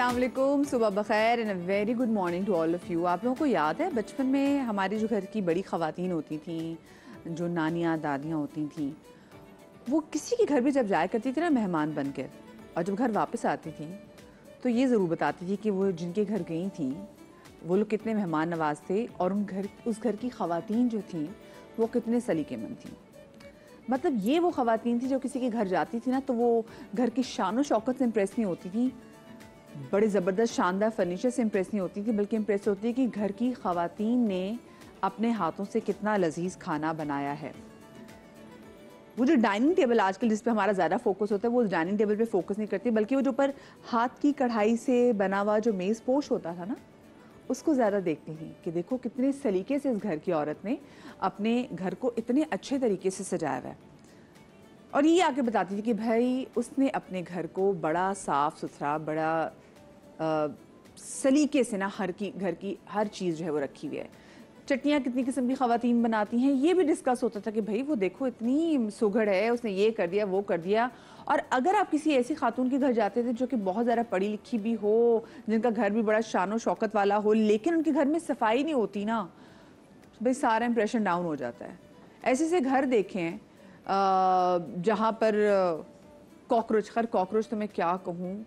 अस्सलाम वालेकुम, सुबह बखैर and a very good morning to all of you. आप लोगों को याद है बचपन में हमारी जो घर की बड़ी ख़वातीन होती थी, जो नानियाँ दादियाँ होती थी, वो किसी के घर भी जब जाया करती थी ना मेहमान बनकर, और जब घर वापस आती थी तो ये ज़रूर बताती थी कि वो जिनके घर गई थी वो लोग कितने मेहमान नवाज थे और उस घर की ख़वातीन जो थी वो कितने सलीकेमंद थी। मतलब ये वो ख़वातीन थी जो किसी के घर जाती थी ना तो वो घर की शान और शौकत से इम्प्रेस नहीं होती थी, बड़े ज़बरदस्त शानदार फर्नीचर से इम्प्रेस नहीं होती थी, बल्कि इम्प्रेस होती है कि घर की ख़वातीन ने अपने हाथों से कितना लजीज खाना बनाया है। वो जो डाइनिंग टेबल आजकल जिस पे हमारा ज़्यादा फोकस होता है वो उस डाइनिंग टेबल पे फोकस नहीं करती, बल्कि वो जो ऊपर हाथ की कढ़ाई से बना हुआ जो मेज़ पोश होता था ना, उसको ज़्यादा देखती थी कि देखो कितने सलीके से इस घर की औरत ने अपने घर को इतने अच्छे तरीके से सजाया हुआ है। और ये आके बताती थी कि भाई उसने अपने घर को बड़ा साफ़ सुथरा, बड़ा सलीके से ना घर की हर चीज़ जो है वो रखी हुई है। चटनियाँ कितनी किस्म की ख़वातीन बनाती हैं ये भी डिस्कस होता था कि भाई वो देखो इतनी सुघड़ है, उसने ये कर दिया वो कर दिया। और अगर आप किसी ऐसी खातून के घर जाते थे जो कि बहुत ज़्यादा पढ़ी लिखी भी हो, जिनका घर भी बड़ा शान और शौकत वाला हो, लेकिन उनके घर में सफाई नहीं होती ना, तो भाई सारा इंप्रेशन डाउन हो जाता है। ऐसे से घर देखें जहाँ पर कॉकरोच तो मैं क्या कहूँ,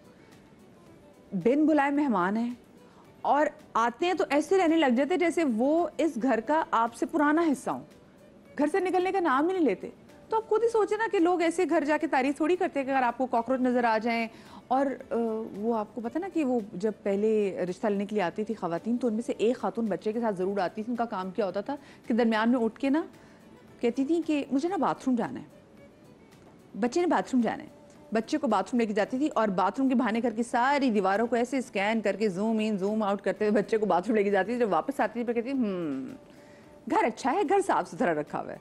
बिन बुलाए मेहमान हैं और आते हैं तो ऐसे रहने लग जाते जैसे वो इस घर का आपसे पुराना हिस्सा हो, घर से निकलने का नाम ही नहीं लेते। तो आप खुद ही सोचे ना कि लोग ऐसे घर जाके तारीफ थोड़ी करते हैं कि अगर आपको कॉकरोच नज़र आ जाएं। और वो आपको पता ना कि वो जब पहले रिश्ता लेने के लिए आती थी ख़वातीन तो उनमें से एक खातून बच्चे के साथ ज़रूर आती थी। उनका काम क्या होता था कि दरमियान में उठ के ना कहती थी कि मुझे ना बाथरूम जाना है, बच्चे ने बाथरूम जाना है, बच्चे को बाथरूम लेके जाती थी और बाथरूम के बहाने करके सारी दीवारों को ऐसे स्कैन करके जूम इन जूम आउट करते हुए बच्चे को बाथरूम लेके जाती थी। जब वापस आती थी फिर कहती घर अच्छा है, घर साफ सुथरा रखा हुआ है।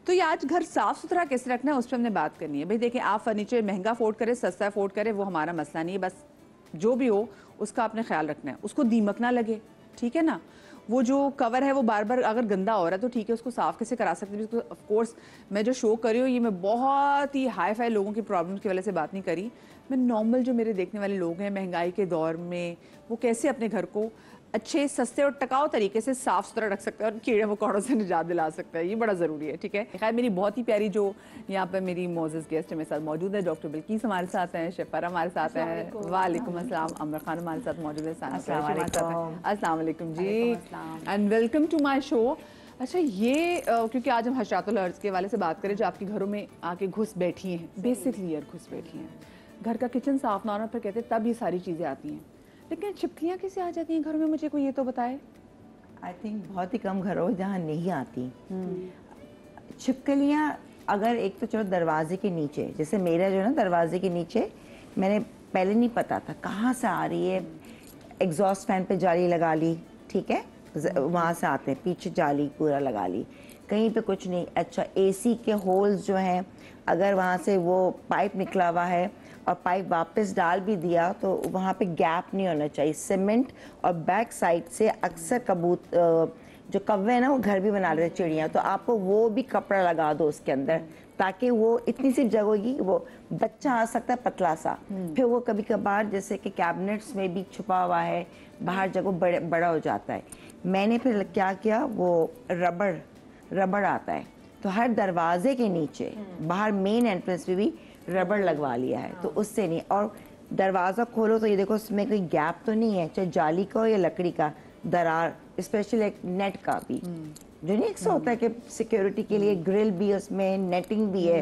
तो ये आज घर साफ सुथरा कैसे रखना है उस पर हमने बात करनी है। भाई देखिए, आप फर्नीचर महंगा अफोर्ड करें सस्ता अफोर्ड करें वो हमारा मसला नहीं है, बस जो भी हो उसका आपने ख्याल रखना है, उसको दीमक ना लगे, ठीक है ना। वो जो कवर है वो बार बार अगर गंदा हो रहा है तो ठीक है, उसको साफ कैसे करा सकते हैं। ऑफ कोर्स मैं जो शो कर रही हूँ ये मैं बहुत ही हाई फाई लोगों की प्रॉब्लम्स की वजह से बात नहीं करी, मैं नॉर्मल जो मेरे देखने वाले लोग हैं महंगाई के दौर में वो कैसे अपने घर को अच्छे सस्ते और टिकाऊ तरीके से साफ सुथरा रख सकते हैं और कीड़े मकोड़ों से निजात दिला सकते हैं, ये बड़ा ज़रूरी है, ठीक है। खैर मेरी बहुत ही प्यारी जो यहाँ पर मेरी मोज़ेज़ गेस्ट मेरे साथ मौजूद है, डॉक्टर बिल्किस हमारे साथ हैं, शेफर हमारे साथ हैं, वालेकुम अस्सलाम, अमर खान हमारे साथ मौजूद है, अस्सलाम वालेकुम जी and welcome to my show. अच्छा ये क्योंकि आज हम हशरातुल अर्ज़ के वाले से बात करें जो आपके घरों में आके घुस बैठी हैं, बेसिकली यार घुस बैठी हैं, घर का किचन साफ ना होना फिर कहते हैं तब ये सारी चीज़ें आती हैं, लेकिन छिपकलियाँ कैसे आ जाती हैं घरों में, मुझे कोई ये तो बताए। आई थिंक बहुत ही कम घरों जहाँ नहीं आती छिपकलियाँ। अगर एक तो चलो दरवाजे के नीचे, जैसे मेरा जो है ना दरवाजे के नीचे, मैंने पहले नहीं पता था कहाँ से आ रही है, एग्जॉस्ट फैन पे जाली लगा ली, ठीक है, वहाँ से आते हैं, पीछे जाली पूरा लगा ली, कहीं पे कुछ नहीं। अच्छा एसी के होल्स जो हैं अगर वहाँ से वो पाइप निकला हुआ है और पाइप वापस डाल भी दिया तो वहाँ पे गैप नहीं होना चाहिए, सीमेंट। और बैक साइड से अक्सर जो कौवे हैं ना वो घर भी बना लेते चिड़ियाँ, तो आपको वो भी कपड़ा लगा दो उसके अंदर ताकि वो इतनी सी जगह होगी, वो बच्चा आ सकता है पतला सा, फिर वो कभी कभार जैसे कि कैबिनेट्स में भी छुपा हुआ है बाहर जगह बड़ा हो जाता है। मैंने फिर क्या किया, वो रबड़ आता है तो हर दरवाजे के नीचे बाहर मेन एंट्रेंस पे भी रबड़ लगवा लिया है, तो उससे नहीं। और दरवाज़ा खोलो तो ये देखो उसमें कोई गैप तो नहीं है, चाहे जाली का हो या लकड़ी का, दरार, स्पेशली एक नेट का भी जो नहीं एक होता है कि सिक्योरिटी के लिए ग्रिल भी उसमें, नेटिंग भी है,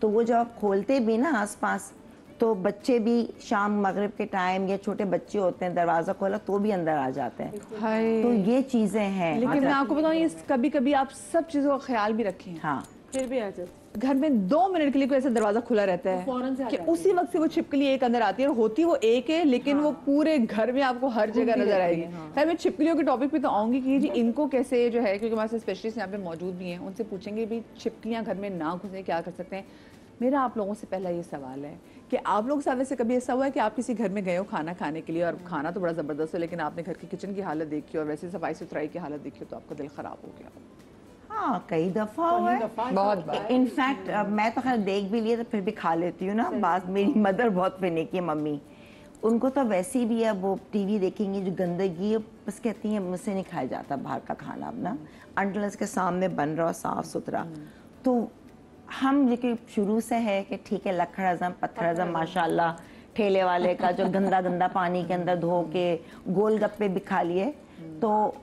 तो वो जब आप खोलते भी ना आसपास तो बच्चे भी शाम मगरिब के टाइम या छोटे बच्चे होते हैं दरवाज़ा खोला तो भी अंदर आ जाते हैं, तो ये चीज़ें हैं। लेकिन मैं आपको बताऊँ ये कभी कभी आप सब चीज़ों का ख्याल भी रखें, हाँ फिर भी आ जाते घर में 2 मिनट के लिए कोई ऐसा दरवाजा खुला रहता है कि उसी वक्त से वो छिपकली एक अंदर आती है, और होती वो एक है लेकिन वो पूरे घर में आपको हर जगह नजर आएगी। खैर मैं छिपकलियों के टॉपिक पे तो आऊंगी कि जी इनको कैसे जो है, क्योंकि हमारे साथ स्पेशलिस्ट यहाँ पे मौजूद भी हैं, उनसे पूछेंगे भी छिपकलियाँ घर में ना घुसे क्या कर सकते हैं। मेरा आप लोगों से पहला ये सवाल है कि आप लोग साथ से कभी ऐसा हुआ है कि आप किसी घर में गए हो खाना खाने के लिए और खाना तो बड़ा ज़बरदस्त है लेकिन आपने घर की किचन की हालत देखी और वैसे सफाई सुथराई की हालत देखी तो आपका दिल ख़राब हो गया? हाँ कई दफ़ा हुआ है, बहुत बार। इनफैक्ट मैं तो खैर देख भी लिए तो फिर भी खा लेती हूँ ना, बात मेरी मदर बहुत फिनिकी है, मम्मी उनको तो वैसे भी अब वो टीवी देखेंगी जो गंदगी है, बस कहती हैं मुझसे नहीं खाया जाता बाहर का खाना अपना, अंडलस के सामने बन रहा हो साफ सुथरा। तो हम लेकिन शुरू से है कि ठीक है लखड़ हज़म पत्थर हज़म माशाल्लाह, ठेले वाले का जो गंदा गंदा पानी के अंदर धो के गोलगप्पे भी खा लिए, तो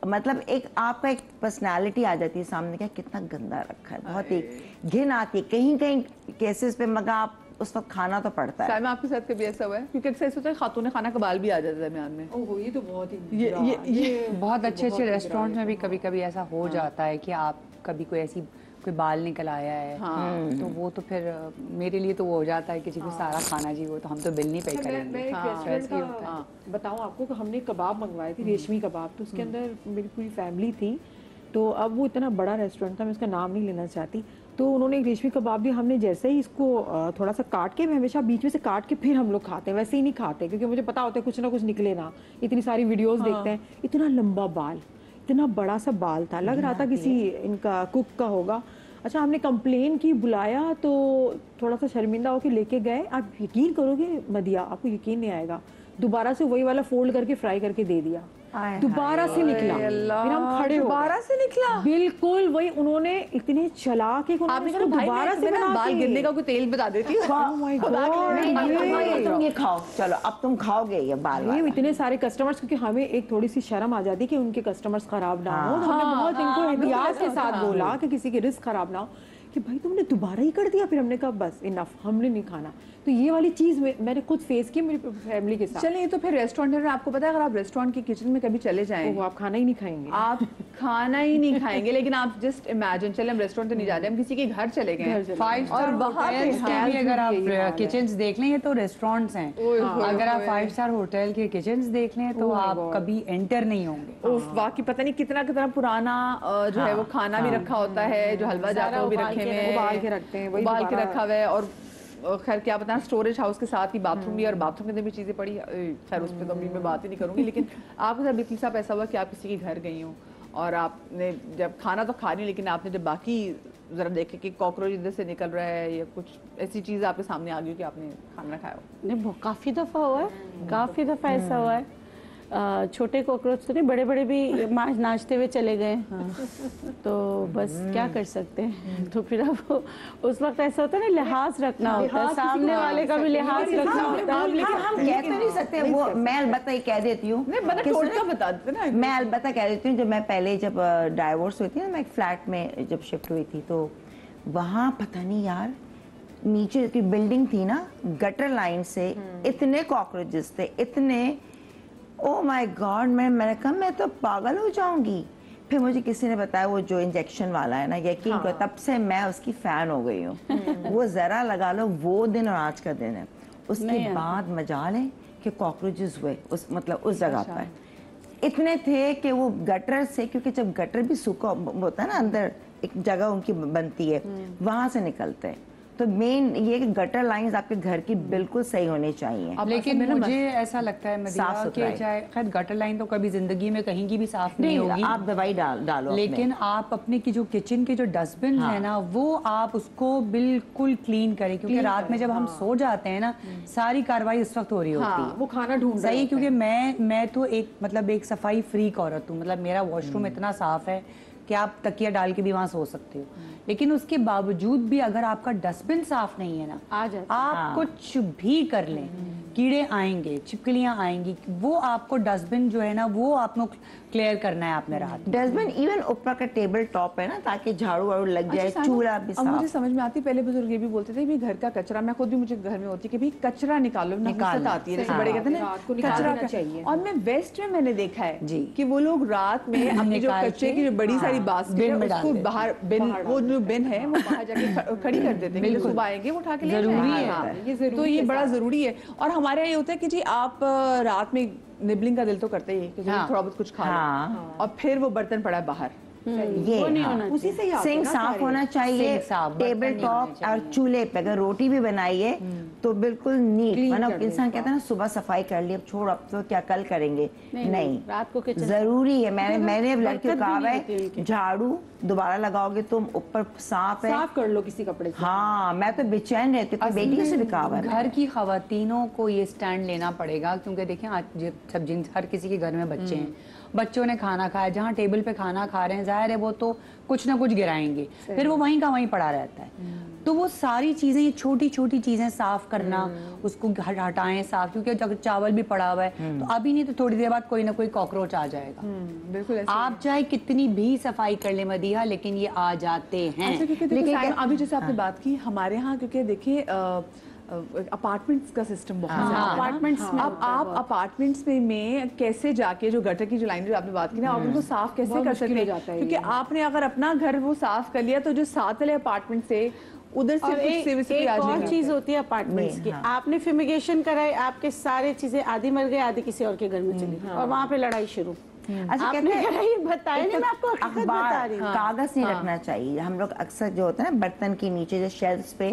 मतलब एक आपका एक पर्सनालिटी आ जाती है सामने, क्या कितना गंदा रखा है, बहुत ही घिन आती है कहीं कहीं केसेस पे, मगर आप उस वक्त खाना तो पड़ता है। साइमा आपके साथ कभी ऐसा हुआ है? क्योंकि अक्सर ऐसा होता है खातून खाना कबाल भी आ जाता है दरमियान में। ओहो ये तो बहुत ही ये बहुत अच्छे रेस्टोरेंट में भी कभी कभी ऐसा हो जाता है कि आप कभी कोई बाल निकल आया है, तो वो तो फिर मेरे लिए तो वो हो जाता है किसी को सारा खाना जी, वो तो हम तो बिल नहीं पे मैं करेंगे। एक रेस्टोरेंट का बताऊं आपको कि हमने कबाब मंगवाए थे, रेशमी कबाब, तो उसके अंदर मेरी पूरी फैमिली थी। तो अब वो इतना बड़ा रेस्टोरेंट था, मैं उसका नाम नहीं लेना चाहती, तो उन्होंने एक रेशमी कबाब दिया। हमने जैसे ही इसको थोड़ा सा काट के, मैं हमेशा बीच में से काट के फिर हम लोग खाते हैं, वैसे ही नहीं खाते क्योंकि मुझे पता होता है कुछ ना कुछ निकले ना, इतनी सारी वीडियोस देखते हैं। इतना लंबा बाल, इतना बड़ा सा बाल था, लग रहा था किसी इनका कुक का होगा। अच्छा हमने कंप्लेन की, बुलाया, तो थोड़ा सा शर्मिंदा होकर लेके गए। आप यकीन करोगे मदिया, आपको यकीन नहीं आएगा, दोबारा से वही वाला फोल्ड करके फ्राई करके दे दिया, दोबारा से निकला। फिर हम खड़े हो, दोबारा से निकला, बिल्कुल वही। उन्होंने इतने चालाक है, आपने कहा दोबारा से बाल गिरने का कोई तेल बता देती हूँ। तुम ये खाओ, चलो अब तुम खाओगे ये बाल। ये इतने सारे कस्टमर्स, क्योंकि हमें एक थोड़ी सी शर्म आ जाती है कि उनके कस्टमर्स खराब ना हो, तो हमने बहुत इनको एहतियात के साथ बोला कि किसी की रिस्क खराब ना हो, कि भाई तुमने दोबारा ही कर दिया। फिर हमने कहा बस इनफ, हमने नहीं खाना। तो ये वाली चीज़ मैंने खुद फेस की मेरी फैमिली के साथ। चलिए, तो फिर रेस्टोरेंट है, आपको पता है अगर आप रेस्टोरेंट की किचन में कभी चले जाएं, वो आप खाना ही नहीं खाएंगे, आप खाना ही नहीं खाएंगे, लेकिन आप जस्ट इमेजिन, चले हम रेस्टोरेंट तो नहीं जा रहे, हम किसी के घर चले गए, 5 स्टार होटल्स के भी अगर आप किचन्स देख लें, ये तो रेस्टोरेंट्स हैं, अगर आप 5 स्टार होटल के किचन्स देख लें तो आप कभी एंटर नहीं होंगे। वाकई पता नहीं कितना कितना पुराना जो है वो खाना भी रखा होता है, जो हलवा जाता वो भी रखे हुए हैं, उबाल के रखते हैं, उबाल के रखा हुआ है। और खैर क्या पता, स्टोरेज हाउस के साथ ही बाथरूम भी, और बाथरूम के अंदर भी चीज़ें पड़ी, खैर उस पर तो अभी मैं बात ही नहीं करूँगी। लेकिन आपके साथ बिल्कुल साहब ऐसा हुआ कि आप किसी के घर गई हो और आपने जब खाना तो खा नहीं, लेकिन आपने जब बाकी ज़रा देखे कि कॉकरोच इधर से निकल रहा है या कुछ ऐसी चीज़ आपके सामने आ गई कि आपने खाना खाया हो? नहीं, काफ़ी दफ़ा हुआ है, काफ़ी दफ़ा ऐसा हुआ है। छोटे कॉकरोच तो नहीं, बड़े बड़े भी नाचते हुए चले गए, तो बस क्या कर सकते हैं। तो फिर अब उस वक्त ऐसा होता है ना, लिहाज रखना होता है, सामने वाले का भी लिहाज रखना होता है। हम कह तो नहीं सकते वो, मैं अलबत्ता ये कह देती हूँ, बता देते ना, मैं अलबत्ता कह देती हूँ, जब मैं पहले जब डाइवोर्स हुई थी ना, मैं एक फ्लैट में जब शिफ्ट हुई थी, तो वहाँ पता नहीं यार, नीचे की बिल्डिंग थी ना, गटर लाइन से इतने कॉकरोचेस थे, इतने, ओ माय गॉड, मैंने कहा मैं तो पागल हो जाऊंगी। फिर मुझे किसी ने बताया वो जो इंजेक्शन वाला है ना, यकीन करो तब से मैं उसकी फ़ैन हो गई हूँ। वो ज़रा लगा लो, वो दिन और आज का दिन है। उसके बाद मजा लें कि कॉकरोचेस हुए उस मतलब उस जगह पर इतने थे कि वो गटर से, क्योंकि जब गटर भी सूखा होता है ना, अंदर एक जगह उनकी बनती है, वहाँ से निकलते हैं। तो मेन ये कि गटर लाइंस आपके घर की बिल्कुल सही होनी चाहिए। लेकिन मुझे ऐसा लगता है मदीना कि चाहे खैर गटर लाइन तो कभी जिंदगी में कहीं की भी साफ नहीं होगी, आप दवाई डालो, लेकिन आप अपने की जो किचन के जो डस्टबिन है ना, वो आप उसको बिल्कुल क्लीन करें, क्योंकि रात में जब हम सो जाते हैं ना, सारी कार्रवाई उस वक्त हो रही होती है, वो खाना ढूंढ सही। क्योंकि मैं तो एक मतलब एक सफाई फ्रीक औरत हूँ, मतलब मेरा वॉशरूम इतना साफ है कि आप तकिया डाल के भी वहाँ सो सकते हो, लेकिन उसके बावजूद भी अगर आपका डस्टबिन साफ नहीं है ना, आप कुछ भी कर लें, कीड़े आएंगे, छिपकलियाँ आएंगी, वो आपको डस्टबिन जो है ना, वो आपको क्लियर करना है आपने रात। डस्टबिन इवन ऊपर का टेबल टॉप है ना, ताकि झाड़ू वाड़ू लग जाए, चूल्हा भी साफ। अब मुझे समझ में आती, पहले बुजुर्ग ये भी बोलते थे भी घर का कचरा, मैं खुद भी मुझे घर में होती कि भी कचरा निकालो, नफरत आती है, जैसे बड़े कहते हैं ना कचरा चाहिए। और मैं वेस्ट में मैंने देखा है कि वो लोग रात में अपनी जो कचरे की जो बड़ी सारी बास्केट है उसको बाहर, बिन वो जो बिन है वो बाहर जाके खड़ी कर देते हैं, सुबह आएंगे वो उठा के ले जाएंगे। तो ये बड़ा जरूरी है। और हमारे यहाँ ये होता है कि जी आप रात में निबलिंग का दिल तो करते ही कि थोड़ा बहुत कुछ खा लो, और फिर वो बर्तन पड़ा है बाहर, ये उसी से सिंक साफ होना चाहिए, टेबल टॉप और चूल्हे पे अगर रोटी भी बनाई है तो बिल्कुल नीट, मतलब इंसान कहता है ना सुबह सफाई कर ली, अब छोड़ अब तो क्या कल करेंगे, नहीं रात को जरूरी है। मैंने लड़कियों को कहा है झाड़ू दोबारा लगाओगे तुम, ऊपर सांप है। साफ कर लो किसी कपड़े से। हाँ, मैं तो बेचैन रहती हूँ, बेटी से भी कहा है। घर की खवातीनों को ये स्टैंड लेना पड़ेगा, क्योंकि देखिए आज सब जिन हर किसी के घर में बच्चे हैं, बच्चों ने खाना खाया, जहाँ टेबल पे खाना खा रहे हैं, जाहिर है वो तो कुछ ना कुछ गिराएंगे, फिर वो वहीं का वहीं पड़ा रहता है। तो वो सारी चीजें, ये छोटी छोटी चीजें साफ करना, उसको हटाएं साफ, क्योंकि अगर चावल भी पड़ा हुआ है तो अभी नहीं तो थोड़ी देर बाद कोई ना कोई कॉकरोच आ जाएगा। बिल्कुल आप चाहे कितनी भी सफाई कर ले मदीहा, लेकिन ये आ जाते हैं। अच्छा, क्योंकि देखिए साइम, अभी जैसे आपने बात की हमारे यहाँ, क्योंकि देखिए अपार्टमेंट्स का सिस्टम बहुत ज़्यादा है ना। अपार्टमेंट्स में अब आप अपार्टमेंट्स में कैसे जाके जो गटर की जो लाइन जो आपने बात की ना, आप उनको साफ कैसे बहुत कर मुश्किल सकते हो हैं, जाता है क्योंकि ये। आपने अगर अपना घर वो साफ कर लिया तो जो साथ वाले अपार्टमेंट से उधर से और कुछ एक, सेविस एक और जाएगा। चीज होती है अपार्टमेंट्स की, आपने फ्यूमिगेशन कराई, आपके सारे चीजें आधी मर गए, आधी किसी और के घर में चली गई, और वहाँ पे लड़ाई शुरू। अच्छा, आपने कहते हैं कराई, बताया नहीं, मैं आपको हकीकत बता अखबार, रही हूँ। कागज नहीं रखना चाहिए। हम लोग अक्सर जो होता है ना, बर्तन के नीचे जो शेल्फ्स पे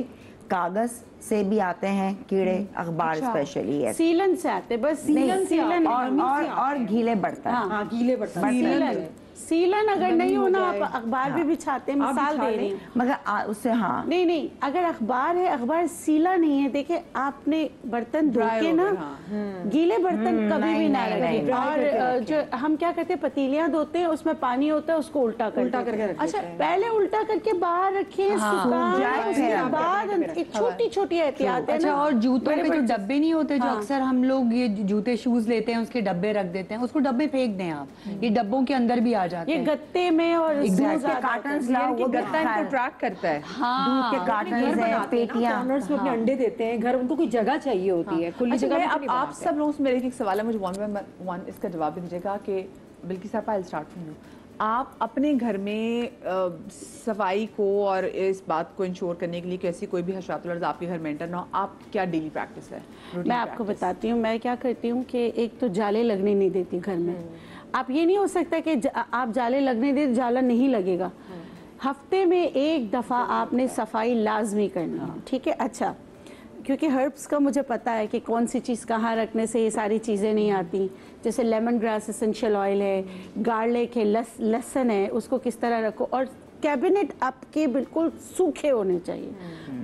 कागज से भी आते हैं कीड़े, अखबार स्पेशली है। सीलन से आते, बस सीलन और गीले बर्तन। हाँ, गीले बर्तन। सीलन अगर नहीं होना, आप अखबार भी बिछाते हैं, मिसाल दे रही हूँ। मगर उससे हाँ, नहीं, अगर अखबार है, अखबार सीला नहीं है, देखिए आपने बर्तन धो के ना, गीले बर्तन कभी भी ना रखें। और जो हम क्या करते हैं, पतीलियां धोते हैं, उसमें पानी होता है, उसको उल्टा करके अच्छा, पहले उल्टा करके बाहर रखें, सुखाएं, उसके बाद छोटी छोटी एहतियात है अच्छा, ना। और जूतों के जो डब्बे नहीं होते, जो अक्सर हम लोग ये जूते शूज लेते हैं, उसके डब्बे रख देते हैं, उसको डब्बे फेंक दें आप, ये डब्बों के अंदर भी आ जाते ये हैं। गत्ते में और कार्टन्स लाओ, वो गत्ता इनको ट्रैक करता है। दूध के कार्टन्स हैं, पेटियां। कॉर्नर्स में अपने अंडे देते हैं, घर उनको कोई जगह चाहिए होती है, खुली अच्छा, जगह मैं में अब नहीं आप बनाते। सब लोगों से मेरे एक सवाल है, मुझे वन इसका जवाब भी दीजिएगा कि बिल्कि साहब, आई स्टार्ट फ्रॉम यू। आप अपने घर में सफाई को और इस बात को इंश्योर करने के लिए कि ऐसी कोई भी हशरात आपके घर में एंटर ना हो, आप क्या डेली प्रैक्टिस है? मैं आपको बताती हूँ, मैं क्या करती हूँ कि एक तो जाले लगने नहीं देती घर में। आप ये नहीं हो सकता कि आप जाले लगने दे, जाला नहीं लगेगा। हफ्ते में एक दफ़ा आपने सफाई लाजमी करनी है, ठीक है? अच्छा, क्योंकि हर्ब्स का मुझे पता है कि कौन सी चीज़ कहाँ रखने से ये सारी चीज़ें नहीं आती। जैसे लेमन ग्रास एसेंशियल ऑयल है, गार्लिक है, लहसुन है, उसको किस तरह रखो। और कैबिनेट आपके बिल्कुल सूखे होने चाहिए।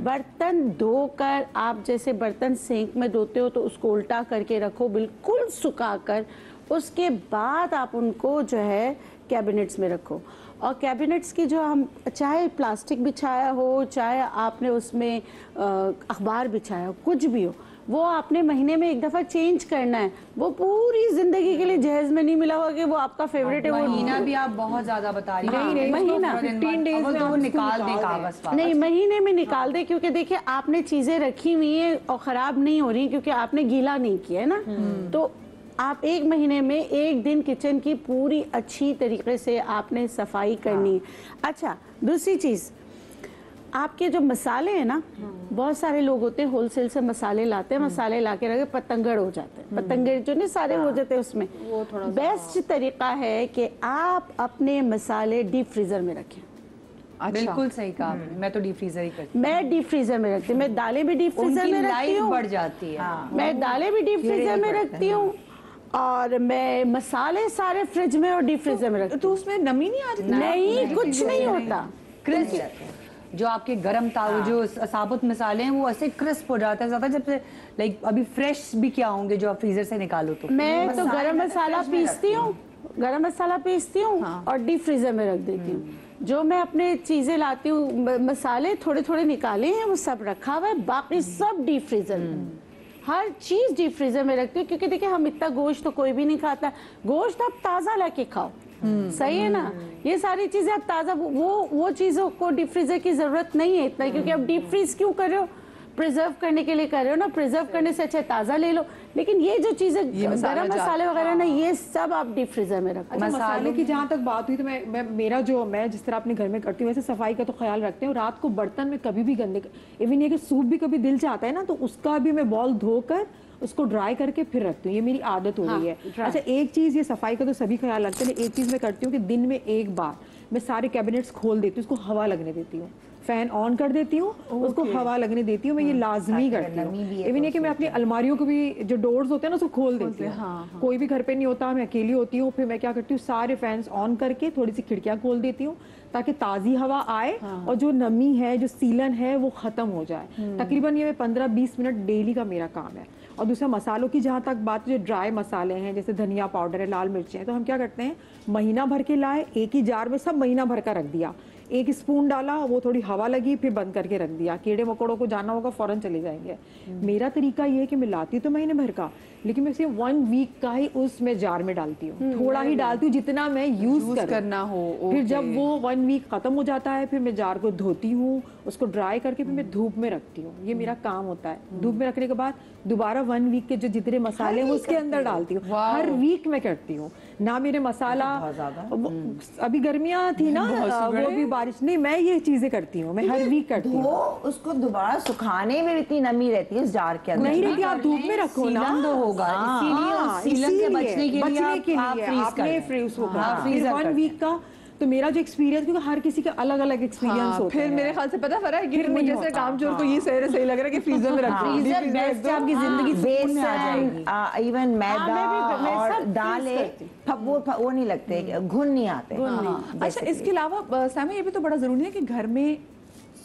बर्तन धोकर आप जैसे बर्तन सिंक में धोते हो तो उसको उल्टा करके रखो, बिल्कुल सुखा कर, उसके बाद आप उनको जो है कैबिनेट्स में रखो। और कैबिनेट्स की जो हम, चाहे प्लास्टिक बिछाया हो, चाहे आपने उसमें अखबार बिछाया हो, कुछ भी हो, वो आपने महीने में एक दफ़ा चेंज करना है। वो पूरी जिंदगी के लिए जहेज में नहीं मिला हुआ कि वो आपका फेवरेट है। वो महीना भी आप बहुत ज्यादा बता रही हैं। नहीं, महीना 15 days में तो वो आप निकाल इसको दें निकाल कागज दें। वाला। नहीं, महीने में निकाल दे, क्योंकि देखिए आपने चीजें रखी हुई हैं और खराब नहीं हो रही क्योंकि आपने गीला नहीं किया है ना। तो आप एक महीने में एक दिन किचन की पूरी अच्छी तरीके से आपने सफाई करनी है। अच्छा, दूसरी चीज़, आपके जो मसाले हैं ना, बहुत सारे लोग होते हैं होलसेल से मसाले लाते हैं, मसाले ला के रखे, पतंगड़ हो जाते हैं, पतंगड़ जो नहीं सारे हो जाते हैं उसमें। बेस्ट तरीका है कि आप अपने मसाले डीप फ्रीजर में रखें। बिल्कुल सही कहा आपने, मैं तो डीप फ्रीजर ही करती मैं डीप फ्रीजर में रखती हूँ, मैं दालें भी डीप हूँ। फ्रीजर उनकी में रखती लाइफ हूँ, बढ़ जाती है। मैं दालें भी डीप फ्रीजर में रखती हूँ, और मैं मसाले सारे फ्रिज में और डीप फ्रीजर में रखती तो उसमें नमी नहीं आ जाती? नहीं, कुछ नहीं होता। क्रिस्प जो आपके गरम ताव जो साबुत मसाले हैं वो ऐसे क्रिस्प हो जाता है ज्यादा, जब से लाइक अभी फ्रेश भी क्या होंगे जो आप फ्रीजर से निकालो तो। मैं तो गरम मसाला पीसती हूँ, गरम मसाला पीसती हूँ और डीप फ्रीजर में रख देती हूँ। जो मैं अपने चीजें लाती हूँ, मसाले थोड़े थोड़े निकाले हैं, वो सब रखा हुआ है, बाकी सब डीप फ्रीजर में। हर चीज डीप फ्रीजर में रखती हूँ, क्योंकि देखिए हम इतना गोश्त तो कोई भी नहीं खाता, गोश्त आप ताजा लाके खाओ, सही है ना। ये सारी चीजें आप ताजा, वो चीजों को डीप फ्रीजर की जरूरत नहीं है इतना, क्योंकि आप डीप फ्रीज क्यों कर रहे हो, प्रिजर्व करने के लिए कर रहे हो ना। प्रिजर्व करने से अच्छा ताजा ले लो। लेकिन ये जो चीजें गरम मसाले वगैरह ना, ये सब आप डीप फ्रीजर में रखो। अच्छा, मसाले की जहाँ तक बात हुई तो मैं जिस तरह अपने घर में करती हूँ वैसे सफाई का तो ख्याल रखते हैं। रात को बर्तन में कभी भी गंदे, इवन ये कि सूप भी कभी दिल चाहता है ना, तो उसका भी मैं बॉल धोकर उसको ड्राई करके फिर रखती हूँ। ये मेरी आदत हो गई है। अच्छा, एक चीज़, ये सफाई का तो सभी ख्याल रखते हैं, एक चीज़ मैं करती हूँ कि दिन में एक बार मैं सारे कैबिनेट्स खोल देती हूँ, उसको हवा लगने देती हूँ। फैन ऑन कर देती हूँ, उसको हवा लगने देती हूँ, मैं ये लाजमी करती नमी भी हूँ। है इवन तो ये कि मैं अपनी अलमारियों को भी जो डोर्स होते हैं ना उसको खोल देती हूँ। कोई भी घर पे नहीं होता, मैं अकेली होती हूँ, फिर मैं क्या करती हूँ सारे फैंस ऑन करके थोड़ी सी खिड़कियाँ खोल देती हूँ ताकि ताज़ी हवा आए और जो नमी है, जो सीलन है वो ख़त्म हो जाए। तकरीबन ये 15-20 मिनट डेली का मेरा काम है। और दूसरा मसालों की जहाँ तक बात, जो ड्राई मसाले हैं जैसे धनिया पाउडर है, लाल मिर्चें हैं, तो हम क्या करते हैं महीना भर के लाए, एक ही जार में सब महीना भर का रख दिया, 1 स्पून डाला, वो थोड़ी हवा लगी, फिर बंद करके रख दिया। कीड़े मकोड़ों को जाना होगा फौरन चले जाएंगे। मेरा तरीका ये है कि मैं लाती तो महीने भर का, लेकिन मैं सिर्फ 1 वीक का ही उसमें जार में डालती हूँ, थोड़ा ही डालती हूँ जितना मैं यूज करना हो। फिर जब वो 1 वीक खत्म हो जाता है, फिर मैं जार को धोती हूँ, उसको ड्राई करके फिर मैं धूप में रखती हूँ। ये मेरा काम होता है। धूप में रखने के बाद दोबारा 1 वीक के जो जितने मसाले हैं वो उसके अंदर डालती हूँ। हर वीक मैं करती हूँ ना। मेरे मसाला अभी गर्मियाँ थी ना, वो भी बारिश नहीं, मैं ये चीजें करती हूँ, मैं हर वीक करती हूँ। वो उसको दोबारा सुखाने में इतनी नमी रहती है इस जार के अंदर। नहीं रहती, आप धूप में रखो ना, सीलन तो होगा, इसीलिए उस सीलन से बचने के लिए आप फ्रीज कर आपने दें। फ्रीज होगा। हाँ, फिर फ्रीजर 1 कर वीक का तो मेरा जो एक्सपीरियंस, क्योंकि हर किसी का अलग अलग एक्सपीरियंस होता फिर है। मेरे ख्याल से पता फरा कि मुझे जैसे काम चोर को ये सही लग रहा है कि फ्रीजर में रखो। फ्रीजर बेस्ट है, आपकी जिंदगी सुकून में आ जाएगी। इवन मैदा मैं और सब दालें वो नहीं लगते, घुन नहीं आते। अच्छा, इसके अलावा सामा ये भी तो बड़ा जरूरी है कि घर में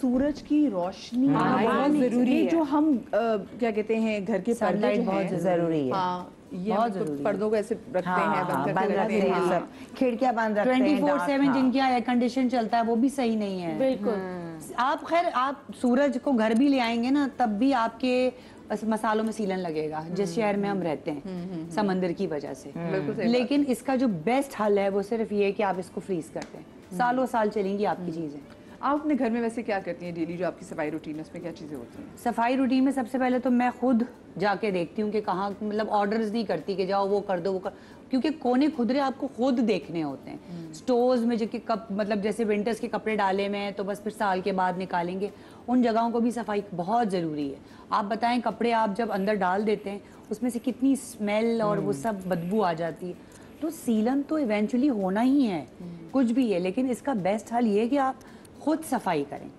सूरज की रोशनी बहुत जरूरी है। जो हम क्या कहते हैं घर के पर्दे सनलाइट जो बहुत हैं, जरूरी है। हाँ, ये बहुत हम तो जरूरी है। पर्दों को ऐसे रखते हैं, बंद रखते हैं, सब खिड़कियां बंद रखते हैं, 24/7 जिनके यहाँ एयर कंडीशन चलता है वो भी सही नहीं है। बिल्कुल। आप खैर आप सूरज को घर भी ले आएंगे ना, तब भी आपके मसालों में सीलन लगेगा, जिस शहर में हम रहते हैं समंदर की वजह से। लेकिन इसका जो बेस्ट हल है वो सिर्फ ये है कि आप इसको फ्रीज कर दें, सालों साल चलेंगी आपकी चीजें। आप अपने घर में वैसे क्या करती हैं डेली, जो आपकी सफाई रूटीन है उसमें क्या चीजें होती हैं? सफाई रूटीन में सबसे पहले तो मैं खुद जाके देखती हूँ कि कहाँ, मतलब ऑर्डर्स नहीं करती कि जाओ वो कर दो वो कर, क्योंकि कोने खुदरे आपको खुद देखने होते हैं। स्टोर्स में जो कि कप, मतलब जैसे विंटर्स के कपड़े डाले में तो बस फिर साल के बाद निकालेंगे, उन जगहों को भी सफाई बहुत ज़रूरी है। आप बताएं, कपड़े आप जब अंदर डाल देते हैं उसमें से कितनी स्मेल और वो सब बदबू आ जाती है। तो सीलन तो इवेंचुअली होना ही है, कुछ भी है, लेकिन इसका बेस्ट हल ये है कि आप खुद सफाई करें,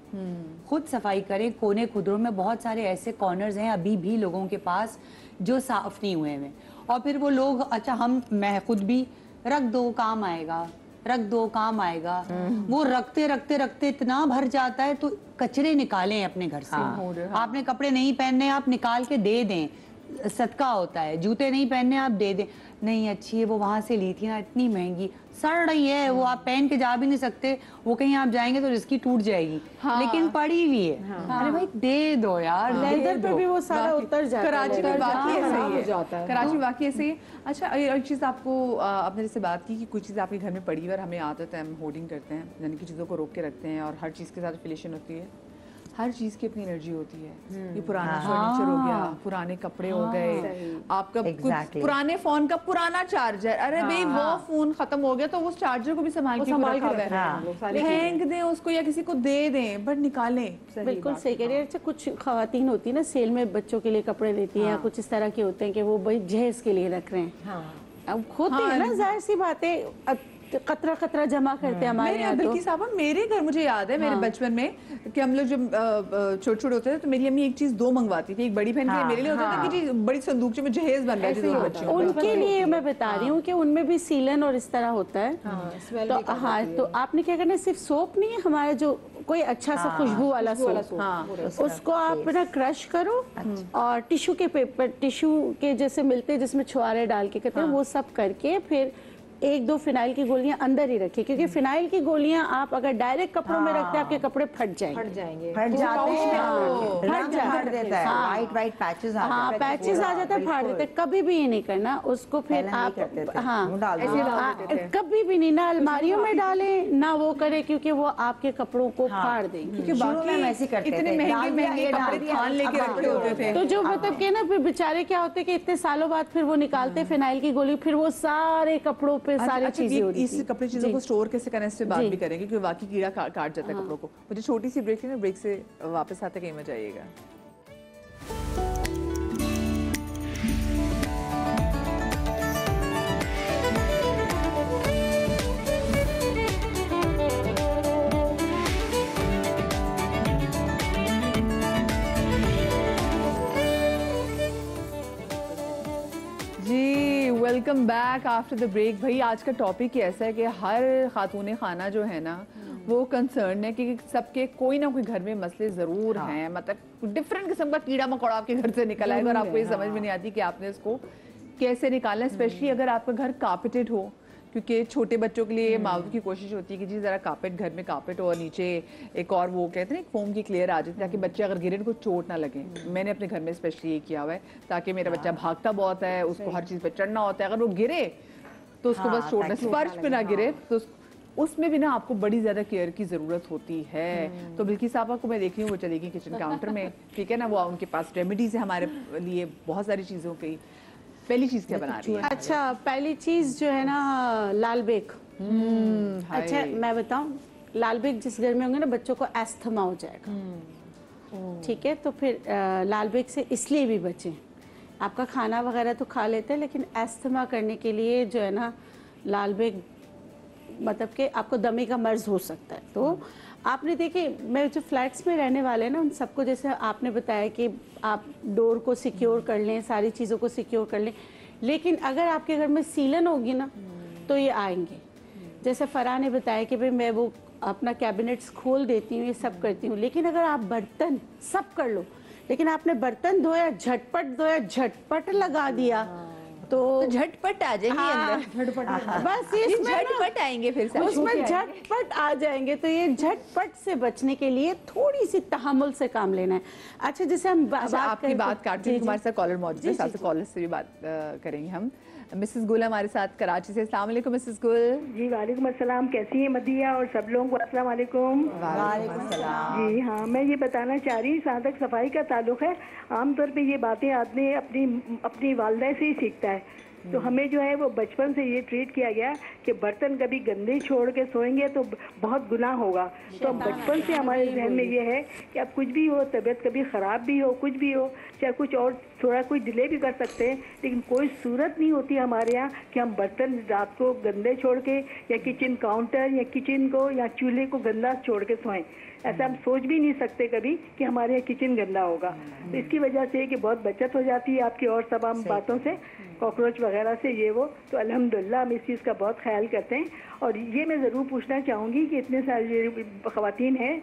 खुद सफाई करें। कोने खुदरों में बहुत सारे ऐसे कॉर्नर्स हैं अभी भी लोगों के पास जो साफ नहीं हुए हैं, और फिर वो लोग, अच्छा मैं खुद भी रख दो काम आएगा, रख दो काम आएगा, वो रखते रखते रखते इतना भर जाता है। तो कचरे निकालें अपने घर से। आपने कपड़े नहीं पहनने, आप निकाल के दे दें, सदका होता है। जूते नहीं पहनने, आप दे दें, नहीं अच्छी है वो वहां से ली थी ना, इतनी महंगी, सड़ रही है, वो आप पहन के जा भी नहीं सकते, वो कहीं आप जाएंगे तो रिस्की टूट जाएगी, लेकिन पड़ी हुई है। अरे भाई दे दो यार, लेदर पे भी वो सारा उतर जाता है। कराची में वाकई ऐसे ही है, कराची हाँ। वाकई ऐसे ही है। अच्छा, एक चीज़ आपको, आपने जैसे बात की कि कुछ चीज़ आपके घर में पड़ी हुई और हमें आदत है, हम होर्डिंग करते हैं, यानी कि चीज़ों को रोक के रखते हैं और हर चीज़ के साथ एफिलिएशन होती है। हर चीज की अपनी एनर्जी होती है। ये पुराना फर्नीचर हो गया, पुराने कपड़े हो गए, आपका कुछ पुराने फोन का पुराना चार्जर, अरे भाई वो फोन खत्म हो गया तो उस चार्जर को भी संभाल के रखा है, फेंक दें उसको या किसी को दे दें, बट निकालें। बिल्कुल सही कह रही है। अच्छा, कुछ खवातीन होती है ना सेल में बच्चों के लिए कपड़े लेती हैं, या कुछ इस तरह के होते हैं कि वो भाई जहेज के लिए रख रहे हैं। अब होते हैं ना, जाहिर सी बातें, कतरा कतरा जमा करते हैं हमारे यहाँ। बल्कि साहब मेरे घर मुझे याद है मेरे बचपन में कि हम लोग जब छोटे छोटे होते थे तो मेरी अम्मी एक चीज 2 मंगवाती थी, एक बड़ी बहन के लिए, मेरे लिए होता था कि जी बड़ी संदूकचे में जहेज बन रहा है दोनों बच्चों। उनके लिए मैं बता रही हूँ कि उनमें भी सीलन और इस तरह होता है। तो हाँ, तो आपने क्या करना है, सिर्फ सोप नहीं है, हमारा जो कोई अच्छा सा खुशबू वाला सोप, उसको आप ना क्रश करो और टिश्यू के पेपर, टिश्यू के जैसे मिलते हैं जिसमें छुआरे डाल के कहते हैं, वो सब करके फिर 1-2 फिनाइल की गोलियां अंदर ही रखिए, क्योंकि फिनाइल की गोलियां आप अगर डायरेक्ट कपड़ों में रखते हैं आपके कपड़े फट जाते हैं, फाड़ देता है, वाइट पैचेस आ जाते हैं, पैचेस आ जाते हैं, फाड़ देते हैं। कभी भी ये नहीं करना उसको, फिर आप कभी भी नहीं, ना अलमारियों में डालें ना वो करें, क्योंकि वो आपके कपड़ों को फाड़ देंगे। इतने महंगे कपड़े थान लेके रखे होते थे, तो जो मतलब के ना फिर बेचारे क्या होते कि इतने सालों बाद फिर वो निकालते फिनाइल की गोली, फिर वो सारे कपड़ों पे सारी चीजें होती हैं। इस कपड़े चीजों को स्टोर कैसे करने से बात भी करेंगे, क्योंकि वाकई कीड़ा काट जाता है कपड़ों को। मुझे छोटी सी ब्रेक लेना, ब्रेक से वापस आते कहीं मजा आइएगा। Welcome back after the break. भाई आज का टॉपिक ही ऐसा है कि हर खातून खाना जो है ना वो कंसर्न है कि सबके कोई ना कोई घर में मसले जरूर हैं, मतलब डिफरेंट किस्म का कीड़ा मकोड़ा आपके घर से निकल आएगा और आपको ये समझ में नहीं आती कि आपने इसको कैसे निकालना है। स्पेशली अगर आपका घर कार्पेटेड हो, क्योंकि छोटे बच्चों के लिए माँ की कोशिश होती है कि जी जरा कार्पेट, घर में कार्पेट हो और नीचे एक और वो कहते हैं फोम की क्लेयर आ जाती है ताकि बच्चे अगर गिरे उनको चोट ना लगे। मैंने अपने घर में स्पेशली ये किया हुआ है ताकि मेरा बच्चा भागता बहुत है, उसको हर चीज़ पे चढ़ना होता है, अगर वो गिरे तो उसको बस चोट ना, स्पर्श पे ना गिरे, तो उसमें भी ना आपको बड़ी ज़्यादा केयर की ज़रूरत होती है। तो बिल्किस साहबा को मैं देख रही हूँ वो चलेगी किचन काउंटर में, ठीक है ना, वो उनके पास रेमेडीज है हमारे लिए बहुत सारी चीज़ों की। पहली चीज़ क्या बना रही है? अच्छा, पहली चीज जो है ना लाल बेक। अच्छा मैं बताऊं, लाल बेक जिस घर में होंगे ना बच्चों को एस्थमा हो जाएगा, ठीक है, तो फिर लाल बेक से इसलिए भी बचें। आपका खाना वगैरह तो खा लेते हैं लेकिन एस्थमा करने के लिए जो है ना लाल बेक मतलब कि आपको दमे का मर्ज हो सकता है। तो आपने देखे, मैं जो फ्लैट्स में रहने वाले हैं ना उन सबको, जैसे आपने बताया कि आप डोर को सिक्योर कर लें, सारी चीज़ों को सिक्योर कर लें, लेकिन अगर आपके घर में सीलन होगी ना तो ये आएंगे। जैसे फराह ने बताया कि भाई मैं वो अपना कैबिनेट्स खोल देती हूँ, ये सब करती हूँ, लेकिन अगर आप बर्तन सब कर लो लेकिन आपने बर्तन धोया झटपट लगा दिया तो झटपट आ जाएंगे अंदर, बस इसमें झटपट आएंगे फिर से, उसमें झटपट आ जाएंगे। तो ये झटपट से बचने के लिए थोड़ी सी तहम्मुल से काम लेना है। अच्छा, जैसे हम आपकी बात काट रही, हमारे साथ कॉलर मौजूद है, साथ कॉलर से भी बात करेंगे हम। मिसेस गुल हमारे साथ कराची से। अस्सलाम वालेकुम मिसेस गुल। जी वालेकुम अस्सलाम, कैसी है मदिया और सब लोगों को अस्सलाम वालेकुम। वालेकुम सलाम। जी हाँ, मैं ये बताना चाह रही हूँ, जहाँ तक सफाई का ताल्लुक है, आमतौर पे ये बातें आदमी अपनी वालदा से ही सीखता है। तो हमें जो है वो बचपन से ये ट्रीट किया गया कि बर्तन कभी गंदे छोड़ के सोएंगे तो बहुत गुनाह होगा। तो बचपन से हमारे जहन में ये है कि अब कुछ भी हो, तबीयत कभी ख़राब भी हो, कुछ भी हो, चाहे कुछ और थोड़ा कोई डिले भी कर सकते हैं, लेकिन कोई सूरत नहीं होती हमारे यहाँ कि हम बर्तन रात को गंदे छोड़ के या किचन काउंटर या किचन को या चूल्हे को गंदा छोड़ के सोएं। ऐसा हम सोच भी नहीं सकते कभी कि हमारे यहाँ किचन गंदा होगा। तो इसकी वजह से कि बहुत बचत हो जाती है आपकी और तमाम बातों से, कॉकरोच वगैरह से, ये वो। तो अल्हम्दुलिल्लाह हम इस चीज़ का बहुत ख्याल करते हैं। और ये मैं ज़रूर पूछना चाहूँगी कि इतने सारे ख़वातीन हैं,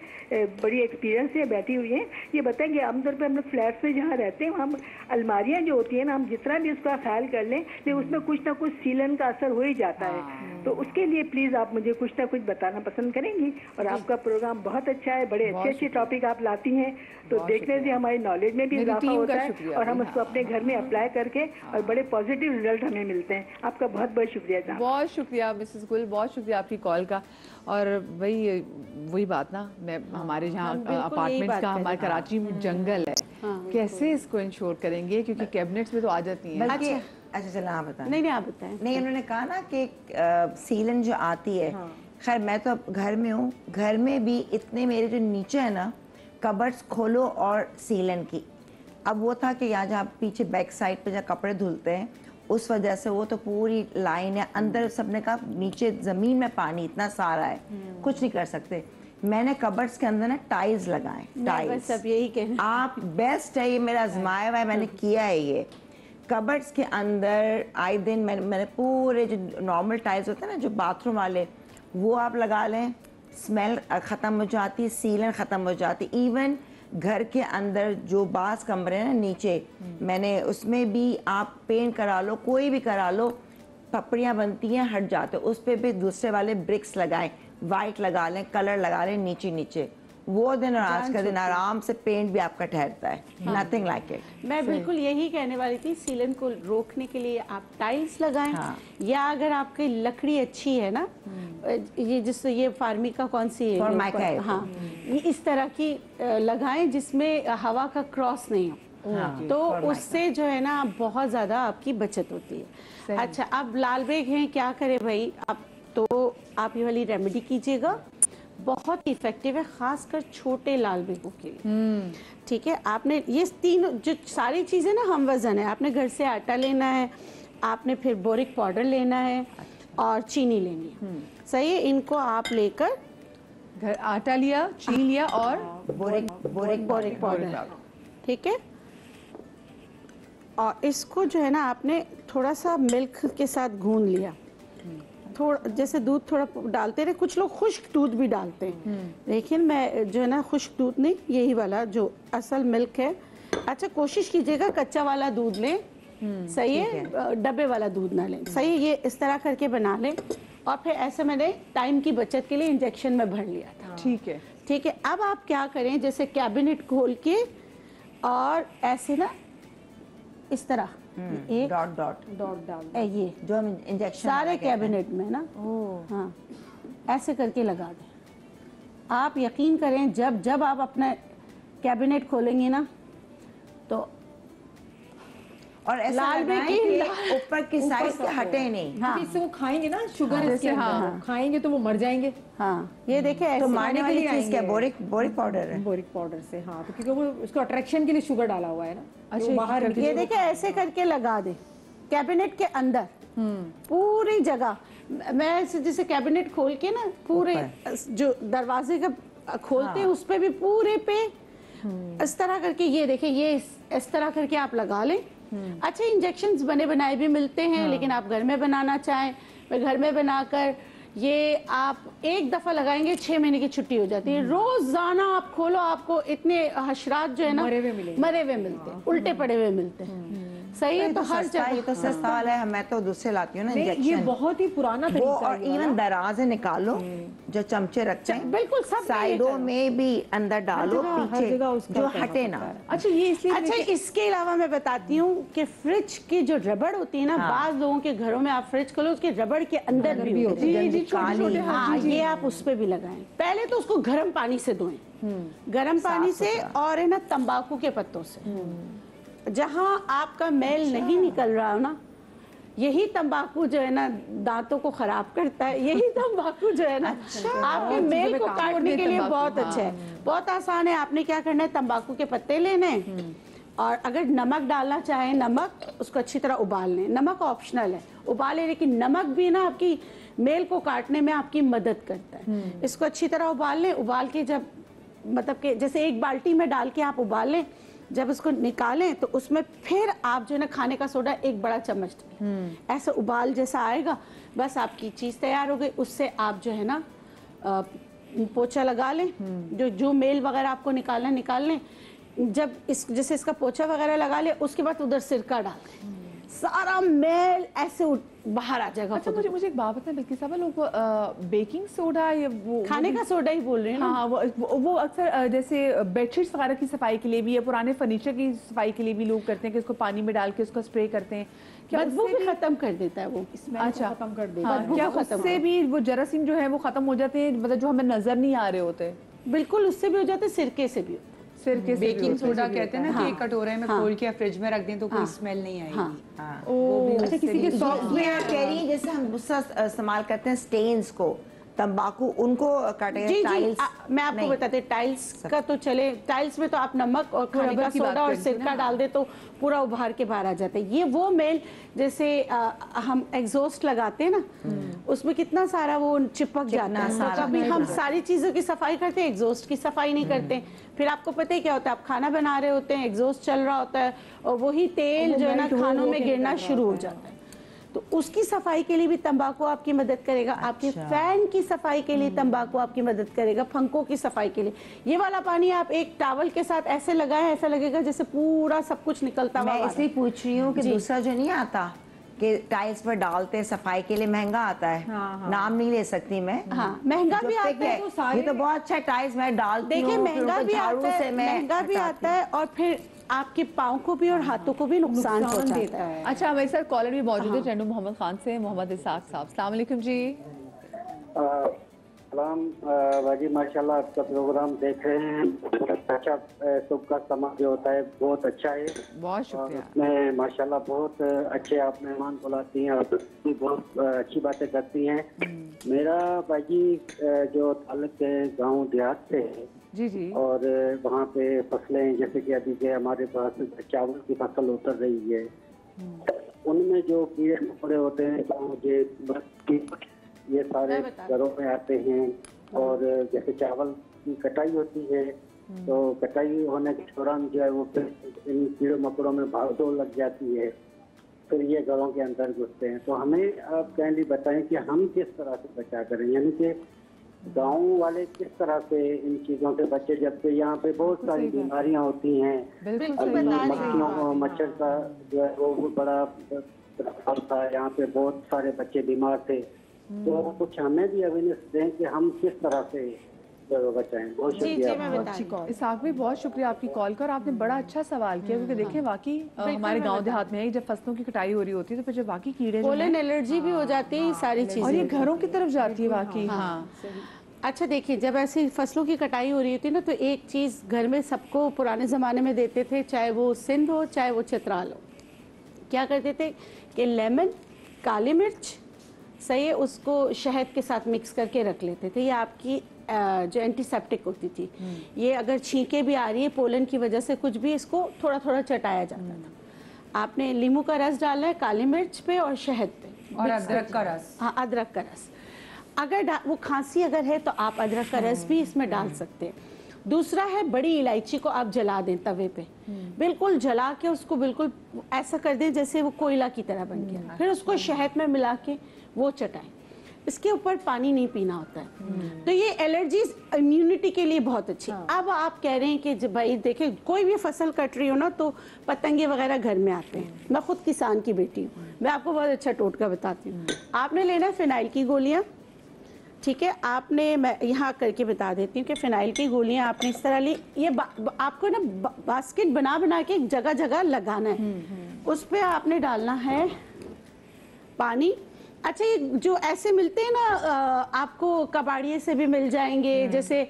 बड़ी एक्सपीरियंस है, बैठी हुई हैं, ये बताएंगे आमतौर पर हम लोग फ्लैट्स में जहाँ रहते हैं हम अलमारियाँ जो होती हैं ना, हम जितना भी उसका ख्याल कर लें लेकिन उसमें कुछ ना कुछ सीलन का असर हो ही जाता है। तो उसके लिए प्लीज़ आप मुझे कुछ ना कुछ बताना पसंद करेंगी। और आपका प्रोग्राम बहुत अच्छा है, बड़े अच्छे टॉपिक आप लाती हैं, तो देखने से हमारी नॉलेज में भी इजाफा होता है और हम उसको अपने घर में अप्लाई करके और बड़े पॉजिटिव रिजल्ट हमें मिलते हैं। आपका बहुत बहुत शुक्रिया साहब। बहुत शुक्रिया मिसेस गुल, बहुत शुक्रिया आपकी कॉल का। और वही बात ना, मैं हमारे यहाँ अपार्टमेंट्स का, हमारे कराची में जंगल है, कैसे इसको इंश्योर करेंगे, क्योंकि कैबिनेट्स में तो आ जाती हैं। अच्छा चलो आप बताएं। नहीं आप बताएं। नहीं, उन्होंने कहा ना कि सीलन जो आती है, खैर मैं तो अब घर में हूँ, घर में भी इतने मेरे जो नीचे है ना कबर्ड्स खोलो और सीलन की, अब वो था कि यहाँ जहाँ पीछे बैक साइड पे जहाँ कपड़े धुलते हैं उस वजह से वो तो पूरी लाइन है, अंदर सबने कहा नीचे ज़मीन में पानी इतना सारा है कुछ नहीं कर सकते। मैंने कबर्ड्स के अंदर ना टाइल्स लगाए, टाइल्स, सब यही कहना आप बेस्ट है, ये मेरा आजमाया हुआ है, मैंने किया है ये। कबर्ड्स के अंदर आए दिन मैंने पूरे जो नॉर्मल टाइल्स होते हैं ना जो बाथरूम वाले, वो आप लगा लें, स्मेल ख़त्म हो जाती, सीलन ख़त्म हो जाती। इवन घर के अंदर जो बास कमरे हैं ना नीचे, मैंने उसमें भी आप पेंट करा लो, कोई भी करा लो, पपड़ियाँ बनती हैं हट जाते, उस पर भी दूसरे वाले ब्रिक्स लगाएं, वाइट लगा लें, कलर लगा लें नीचे नीचे, वो दिन और आज का दिन आराम से पेंट भी आपका ठहरता है। Nothing like it. मैं बिल्कुल यही कहने वाली थी, सीलन को रोकने के लिए आप टाइल्स लगाएं, या अगर आपकी लकड़ी अच्छी है ना, ये जिससे ये फार्मिका कौन सी है, फॉर्मिका है, हाँ, ये इस तरह की लगाएं जिसमें हवा का क्रॉस नहीं हो, तो उससे जो है ना बहुत ज़्यादा आपकी बचत होती है। अच्छा, अब लाल बेग हैं, क्या करें भाई, अब तो आप ये वाली रेमेडी कीजिएगा, बहुत इफेक्टिव है, खासकर छोटे लाल बेगों के लिए। ठीक है, आपने ये तीनों जो सारी चीज़ें ना हम वज़न है, आपने घर से आटा लेना है, आपने फिर बोरिक पाउडर लेना है और चीनी लेनी है, सही है, इनको आप लेकर घर आटा लिया, चीनी लिया और बोरिक पाउडर, ठीक है। और इसको जो है ना आपने थोड़ा सा मिल्क के साथ गूंद लिया, थोड़ा जैसे दूध थोड़ा डालते रहे, कुछ लोग खुश्क दूध भी डालते हैं, लेकिन मैं जो है ना खुश्क दूध नहीं, यही वाला जो असल मिल्क है। अच्छा कोशिश कीजिएगा कच्चा वाला दूध लें, सही है, डब्बे वाला दूध ना लें, सही है। ये इस तरह करके बना लें और फिर ऐसे मैंने टाइम की बचत के लिए इंजेक्शन में भर लिया था। ठीक है, ठीक है। अब आप क्या करें, जैसे कैबिनेट खोल के और ऐसे ना इस तरह एक डॉट डॉट डॉट डाल ये जो हम इंजेक्शन सारे कैबिनेट में ना, हाँ ऐसे करके लगा दें। आप यकीन करें जब जब आप अपना कैबिनेट खोलेंगे ना तो और ऐसा लाल लगाएं बेटी कि ऊपर की साइड से हटे नहीं। हाँ इससे वो खाएंगे ना शुगर इसके जैसे, हाँ, अंदर, खाएंगे तो वो मर जाएंगे हाँ ये देखे तो ऐसे मारने वाली चीज क्या बोरिक बोरिक पाउडर है? बोरिक पाउडर से। हाँ तो क्योंकि वो उसको अट्रैक्शन के लिए शुगर डाला हुआ है ना, अच्छा, वो बाहर ये देखे ऐसे करके लगा दे कैबिनेट के अंदर पूरी जगह। मैं ऐसे जैसे कैबिनेट खोल के ना पूरे जो दरवाजे का खोलते हैं उस पे भी पूरे पे इस तरह करके, ये देखे ये इस तरह करके आप लगा लें। अच्छा इंजेक्शन्स बने बनाए भी मिलते हैं, लेकिन आप घर में बनाना चाहें, मैं घर में बनाकर ये आप एक दफा लगाएंगे 6 महीने की छुट्टी हो जाती है। रोजाना आप खोलो आपको इतने हशरात जो है ना मरे हुए मिलेंगे। मरे हुए मिलते हैं, उल्टे पड़े हुए मिलते हैं। सही है, तो हर सस्ता, ये जगह तो सस्ता वाला है। मैं तो दूसरे लाती हूँ ना नहीं, ये इंजेक्शन, बहुत ही पुराना वो तरीका और है ये इवन दराजे निकालो जो चमचे रखते हैं, बिल्कुल सब साइडों में भी अंदर डालो हर पीछे, जगह उसका जो करना हटे पड़ता ना। है। अच्छा ये इसलिए अच्छा इसके अलावा मैं बताती हूँ कि फ्रिज की जो रबड़ होती है ना, बाज लोगों के घरों में आप फ्रिज खोलो उसके रबड़ के अंदर भी होती है। जी छोटे-छोटे, हाँ ये आप उस पे भी लगाएं। पहले तो उसको गर्म पानी से धोएं, गर्म पानी से, और है ना तंबाकू के पत्तों से। जहाँ आपका मैल नहीं निकल रहा हो ना, यही तंबाकू जो है ना दांतों को खराब करता है, यही तंबाकू जो है ना आपके मेल को काटने के लिए बहुत अच्छा है, बहुत आसान है। आपने क्या करना है, तंबाकू के पत्ते लेने हैं और अगर नमक डालना चाहें नमक, उसको अच्छी तरह उबाल लें। नमक ऑप्शनल है, उबाले, लेकिन नमक भी ना आपकी मेल को काटने में आपकी मदद करता है। इसको अच्छी तरह उबाल लें। उबाल के जब मतलब कि जैसे एक बाल्टी में डाल के आप उबाल लें, जब उसको निकालें तो उसमें फिर आप जो है ना खाने का सोडा एक बड़ा चम्मच डालें, ऐसा उबाल जैसा आएगा, बस आपकी चीज़ तैयार हो गई। उससे आप जो है ना पोछा लगा लें, जो मेल वगैरह आपको निकालना निकाल लें। जब इस जैसे इसका पोछा वगैरह लगा ले, उसके बाद उधर सिरका डाल दें, सारा मेल ऐसे बाहर आ जाएगा। अच्छा मुझे एक बात बताएं बिल्किस साहब, लोग बेकिंग सोडा या वो खाने का सोडा ही बोल रहे हैं ना? हाँ वो अक्सर जैसे बेडशीट्स वगैरह की सफाई के लिए भी या पुराने फर्नीचर की सफाई के लिए भी लोग करते हैं कि उसको पानी में डाल के उसको स्प्रे करते हैं। क्या बदबू उससे भी खत्म कर देता है वो। अच्छा खत्म कर देगा। हाँ, बदबू क्या को खत्म उससे भी वो जरासीम जो है वो खत्म हो जाते हैं, मतलब जो हमें नजर नहीं आ रहे होते? बिल्कुल, उससे भी हो जाते, सिरके से भी होता है। सिरके से भी बेकिंग होते हैं। सोडा कहते हैं ना कि एक कटोरे में खोल के फ्रिज में रख दें तो कोई स्मेल नहीं आएगी। अच्छा किसी के सॉफ्ट ये आप कह रही हैं जैसे हम गुस्सा इस्तेमाल करते हैं स्टेन्स को, तंबाकू उनको काटेंगे। जी टाइल्स मैं आपको नहीं। बताते, टाइल्स का तो चले, टाइल्स में तो आप नमक और खाने रबर का की बात सोडा और करी थी सिरका ना। डाल दे तो पूरा उभार के बाहर आ जाता है। ये वो मेल जैसे हम एग्जॉस्ट लगाते हैं ना, उसमें कितना सारा वो चिपक जाता है। तो कभी हम सारी चीजों की सफाई करते हैं, एग्जॉस्ट की सफाई नहीं करते। फिर आपको पता है क्या होता है, आप खाना बना रहे होते हैं, एग्जॉस्ट चल रहा होता है और वही तेल जो है ना खानों में गिरना शुरू हो जाता है। तो उसकी सफाई के लिए भी तंबाकू आपकी मदद करेगा। आपके फैन की सफाई के लिए तंबाकू आपकी मदद करेगा, पंखों की सफाई के लिए। ये वाला पानी आप एक टॉवल के साथ ऐसे लगाएं, ऐसा लगेगा जैसे पूरा सब कुछ निकलता हुआ। मैं इसलिए पूछ रही हूँ कि दूसरा जो नहीं आता कि टाइल्स पर डालते हैं सफाई के लिए, महंगा आता है। नाम नहीं ले सकती मैं। हाँ महंगा भी आता है, ये तो बहुत अच्छा टाइल्स मैं डालती हूँ। देखिए महंगा भी झाड़ू आता से है, मैं महंगा भी आता है और फिर आपके पाँव को भी और हाथों को भी नुकसान पहुंचाता है। अच्छा हमारे साथ कॉलर भी मौजूद है चंदू मोहम्मद खान से, मोहम्मद इसाक साहब। अस्सलाम वालेकुम जी। सलाम बाजी, माशाल्लाह आपका प्रोग्राम देख रहे हैं। अच्छा सुबह का समय जो होता है बहुत अच्छा है, बहुत और शुक्रिया। उसमें माशाल्लाह बहुत अच्छे आप मेहमान बुलाती हैं और भी बहुत अच्छी बातें करती हैं। मेरा बाजी जो ताल्लुक है गांव देहात से है जी जी। और वहाँ पे फसलें जैसे कि अभी के हमारे पास चावल की फसल उतर रही है, उनमें जो कीड़े मकोड़े होते हैं तो ये सारे घरों में आते हैं और जैसे चावल की कटाई होती है तो कटाई होने के दौरान जो है वो फिर इन कीड़ों मकोड़ों में भागदौड़ लग जाती है, फिर ये घरों के अंदर घुसते हैं। तो हमें आप काइंडली बताएं कि हम किस तरह से बचा करें, यानी कि गांव वाले किस तरह से इन चीजों से बचे, जबकि यहाँ पे बहुत सारी बीमारियां होती हैं। अभी मक्खियों मच्छर का जो है वो बड़ा प्रभाव था, यहाँ पे बहुत सारे बच्चे बीमार थे। तो कुछ हमें भी अवेयरनेस दें कि हम किस तरह से बचाएं। बहुत शुक्रिया। इसाक भाई, बहुत शुक्रिया आपकी कॉल कर, आपने बड़ा अच्छा सवाल किया, क्योंकि देखिए वाकई हमारे गांव देहात में है जब फसलों की कटाई हो रही होती है तो फिर जब वाकई कीड़े पोलन एलर्जी भी हो जाती है, सारी चीजें, और ये घरों की तरफ जाती है वाकई। हाँ अच्छा देखिए, जब ऐसी फसलों की कटाई हो रही होती है ना, तो एक चीज़ घर में सबको पुराने ज़माने में देते थे, चाहे वो सिंध हो चाहे वो चित्राल हो। क्या करते थे कि लेमन, काली मिर्च, सही है, उसको शहद के साथ मिक्स करके रख लेते थे। ये आपकी जो एंटीसेप्टिक होती थी। ये अगर छींके भी आ रही है पोलन की वजह से कुछ भी, इसको थोड़ा थोड़ा चटाया जाता था। आपने नींबू का रस डालना है काली मिर्च पे और शहद पे, और अदरक का रस। हाँ, अदरक का रस। अगर वो खांसी अगर है तो आप अदरक का रस भी इसमें डाल सकते हैं। दूसरा है बड़ी इलायची को आप जला दें तवे पे, बिल्कुल जला के उसको बिल्कुल ऐसा कर दें जैसे वो कोयला की तरह बन गया। फिर उसको शहद में मिला के वो चटाएं। इसके ऊपर पानी नहीं पीना होता है। तो ये एलर्जीज इम्यूनिटी के लिए बहुत अच्छी। अब आप कह रहे हैं कि भाई देखिए, कोई भी फसल कट रही हो ना तो पतंगे वगैरह घर में आते हैं। मैं खुद किसान की बेटी हूँ, मैं आपको बहुत अच्छा टोटका बताती हूँ। आपने लेना है फिनाइल की गोलियाँ, ठीक है। आपने, मैं यहाँ करके बता देती हूँ कि फिनाइल की गोलियाँ आपने इस तरह ली। ये आपको ना बास्केट बना बना के जगह जगह लगाना है। उस पर आपने डालना है पानी। अच्छा, ये जो ऐसे मिलते हैं ना, आपको कबाड़िए से भी मिल जाएंगे, जैसे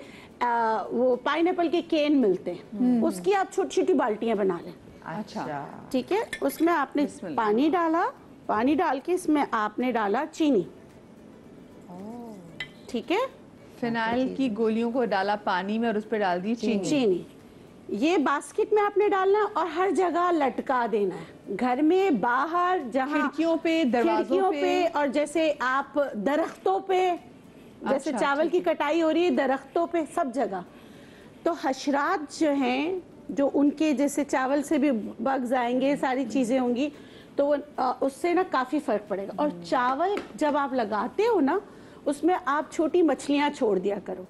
वो पाइनएप्पल के केन मिलते हैं, उसकी आप छोटी छोटी बाल्टियाँ बना लें। अच्छा, ठीक है। उसमें आपने पानी डाला, पानी डाल के इसमें आपने डाला चीनी, ठीक है। फिनाइल की गोलियों को डाला पानी में और उस पर डाल दी चीनी। ये बास्केट में आपने डालना और हर जगह लटका देना है, घर में, बाहर, जहाँ खिड़कियों पे, दरवाजों पे, और जैसे आप दरख्तों पे, जैसे चावल की कटाई हो रही है दरख्तों पे, सब जगह। तो हशरात जो हैं, जो उनके जैसे चावल से भी बग्स आएंगे, सारी चीजें होंगी, तो उससे ना काफी फर्क पड़ेगा। और चावल जब आप लगाते हो ना, उसमें आप छोटी मछलियां छोड़ दिया करो,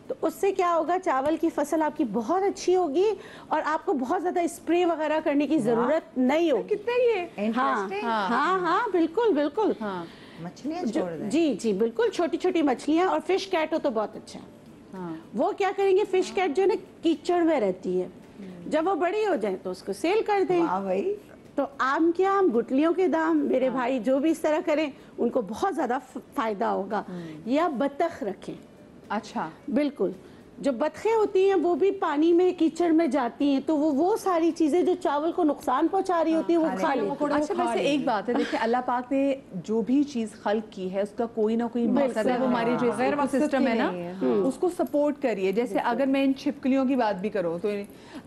तो उससे क्या होगा, चावल की फसल आपकी बहुत अच्छी होगी और आपको बहुत ज्यादा स्प्रे वगैरह करने की जरूरत नहीं होगी। कितना ये हाँ, बिल्कुल बिल्कुल। हाँ, मछलियाँ छोड़ दें। जी जी बिल्कुल, छोटी छोटी मछलियाँ। और फिश कैट हो तो बहुत अच्छा। वो क्या करेंगे, फिश कैट जो है ना कीचड़ में रहती है, जब वो बड़ी हो जाए तो उसको सेल कर दें। भाई, तो आम के आम, गुटलियों के दाम, मेरे भाई जो भी इस तरह करें उनको बहुत ज्यादा फायदा होगा। या बतख रखें। अच्छा, बिल्कुल। जो बतखें होती हैं वो भी पानी में, कीचड़ में जाती हैं, तो वो सारी चीजें जो चावल को नुकसान पहुंचा रही होती है वो खा लेती हैं। अच्छा, वैसे एक बात है, देखिए अल्लाह पाक ने जो भी चीज खल्क की है उसका कोई ना कोई मकसद है। वो हमारी जो इकोसिस्टम है ना, उसको सपोर्ट करिए। जैसे अगर मैं इन छिपकलियों की बात भी करूँ, तो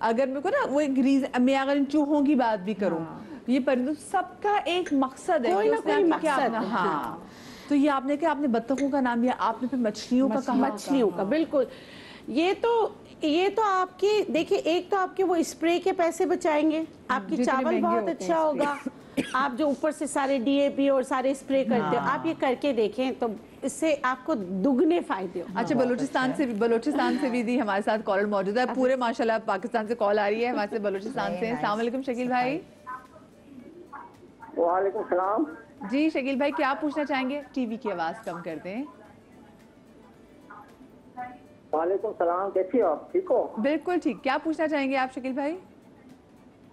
अगर मेरे को ना वो एक रीजन, मैं अगर इन चूहों की बात भी करूँ, ये परिंदों, सबका एक मकसद है, कोई ना कोई मकसद। हाँ, तो ये आपने क्या, आपने बत्तखों का नाम लिया, आपने फिर मछलियों का कहा। मछलियों का, बिल्कुल। ये तो आपके, देखिए, एक तो आपके वो स्प्रे के पैसे बचाएंगे, आपकी चावल बहुत अच्छा होगा। आप जो ऊपर से सारे DAP और सारे स्प्रे करते हो, आप ये करके देखें तो इससे आपको दुगने फायदे हो। अच्छा, बलूचिस्तान से भी दी हमारे साथ कॉलर मौजूद है पूरे, माशाल्लाह पाकिस्तान से कॉल आ रही है हमारे से, बलूचिस्तान से। अस्सलाम वालेकुम शकील भाई। वालेकुम सलाम जी शकील भाई, क्या पूछना चाहेंगे? टीवी की आवाज कम कर दें। वालेकुम सलाम, कैसी हो आप? ठीक हो? बिल्कुल ठीक। क्या पूछना चाहेंगे आप शकील भाई?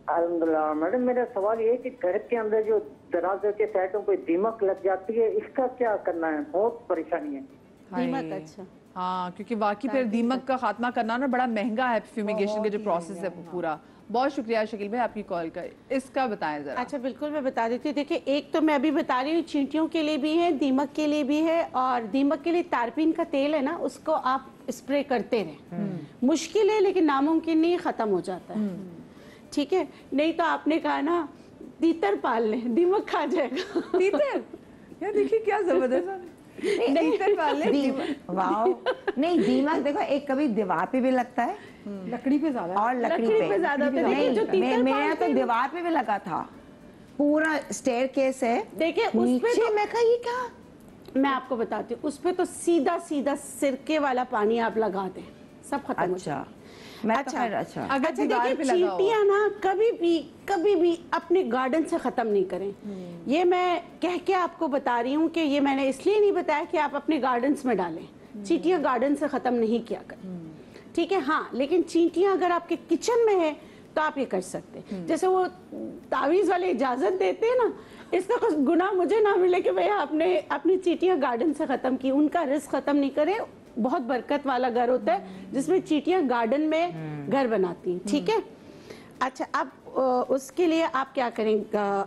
अल्हम्दुलिल्लाह। मैडम, मेरा सवाल ये है कि घर के अंदर जो दरवाजे के साइडों पे दीमक लग जाती है, इसका क्या करना है? बहुत परेशानी है। दीमक, अच्छा। हाँ, क्योंकि वाकई फिर दीमक का खात्मा करना ना बड़ा महंगा है, फ्यूमिगेशन का जो प्रोसेस है पूरा। बहुत शुक्रिया शकील भाई आपकी कॉल का, इसका बताएं जरा। अच्छा, बिल्कुल मैं बता देती हूँ। देखिए, एक तो मैं अभी बता रही हूँ, चींटियों के लिए भी है, दीमक के लिए भी है। और दीमक के लिए तारपीन का तेल है ना, उसको आप स्प्रे करते रहें। मुश्किल है लेकिन नामुमकिन नहीं, खत्म हो जाता है। ठीक है। नहीं तो आपने कहा ना, तीतर पाल लें, दीमक खा जाएगा। तीतर, यार देखिए क्या जबरदस्त। नहीं, वाह, नहीं, दीमक देखो, एक कभी दीवार पे भी लगता है, लकड़ी पे ज्यादा और लकड़ी पे ज्यादा होता है। देखिए जो तीतर मेरे यहाँ तो पालते हैं- दीवार पे भी लगा था, पूरा स्टेयरकेस है, देखिए उस पे नीचे तो मैं कहा ये क्या, मैं आपको बताती हूँ, उस पे तो सीधा सीधा सिरके वाला पानी आप लगा दें, सब खत्म हो अच्छा जाएगा। मैं तो अच्छा। खैर अच्छा अगर अच्छा दीवार देखिए, पे लगा हो। चींटियां ना कभी भी अपने गार्डन से खत्म नहीं करें। ये मैं कह के आपको बता रही हूँ कि ये मैंने इसलिए नहीं बताया कि आप अपने गार्डन्स में डालें। चींटियां गार्डन से खत्म नहीं किया करें, ठीक है। हाँ, लेकिन चींटियां अगर आपके किचन में है तो आप ये कर सकते हैं। जैसे वो तावीज वाले इजाजत देते हैं ना, इसका कुछ गुनाह मुझे ना मिले कि भैया आपने अपनी चींटियां गार्डन से खत्म की, उनका रिस्क खत्म नहीं करें। बहुत बरकत वाला घर होता है जिसमें चींटियां गार्डन में घर बनाती हैं, ठीक है। अच्छा, अब उसके लिए आप क्या करें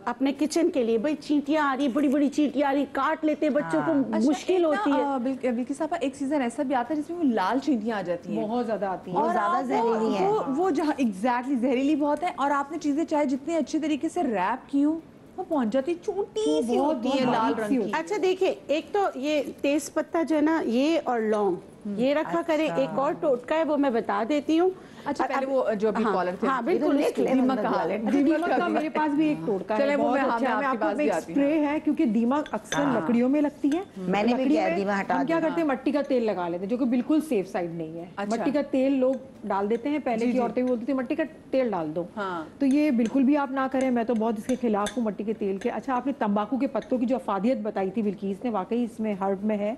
अपने किचन के लिए? भाई चींटियां आ रही, बड़ी बड़ी चींटियां आ रही, काट लेते हैं बच्चों को, मुश्किल होती है। बिल्किस साहब, एक सीजन ऐसा भी आता है जिसमें वो लाल चींटियां आ जाती हैं, बहुत ज्यादा आती है। वो ज्यादा आप जहरीली है। वो जहाँ एग्जैक्टली जहरीली बहुत है, और आपने चीजें चाहे जितने अच्छे तरीके से रैप की हो, वो पहुंच जाती, छोटी सी होती है लाल रंग की। अच्छा देखिए, एक तो ये तेज पत्ता जो है ना, ये और लौंग ये रखा करें। एक और टोटका है, वो मैं बता देती हूँ। अच्छा, पहले वो जो अभी कॉलर थे, हाँ बिल्कुल, दीमक कहा, दीमक का मेरे पास भी एक टोटका चले है, वो बहुत मैं अच्छा है। मैं आपके आपको पास भी एक आती स्प्रे है, क्योंकि दीमक अक्सर लकड़ियों में लगती है। मैंने भी लकड़ी किया है, में दीमक हटा हम क्या दी। करते हैं, मट्टी का तेल लगा लेते हैं, जो कि बिल्कुल सेफ साइड नहीं है। अच्छा। मट्टी का तेल लोग डाल देते हैं, पहले की औरतें भी बोलती थी मट्टी का तेल डाल दो। हाँ। तो ये बिल्कुल भी आप ना करें, मैं तो बहुत इसके खिलाफ हूँ मट्टी के तेल के। अच्छा, आपने तंबाकू के पत्तों की जो अफादियत बताई थी बिल्किस ने, वाकई इसमें हर्ब में है।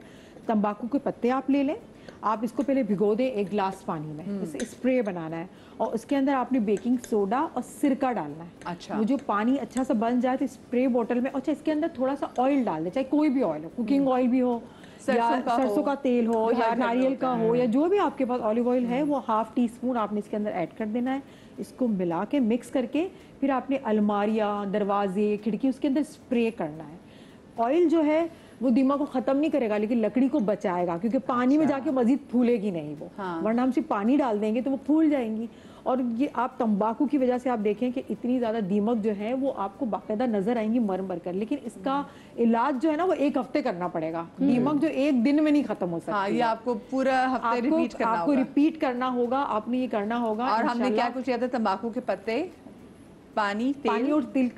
तंबाकू के पत्ते आप ले लें, आप इसको पहले भिगो दें 1 गिलास पानी में, इसे स्प्रे बनाना है, और उसके अंदर आपने बेकिंग सोडा और सिरका डालना है। अच्छा। वो जो पानी अच्छा सा बन जाए तो स्प्रे बोतल में, अच्छा इसके अंदर थोड़ा सा ऑयल डाल दें, चाहे कोई भी ऑयल हो, कुकिंग ऑयल भी हो, या सरसों का तेल हो, जो या हर घर में नारियल का होता हो, या जो भी आपके पास ऑलिव ऑयल है, वो ½ टीस्पून आपने इसके अंदर ऐड कर देना है। इसको मिला के मिक्स करके फिर आपने अलमारियाँ, दरवाजे, खिड़की, उसके अंदर स्प्रे करना है। ऑयल जो है वो दीमक को खत्म नहीं करेगा, लेकिन लकड़ी को बचाएगा, क्योंकि पानी में जाके मजीद फूलेगी नहीं वो। वरना हम सिर्फ पानी डाल देंगे तो वो फूल जाएंगी। और ये आप तंबाकू की वजह से आप देखें कि इतनी ज़्यादा दीमक जो है वो आपको बाकायदा नजर आएंगी मर कर, लेकिन इसका इलाज जो है ना वो 1 हफ्ते करना पड़ेगा। दीमक जो 1 दिन में नहीं खत्म हो सकती। हाँ, ये आपको पूरा हफ्ते रिपीट करना आपको होगा। रिपीट करना होगा, आपने ये करना होगा। और हमने क्या इंशाल्लाह। कुछ किया था? तंबाकू के पत्ते, पानी, पानी तेल और तिल,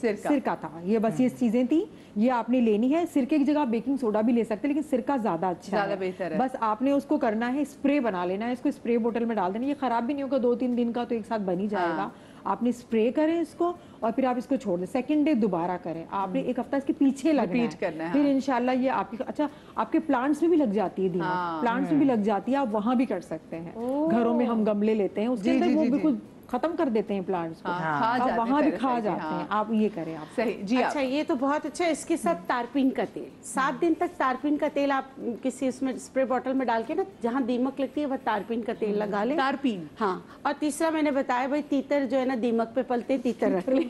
सिरका था, ये बस ये चीजें थी, ये आपने लेनी है। सिरके की जगह आप बेकिंग सोडा भी ले सकते हैं, लेकिन सिरका ज्यादा अच्छा ज्यादा है, बेहतर है। बस आपने उसको करना है, स्प्रे बना लेना है, इसको स्प्रे बोतल में डाल देना। ये खराब भी नहीं होगा, 2-3 दिन का तो एक साथ बन ही जाएगा। आपने स्प्रे करें इसको, और फिर आप इसको छोड़ दें। सेकंड डे दोबारा करें, आपने 1 हफ्ता इसके पीछे लगना रिपीट करना है, फिर हाँ। इंशाल्लाह ये आपकी। अच्छा, आपके प्लांट्स में भी लग जाती है दीमक, प्लांट्स में भी लग जाती है, आप वहां भी कर सकते हैं। घरों में हम गमले लेते हैं, उसके अंदर वो बिल्कुल खत्म कर देते हैं प्लांट्स को, हाँ, खा आप जाते हैं वहां भी पहले खा से, जाते हाँ। हैं। आप ये करें, आप सही जी। आप अच्छा, ये तो बहुत अच्छा है। इसके साथ तारपीन का तेल, 7 दिन तक तारपीन का तेल आप किसी उसमें स्प्रे बॉटल में डाल के ना, जहाँ दीमक लगती है वह तारपीन का तेल लगा ले। तारपीन, हाँ। और तीसरा मैंने बताया भाई, तीतर जो है ना, दीमक पे पलते तीतर रख ले।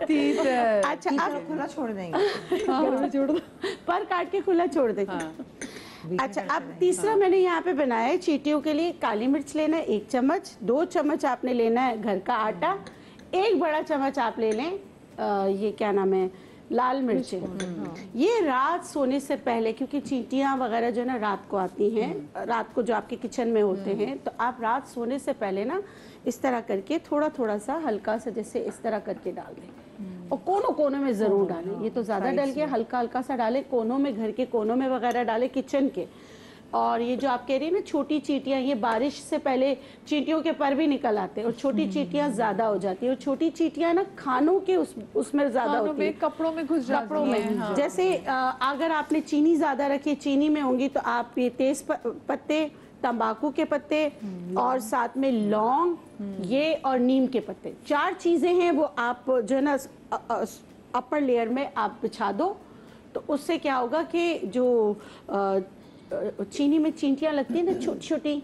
तीतर। अच्छा, अब खुला छोड़ देंगे, पर काट के खुला छोड़ देंगे। अच्छा, अब तीसरा मैंने यहाँ पे बनाया है चींटियों के लिए। काली मिर्च लेना है 1 चम्मच, 2 चम्मच आपने लेना है घर का आटा, 1 बड़ा चम्मच आप ले लें ये क्या नाम है, लाल मिर्च। ये रात सोने से पहले, क्योंकि चींटियाँ वगैरह जो है ना रात को आती हैं, रात को जो आपके किचन में होते हैं, तो आप रात सोने से पहले ना इस तरह करके थोड़ा थोड़ा सा हल्का सा जैसे इस तरह करके डाल दें, और कोनों कोनों में जरूर डालें। ये तो ज्यादा डल गया, हल्का हल्का सा डालें, कोनों में, घर के कोनों में वगैरह डालें, किचन के। और ये जो आप कह रही है ना छोटी चींटियां, ये बारिश से पहले चींटियों के पर भी निकल आते हैं, और छोटी चींटियां ज्यादा हो जाती है। और छोटी चींटियां ना खानों के उसमें ज्यादा होती है, कपड़ों में घुस जाती कपड़ों में। हैं, हाँ। जैसे अगर आपने चीनी ज्यादा रखी, चीनी में होंगी, तो आप ये तेज पत्ते, तंबाकू के पत्ते, और साथ में लौंग, ये और नीम के पत्ते, 4 चीजें हैं, वो आप जो है ना अपर लेयर में आप बिछा दो। तो उससे क्या होगा कि जो चीनी में चींटियां लगती है ना छोटी छोटी,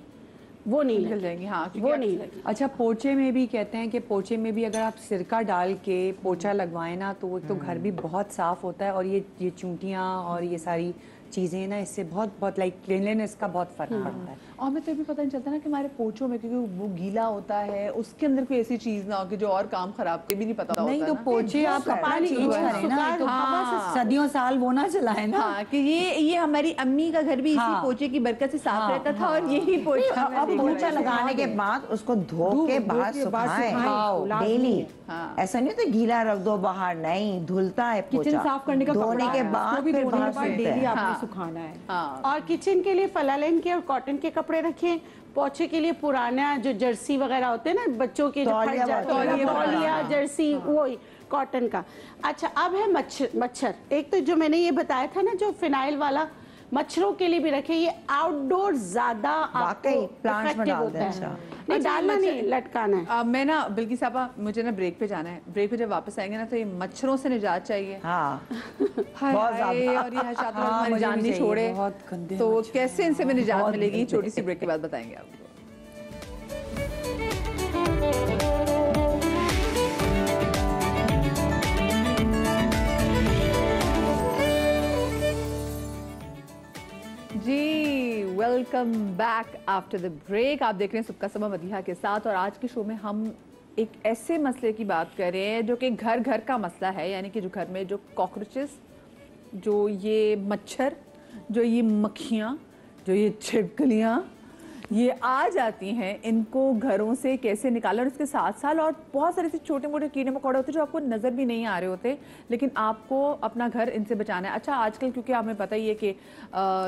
वो नहीं निकल लगेगी। जाएंगी, हाँ, क्योंकि वो आप- नहीं लगेगी। अच्छा, पोचे में भी कहते हैं कि पोचे में भी अगर आप सिरका डाल के पोचा लगवाएं ना, तो वो तो घर भी बहुत साफ होता है, और ये चूंटियाँ और ये सारी चीज़ें ना इससे बहुत बहुत लाइक क्लीनलीनेस का बहुत फर्क पड़ता है। और हमें तो ये भी पता नहीं चलता ना कि हमारे पोचों में, क्योंकि वो गीला होता है, उसके अंदर कोई ऐसी चीज ना हो कि जो और काम खराब के भी नहीं पता नहीं होता तो ना। पोछे आप कपड़ा चेंज करें ना, तो सदियों साल वो ना चलाए ना। हाँ, कि ये हमारी अम्मी का घर भी इसी हाँ। पोछे की बरकत से साफ रहता था और यही पोछा मैं अब देख पोछा रही हूँ। लगाने के बाद उसको धो के बाहर सुखाएं डेली। ऐसा नहीं तो गीला रख दो बाहर, नहीं धुलता है पोछा। किचन साफ करने का धोने कपड़ा के है, बाद उसको भी फिर धोने बाहर के बाद सूखता डेली है। आपने सुखाना है। हाँ। और किचन के लिए फलालेन के और कॉटन के कपड़े रखें। पोछे के लिए पुराना जो जर्सी वगैरह होते हैं ना बच्चों के, जो फट तौलिया जाते हैं, वगैरह। तौलिया जर्सी, वही कॉटन का। अच्छा, अब है मच्छर। एक तो जो मैंने ये बताया था ना, जो फिनाइल वाला, मच्छरों के लिए भी रखे। ये आउटडोर ज्यादा वाकई प्लांट्स में effective डाल होता दें। है। अच्छा। नहीं डालना नहीं, लटकाना है। मैं ना बिल्की साहबा, मुझे ना ब्रेक पे जाना है। ब्रेक पे जब वापस आएंगे ना तो ये मच्छरों से निजात चाहिए। हाँ हाय बहुत हाय, ज्यादा। और ये हशात हाँ, हमारी मुझे जान भी नहीं चाहिए, छोड़े, बहुत गंदे तो मच्छर कैसे इनसे में निजात बहुत मिलेगी? गंदे। छोटी सी ब्रेक के बाद बताएंगे आपको। जी welcome back after the break. आप देख रहे हैं सबका समा मदीहा के साथ, और आज के शो में हम एक ऐसे मसले की बात कर रहे हैं जो कि घर घर का मसला है, यानी कि जो घर में जो कॉकरोचेस, जो ये मच्छर, जो ये मक्खियाँ, जो ये छिपकलियाँ ये आ जाती हैं, इनको घरों से कैसे निकालें। और इसके साथ साथ और बहुत सारे ऐसे छोटे मोटे कीड़े मकोड़े होते हैं जो आपको नज़र भी नहीं आ रहे होते, लेकिन आपको अपना घर इनसे बचाना है। अच्छा, आजकल क्योंकि हमें पता ही है कि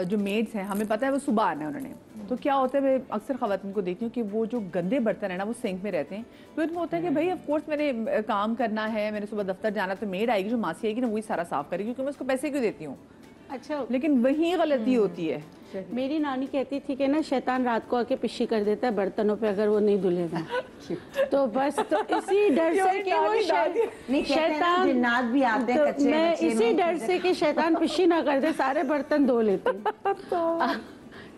जो मेड्स हैं, हमें पता है वो सुबह आना है उन्होंने, तो क्या होता है, मैं अक्सर ख़वातीन को देखती हूँ कि वो जो गंदे बर्तन है ना वो सिंक में रहते हैं। तो इनको होता है कि भाई ऑफ कोर्स मैंने काम करना है, मैंने सुबह दफ्तर जाना, तो मेड आएगी, जो मासी आएगी ना वही सारा साफ करेगी, क्योंकि मैं उसको पैसे क्यों देती हूँ। अच्छा, लेकिन वही गलती होती है। मेरी नानी कहती थी कि ना शैतान रात को आके पिशी कर देता है बर्तनों पे अगर वो नहीं धुलेगा। तो बस तो इसी डर से कि वो नहीं, शैतान जिन्नात भी आते हैं तो कच्चे मैं बच्चे इसी में। डर से कि शैतान पिशी ना कर दे, सारे बर्तन धो लेती हूँ।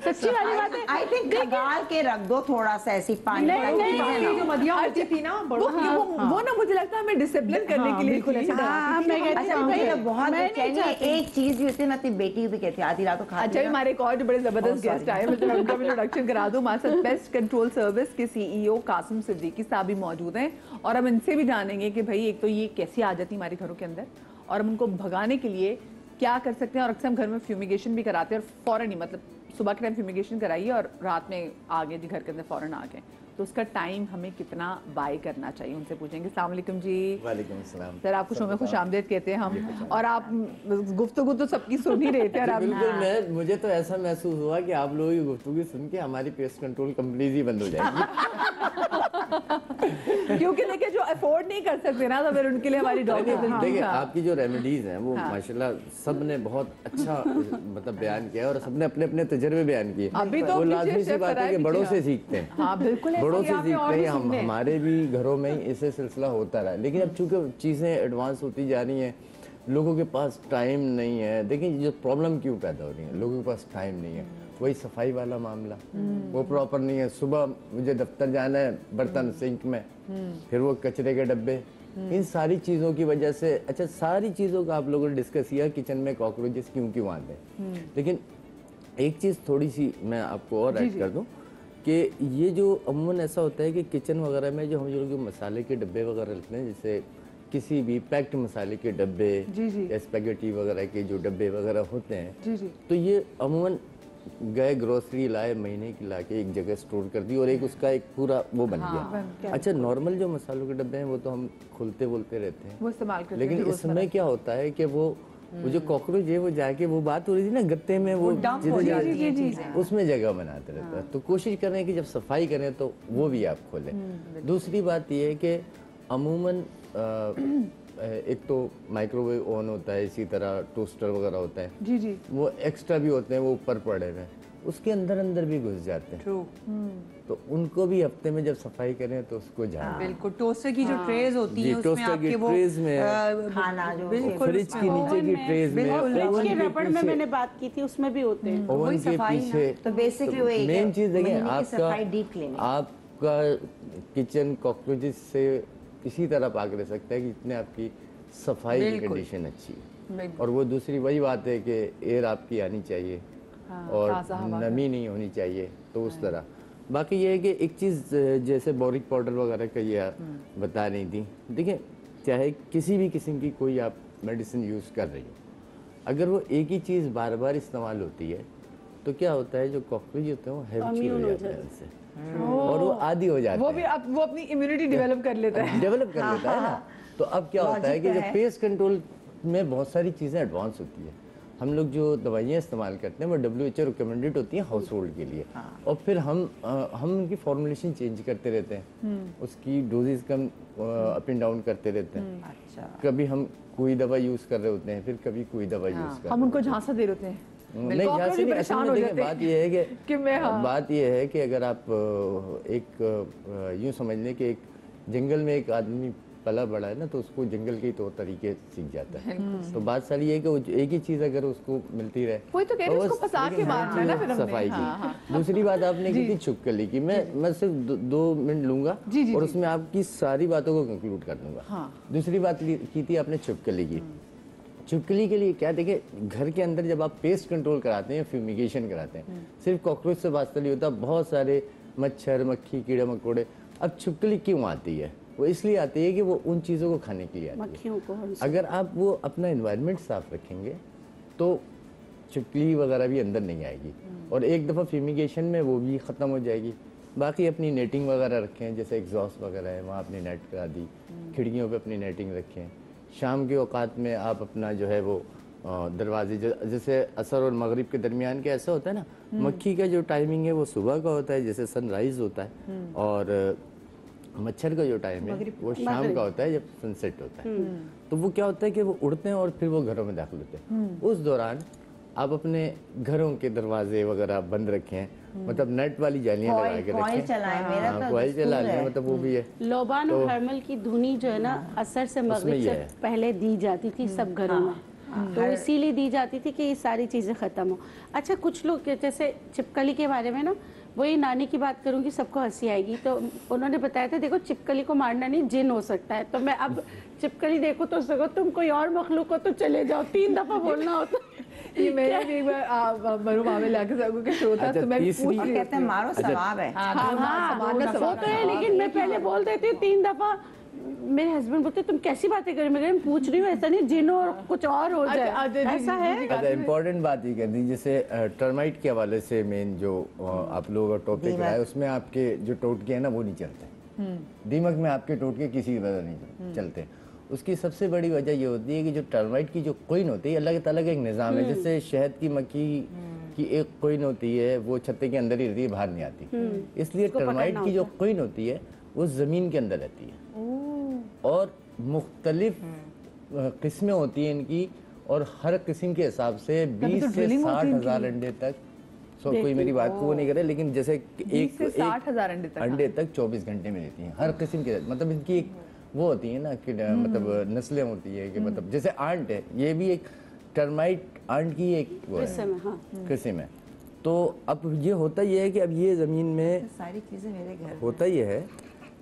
सच्ची वाली बात है। आई थिंक खगाल के रख दो थोड़ा सा ऐसी पानी नहीं, वाली नहीं, चीजें ये ना जो हो। मदिया होती थी ना बड़ों की, वो ना मुझे लगता है हमें डिसिप्लिन करने के लिए बिल्कुल ऐसे थी। डराती थी। मैं कहती अच्छा हूँ, मुझे भाई, तो बहुत मैं नहीं बेचैनी है। चाहती। एक चीज भी होती है ना, अपनी बेटी भी कहती है आधी रात को खाती अच्छा, है ना। हमारे एक और जो बड़े जबरदस्त गेस्ट आए, मतलब उनका मैं इंट्रोडक्शन करा दूं। हमारे साथ बेस्ट कंट्रोल सर्विस के सीईओ कासिम सिद्दीकी साहब भी मौजूद हैं, और हम इनसे भी जानेंगे कि भाई एक तो ये कैसी आ जाती है हमारे घरों के अंदर, और हम उनको भगाने के लिए क्या कर सकते हैं। और अक्सर हम घर में फ्यूमिगेशन भी कराते हैं, और फौरन ही, मतलब सुबह के टाइम फ्यूमिगेशन कराइए और रात में आ गए जी घर के अंदर फ़ौरन आ गए, तो उसका टाइम हमें कितना बाय करना चाहिए, उनसे पूछेंगे। अस्सलाम वालेकुम जी। वालेकुम अस्सलाम। सर, आपको शो में खुश आमदेद कहते हैं हम, और आप गुफ्तगू तो सबकी सुन ही रहे थे, और आप बिल्कुल, मुझे तो ऐसा महसूस हुआ कि आप लोगों की गुफ्तगू सुन के हमारी पेस्ट कंट्रोल कंपनीज ही बंद हो जाएगी। क्योंकि देखिए जो अफोर्ड नहीं कर सकते ना, तो फिर उनके लिए हमारी डॉक्टर देखिए, आपकी जो रेमेडीज हैं वो माशाल्लाह सब ने बहुत अच्छा मतलब बयान किया, और सबने अपने अपने तजुर्बे बयान किए। अभी तो वो पीछे लाजमी सी शेफ बात है कराए कि पीछे बड़ों आप। से सीखते हैं। हाँ बिल्कुल, बड़ों ऐसे से यहाँ पे और सीखते भी हैं। सुनने हैं। हमारे भी घरों में ही ऐसे सिलसिला होता रहा, लेकिन अब चूंकि चीज़ें एडवांस होती जा रही हैं, लोगों के पास टाइम नहीं है। देखिए जो प्रॉब्लम क्यों पैदा हो रही है, लोगों के पास टाइम नहीं है। वही सफाई वाला मामला, वो प्रॉपर नहीं है। सुबह मुझे दफ्तर जाना है, बर्तन सिंक में, फिर वो कचरे के डब्बे, इन सारी चीज़ों की वजह से। अच्छा, सारी चीज़ों का आप लोगों ने डिस्कस किया, किचन में कॉकरोचेस क्यों आते हैं, लेकिन एक चीज़ थोड़ी सी मैं आपको और ऐड कर दूं कि ये जो अमूमन ऐसा होता है कि किचन वगैरह में जो हम जो मसाले के डब्बे वगैरह रखते हैं, जैसे किसी भी पैक्ड मसाले के डब्बे या स्पैगेटी वगैरह के जो डब्बे वगैरह होते हैं, तो ये अमूमन गए ग्रोसरी लाए, महीने की ला के एक जगह स्टोर कर दी, और एक उसका एक पूरा वो बन गया। अच्छा, नॉर्मल जो मसालों के डब्बे हैं वो तो हम खोलते बोलते रहते हैं, वो इस्तेमाल करते हैं, लेकिन इसमें क्या होता है कि वो जो कॉकरोच है वो जाके, वो बात हो रही थी ना गत्ते में, वो उसमें जगह बनाते रहता है। तो कोशिश करें कि जब सफाई करें तो वो भी आप खोलें। दूसरी बात ये है कि अमूमन एक तो माइक्रोवेव ओवन होता है, इसी तरह टोस्टर वगैरह होता है, जी जी, वो एक्स्ट्रा भी होते हैं, वो ऊपर पड़े हुए हैं, उसके अंदर भी घुस जाते हैं। तो उनको भी हफ्ते में जब सफाई करें तो उसको जान। बिल्कुल, टोस्टर की जो ट्रेज होती जी, है उसमें टोस्टर की आपके वो ट्रेज में खाना जो बिल्कुल फ्रिज की नीचे की ट्रेज में, फ्रिज के रबड़ में मैंने बात की थी, उसमें भी होते हैं। ओवन के पीछे। तो बेसिकली वही मेन चीज देखिए, सफाई डीप क्लीनिंग। आपका किचन कॉकरोचेस से इसी तरह पाक रह सकता है कि जितने आपकी सफाई की कंडीशन अच्छी है। और वो दूसरी वही बात है कि एयर आपकी आनी चाहिए और नमी नहीं होनी चाहिए, तो उस तरह। बाकी ये है कि एक चीज़ जैसे बोरिक पाउडर वगैरह का ये बता रही थी, देखिए चाहे किसी भी किस्म की कोई आप मेडिसिन यूज़ कर रही हो, अगर वो एक ही चीज़ बार बार इस्तेमाल होती है तो क्या होता है, जो कॉकरोच होते हैं वो हैबिचुअल हो जाते हैं उनसे और वो आदी हो जाते हैं, वो अपनी इम्यूनिटी डेवलप कर लेता है ना। तो अब क्या होता है कि जब पेस्ट कंट्रोल में बहुत सारी चीज़ें एडवांस होती है, हम लोग जो दवाइयाँ इस्तेमाल करते हैं वो WHO रिकमेंडेड होती हैं हाउस होल्ड के लिए, और फिर हम उनकी फॉर्मुलेशन चेंज करते रहते हैं, उसकी डोजेज कम अप एंड डाउन करते रहते हैं। अच्छा, कभी हम कोई दवा यूज़ कर रहे होते हैं, फिर कभी कोई दवा यूज़ कर हम उनको झांसा दे देते हैं। नहीं, यहाँ से नहीं, असल में देखिए बात यह है कि बात यह है कि अगर आप एक यूँ समझ लें कि एक जंगल में एक आदमी पला बड़ा है ना, तो उसको जंगल के तौर तरीके सीख जाता है। तो बात सारी है कि एक ही चीज़ अगर उसको मिलती रहे, वही तो कह रही हूं, उसको फंसा के मारना है ना फिर हमने। सफाई की। दूसरी बात आपने की थी छिपकली की, मैं सिर्फ 2 मिनट लूंगा और उसमें आपकी सारी बातों को कंक्लूड कर दूंगा। दूसरी बात की थी आपने छिपकली की। छिपकली के लिए क्या, देखिए घर के अंदर जब आप पेस्ट कंट्रोल कराते हैं, फ्यूमिगेशन कराते हैं, सिर्फ कॉकरोच से वास्ता नहीं होता, बहुत सारे मच्छर, मक्खी, कीड़े मकोड़े। अब छिपकली क्यों आती है? वो इसलिए आती है कि वो उन चीज़ों को खाने के लिए आती है। मक्खियों को अगर आप वो अपना एनवायरनमेंट साफ रखेंगे तो छिपकली वगैरह भी अंदर नहीं आएगी, और एक दफ़ा फ्यूमिगेशन में वो भी ख़त्म हो जाएगी। बाकी अपनी नेटिंग वगैरह रखें, जैसे एग्जॉस्ट वगैरह है वहाँ अपनी नेट करा दी, खिड़कियों पे अपनी नेटिंग रखें। शाम के औकात में आप अपना जो है वो दरवाजे, जैसे असर और मगरिब के दरमियान के ऐसा होता है ना, मक्खी का जो टाइमिंग है वो सुबह का होता है जैसे सनराइज होता है, और मच्छर का जो टाइम है वो शाम का होता है जब सनसेट होता है। तो वो क्या होता है कि वो उड़ते हैं और फिर वो घरों में दाखिल होते हैं। उस दौरान आप अपने घरों के दरवाजे वगैरह बंद रखें, मतलब नेट वाली जालियां लगा के रखें। कॉइल चला लें, मतलब वो भी है। लोबान और हर्मल की धुनी जो है ना, असर से मगरिब से पहले दी जाती थी सब घरों में, तो इसीलिए दी जाती थी कि ये सारी चीज़ें ख़त्म हो। अच्छा, कुछ लोग जैसे छिपकली के बारे में ना, वही नानी की बात करूंगी सबको हंसी आएगी, तो उन्होंने बताया था देखो छिपकली को मारना नहीं, जिन हो सकता है। तो मैं अब छिपकली देखो तो सको, तुम कोई और मखलूक हो तो चले जाओ, 3 दफा बोलना होता। ये मैंने भी एक बार मरुमा में लाके सबको के शो था, तो मैं पूछ रही कहते हैं मारो सवाब है। वो तो है, लेकिन मैं पहले बोल देती हूँ 3 दफा। मेरे हस्बैंड बोलते तुम कैसी बातें कर रहे हो, मैं पूछ रही हूँ, ऐसा नहीं जिन और कुछ और हो जाए, ऐसा है। अच्छा, इम्पोर्टेंट बात ये कर दी, जैसे टर्माइट के हवाले से मेन जो आप लोगों का टॉपिक रहा है, उसमें आपके जो टोटके हैं ना वो नहीं चलते। दीमक में आपके टोटके किसी वजह नहीं चलते। उसकी सबसे बड़ी वजह ये होती है कि जो टर्माइट की जो कोइन होती है, अल्लाह ताला का एक निज़ाम है। जैसे शहद की मक्खी की एक कोइन होती है, वो छत्ते के अंदर ही रहती है, बाहर नहीं आती। इसलिए टर्माइट की जो कोइन होती है वो ज़मीन के अंदर रहती है, और मुख्तलिफ किस्में होती हैं इनकी, और हर किस्म के हिसाब से 20 से 60 हज़ार अंडे तक। कोई मेरी बात को वो नहीं करे, लेकिन जैसे 20 से 60 हज़ार अंडे तक 24 घंटे में देती हैं हर किस्म के। मतलब इनकी एक वो होती है ना कि मतलब नस्लें होती है कि मतलब जैसे आंट है, ये भी एक टर्माइट आंट की एक वो है किस्म है। तो अब ये होता ये है कि अब ये ज़मीन में सारी चीज़ें मेरे घर होता ये है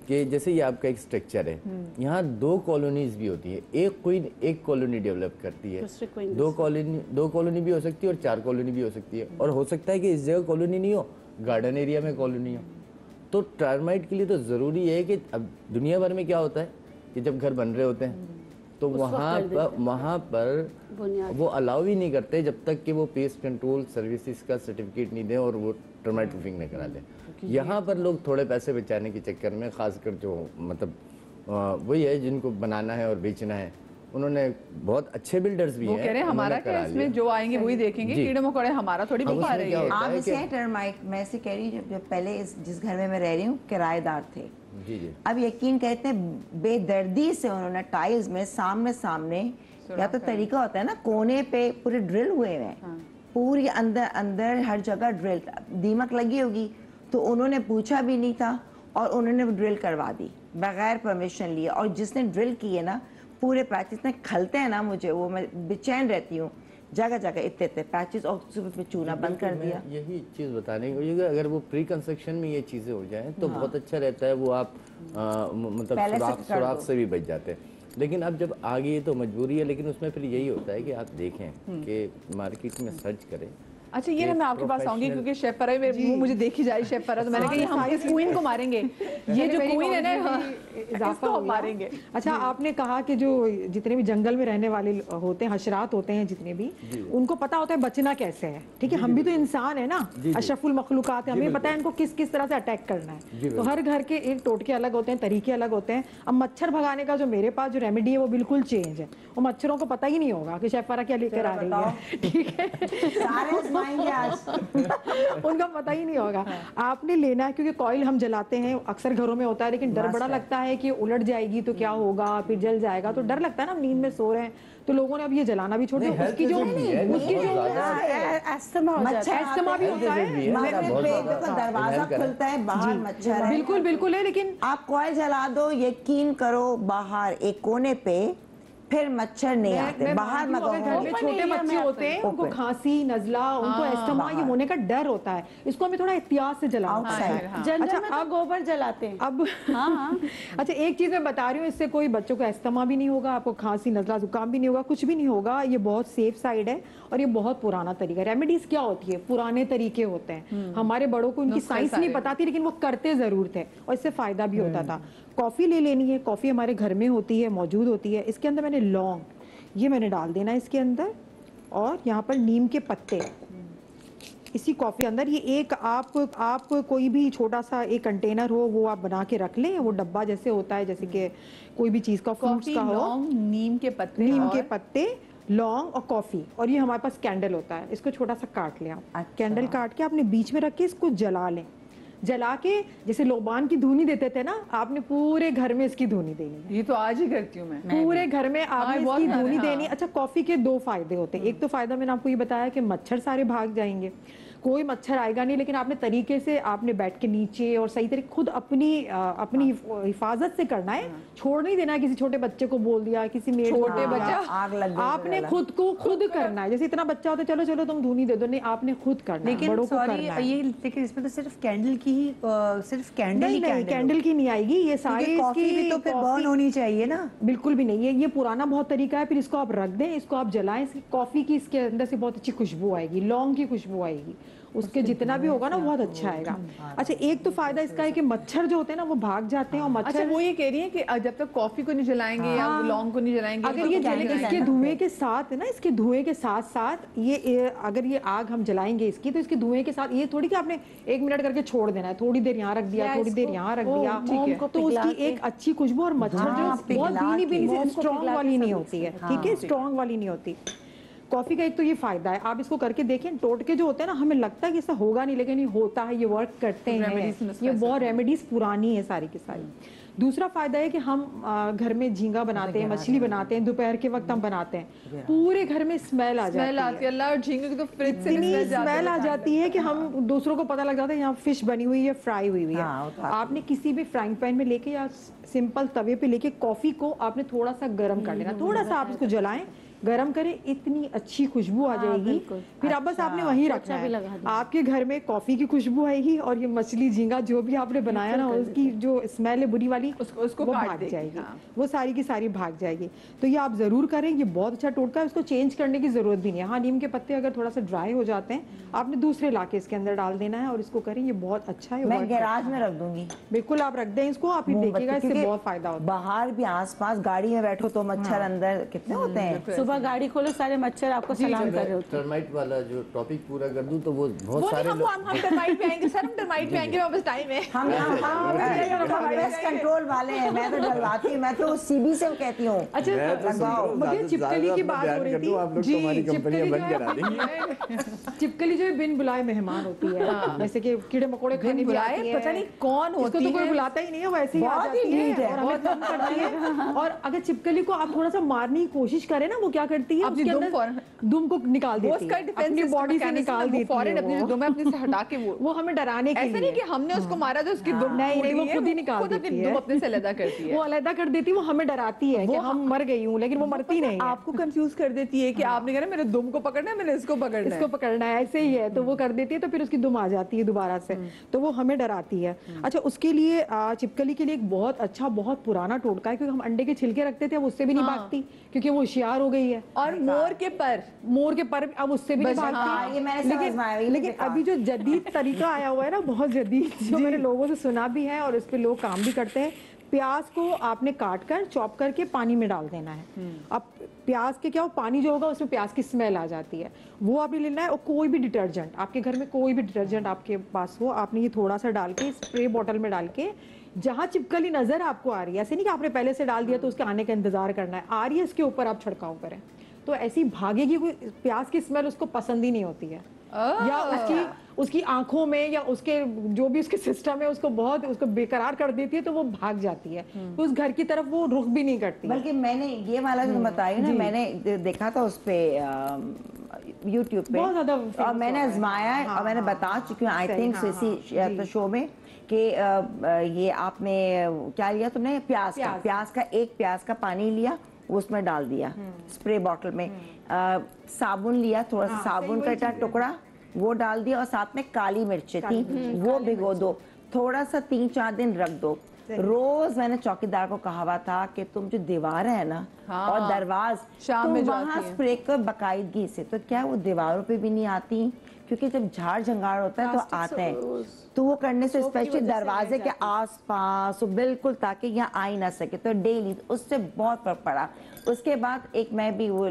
कि जैसे ये आपका एक स्ट्रक्चर है, यहाँ 2 कॉलोनीज भी होती है। एक कोई एक कॉलोनी डेवलप करती है, 2 कॉलोनी भी हो सकती है और 4 कॉलोनी भी हो सकती है, और हो सकता है कि इस जगह कॉलोनी नहीं हो, गार्डन एरिया में कॉलोनी हो। तो टर्माइट के लिए तो ज़रूरी है कि अब दुनिया भर में क्या होता है कि जब घर बन रहे होते हैं तो वहाँ पर वो अलाउ ही नहीं करते जब तक कि वो पेस्ट कंट्रोल सर्विसेज का सर्टिफिकेट नहीं दें और वो टर्माइट प्रूफिंग नहीं करा दें। यहाँ पर लोग थोड़े पैसे बचाने के चक्कर में, खासकर जो मतलब वही है जिनको बनाना है और बेचना है, उन्होंने बहुत अच्छे बिल्डर्स भी हैं। वो कह रहे हैं हमारा क्या, इसमें जो आएंगे वही देखेंगे, कीड़े मकोड़े हमारा थोड़ी बता रही है। आप इसे हैं टर्माइट, मैं से कह रही हूँ जब पहले जिस घर में मैं रह रही हूँ किराएदार थे, अब यकीन कहते हैं बेदर्दी से उन्होंने टाइल्स में सामने या तो तरीका होता है ना, कोने पे पूरे ड्रिल हुए हैं, पूरी अंदर हर जगह ड्रिल। दीमक लगी होगी तो उन्होंने पूछा भी नहीं था और उन्होंने ड्रिल करवा दी बगैर परमिशन लिए, और जिसने ड्रिल की है ना पूरे पैचेस में खलते हैं ना, मुझे वो मैं बेचैन रहती हूँ, जगह जगह इतने पैचेस, और सुबह चूना बंद कर दिया। यही चीज़ बताने को, अगर वो प्री कंस्ट्रक्शन में ये चीज़ें हो जाएं तो बहुत अच्छा रहता है। वो आप मतलब सुराख से भी बच जाते हैं। लेकिन अब जब आ गई तो मजबूरी है, लेकिन उसमें फिर यही होता है कि आप देखें कि मार्केट में सर्च करें। अच्छा ये ना मैं आपके पास आऊंगी क्योंकि शेफ फराह मेरे मुंह मुझे देखी जा रही शेफ फराह, तो मैंने कहा हम इस क्वीन को मारेंगे, ये जो क्वीन है ना इजाफा इसको हो हम गया। मारेंगे। अच्छा आपने कहा कि जो जितने भी जंगल में रहने वाले होते हैं, हशरात होते हैं जितने भी, उनको पता होता है बचना कैसे है, ठीक है। हम भी तो इंसान है ना, अशरफुल मखलूकात है, हमें पता है इनको किस किस तरह से अटैक करना है। तो हर घर के एक टोटके अलग होते हैं, तरीके अलग होते हैं। अब मच्छर भगाने का जो मेरे पास जो रेमेडी है वो बिल्कुल चेंज है। वो मच्छरों को पता ही नहीं होगा कि शेफ फराह क्या लेकर आ रही है, ठीक है। सारे आजमाएंगे आज। उनका पता ही नहीं होगा। आपने लेना है क्योंकि कॉइल हम जलाते हैं, अक्सर घरों में होता है, लेकिन डर बड़ा लगता है कि उलट जाएगी तो क्या होगा, फिर जल जाएगा, तो डर लगता है ना। हम नींद में सो रहे हैं तो लोगों ने अब ये जलाना भी छोड़ दिया। उसकी जो अस्थमा हो जाता है। अस्थमा भी होता है, पेट का दरवाजा खुलता है, बाहर मच्छर है। बिल्कुल बिल्कुल है, लेकिन आप कॉइल जला दो, यकीन करो बाहर एक कोने पे फिर मच्छर नहीं आते। मैं बाहर मत मानती हूँ, अगर घर में छोटे बच्चे होते हैं, उनको खांसी नजला, उनको एस्थमा ये होने का डर होता है, इसको हमें थोड़ा एहतियात से जलाना होता है। जंगल में तो गोबर जलाते हैं। अब अच्छा एक चीज मैं बता रही हूँ, इससे कोई बच्चों को एस्थमा भी नहीं होगा, आपको खांसी नजला जुकाम भी नहीं होगा, कुछ भी नहीं होगा। ये बहुत सेफ साइड है और ये बहुत पुराना तरीका है। रेमेडीज क्या होती है, पुराने तरीके होते हैं। हमारे बड़ों को उनकी साइंस नहीं पता थी, लेकिन वो करते जरूर थे और इससे फायदा भी होता था। कॉफी ले लेनी है, कॉफी हमारे घर में होती है, मौजूद होती है। इसके अंदर मैंने लौंग, ये मैंने डाल देना है इसके अंदर, और यहाँ पर नीम के पत्ते इसी कॉफी अंदर। ये एक आप कोई भी छोटा सा एक कंटेनर हो वो आप बना के रख लें, वो डब्बा जैसे होता है, जैसे कि कोई भी चीज का, फ्रूट्स कॉफी, का हो, लौंग, नीम के पत्ते, नीम के पत्ते, लौंग और कॉफी, और ये हमारे पास कैंडल होता है। इसको छोटा सा काट लें आप, कैंडल काट के आपने बीच में रख के इसको जला लें। जला के जैसे लोबान की धुनी देते थे ना, आपने पूरे घर में इसकी धुनी देनी है। ये तो आज ही करती हूँ मैं, पूरे घर में आपने बहुत इसकी सारे, धुनी हाँ। देनी। अच्छा कॉफी के दो फायदे होते हैं। एक तो फायदा मैंने आपको ये बताया कि मच्छर सारे भाग जाएंगे, कोई मच्छर आएगा नहीं, लेकिन आपने तरीके से आपने बैठ के नीचे और सही तरीके खुद अपनी हिफाजत से करना है। छोड़ नहीं देना है, किसी छोटे बच्चे को बोल दिया, किसी मेड छोटे बच्चा आग लग गई आपने खुद को खुद करना है। जैसे इतना बच्चा होता है, चलो चलो तुम धुनी दे दो, नहीं आपने खुद करना है, लेकिन बड़ों को सॉरी करना है। ये लेकिन इसमें तो सिर्फ कैंडल की ही सिर्फ कैंडल नहीं ही नहीं कैंडल की नहीं आएगी, ये सारी कॉफी भी तो फिर बर्न होनी चाहिए ना। बिल्कुल भी नहीं, ये पुराना बहुत तरीका है। फिर इसको आप रख दें, इसको आप जलाएं, इसकी कॉफी की इसके अंदर से बहुत अच्छी खुशबू आएगी, लौंग की खुशबू आएगी, उसके जितना भी होगा ना बहुत अच्छा आएगा। अच्छा एक तो फायदा इसका है कि मच्छर जो होते हैं ना वो भाग जाते हैं। और मच्छर अच्छा वो ये कह रही है कि जब तक कॉफी को नहीं जलाएंगे या लौंग को नहीं जलाएंगे, अगर ये जलेगा इसके धुएं के साथ है ना, इसके धुएं के साथ साथ ये अगर ये आग हम जलाएंगे इसकी, तो इसके धुएं के साथ ये थोड़ी कि आपने 1 मिनट करके छोड़ देना है, थोड़ी देर यहाँ रख दिया, थोड़ी देर यहाँ रख दिया, तो उसकी एक अच्छी खुशबू। और मच्छर जो बहुत भीनी भीनी स्ट्रॉन्ग वाली नहीं होती है, ठीक है, स्ट्रॉन्ग वाली नहीं होती। कॉफी का एक तो ये फायदा है, आप इसको करके देखें। टोटके जो होते हैं ना, हमें लगता है कि ऐसा होगा नहीं, लेकिन ये होता है, ये वर्क करते हैं। ये बहुत रेमेडीज पुरानी है सारी की सारी। दूसरा फायदा है कि हम घर में झींगा बनाते हैं, मछली बनाते हैं, दोपहर के वक्त हम बनाते हैं, पूरे घर में स्मेल आ जाती है। अल्लाह, और झींगे की तो फ्रिज से स्मेल आ जाती है कि हम दूसरों को पता लग जाता है यहाँ फिश बनी हुई है, फ्राई हुई हुई है। आपने किसी भी फ्राइंग पैन में लेके या सिंपल तवे पे लेके कॉफी को आपने थोड़ा सा गर्म कर लेना, थोड़ा सा आप इसको जलाएं, गरम करें, इतनी अच्छी खुशबू आ जाएगी। फिर अब बस आपने वहीं रखना है, आपके घर में कॉफी की खुशबू आएगी और ये मछली झींगा जो भी आपने बनाया ना, उसकी जो स्मेल है बुरी वाली उसको भाग जाएगी, वो सारी की सारी भाग जाएगी। तो ये आप जरूर करें, ये बहुत अच्छा टोटका है, इसको चेंज करने की जरूरत भी नहीं है। हाँ नीम के पत्ते अगर थोड़ा सा ड्राई हो जाते हैं, आपने दूसरे लाके इसके अंदर डाल देना है और इसको करें, ये बहुत अच्छा है। मैं गैराज में रख दूंगी, बिल्कुल आप रख दें इसको, आप देखिएगा इससे बहुत फायदा होता है। बाहर भी आसपास गाड़ी में बैठो तो मच्छर अंदर कितने होते हैं, सुबह गाड़ी खोलो सारे मच्छर आपको सलाम कर रहे होते हैं। टर्माइट वाला जो टॉपिक पूरा कर दूं तो वो बहुत सारे हम टर्माइट पे आएंगे सर, हम टर्माइट पे आएंगे, वापस टाइम है। हम पेस्ट कंट्रोल वाले हैं, मैं तो डलवाती, मैं तो सीबी से कहती हूँ। अच्छा मगर चिपकली की बात हो रही थी, आप लोग तो हमारी कंपनियां बंद करा देंगे। चिपकली जो बिन बुलाए मेहमान होती है, जैसे कि कीड़े मकोड़े खाने भी आती है, पता नहीं कौन होती है, इसको तो कोई बुलाता ही नहीं है, वैसे ही आ जाती है और हमें तंग करती है। और अगर चिपकली को आप थोड़ा सा मारने की कोशिश करें ना, वो क्या क्या करती है, अपनी उसके दुम अंदर फौरन- दुम को निकाल वो देती उसका है, डिफेंस अपनी बॉडी से निकाल देती फौरन है अपनी वो। दुम अपने से हटा के वो हमें डराने के ऐसा लिए नहीं कि हमने उसको मारा तो उसकी दुम नहीं टूट नहीं, वो गई है, खुद ही निकाल खुद अपनी देती दुम है, अपने से अलग करती है। वो अलग कर देती है, वो हमें डराती है कि हम मर गई हूँ, लेकिन वो मरती नहीं है। आपको कंफ्यूज कर देती है कि आपने कहा मेरे दुम को पकड़ना है, मैंने इसको पकड़ना है। इसको पकड़ना है, ऐसे ही है, तो वो कर देती है, तो फिर उसकी दुम आ जाती है दोबारा से, तो वो हमें डराती है। अच्छा, उसके लिए छिपकली के लिए एक बहुत अच्छा, बहुत पुराना टोटका है, क्योंकि हम अंडे के छिलके रखते थे, अब उससे भी नहीं भागती, क्योंकि वो होशियार हो गई है। और मोर के पर अब उससे भी नहीं बस, भागती। ये मैंने समझ में आया, ये लेकिन बेकार। अभी जो जदीद तरीका आया हुआ है ना, बहुत जदीद, जो मैंने लोगों से सुना भी है और इस पे लोग काम भी करते हैं, प्याज को आपने काट कर चॉप करके पानी में डाल देना है। अब प्याज के क्या हो, पानी जो होगा उसमें प्याज की स्मेल आ जाती है, वो आपने लेना है। और कोई भी डिटर्जेंट, आपके घर में कोई भी डिटर्जेंट आपके पास हो, आपने ये थोड़ा सा डाल के स्प्रे बॉटल में डाल के, जहां चिपकली नजर आपको आ रही है, ऐसे नहीं कि आपने पहले से डाल दिया तो उसके आने का इंतजार करना है, आ रही है, इसके ऊपर आप छिड़काव करें, तो ऐसी भागेगी। कोई प्याज की स्मेल उसको पसंद ही नहीं होती है, या उसकी आंखों में, या उसके जो भी उसके सिस्टम है उसको बहुत उसको बेकरार कर देती है, तो वो भाग जाती है, तो उस घर की तरफ वो रुख भी नहीं करती है। बल्कि मैंने ये वाला जो बताया ना, मैंने देखा था उस पे यूट्यूब पे, बहुत ज्यादा और मैंने आजमाया है, और मैंने बता चुकी हूँ आई थिंक इसी शो में कि ये आपने क्या लिया तुमने, प्याज का एक प्याज का पानी लिया, उसमें डाल दिया स्प्रे बॉटल में, साबुन लिया, थोड़ा सा साबुन का टुकड़ा वो डाल दिया, और साथ में काली मिर्च थी, वो भिगो दो, थोड़ा सा 3-4 दिन रख दो। रोज मैंने चौकीदार को कहा हुआ था कि तुम जो दीवार है ना और दरवाज, शाम तुम में जो वहाँ आती है। स्प्रे कर बकायदगी से, तो क्या वो दीवारों पे भी नहीं आती, क्योंकि जब झाड़ झंगाड़ होता है तो आते हैं, तो वो करने से स्पेशली दरवाजे के आसपास, तो बिल्कुल ताकि यहाँ आ ही ना सके, तो डेली उससे बहुत फर्क पड़ा। उसके बाद एक मैं भी वो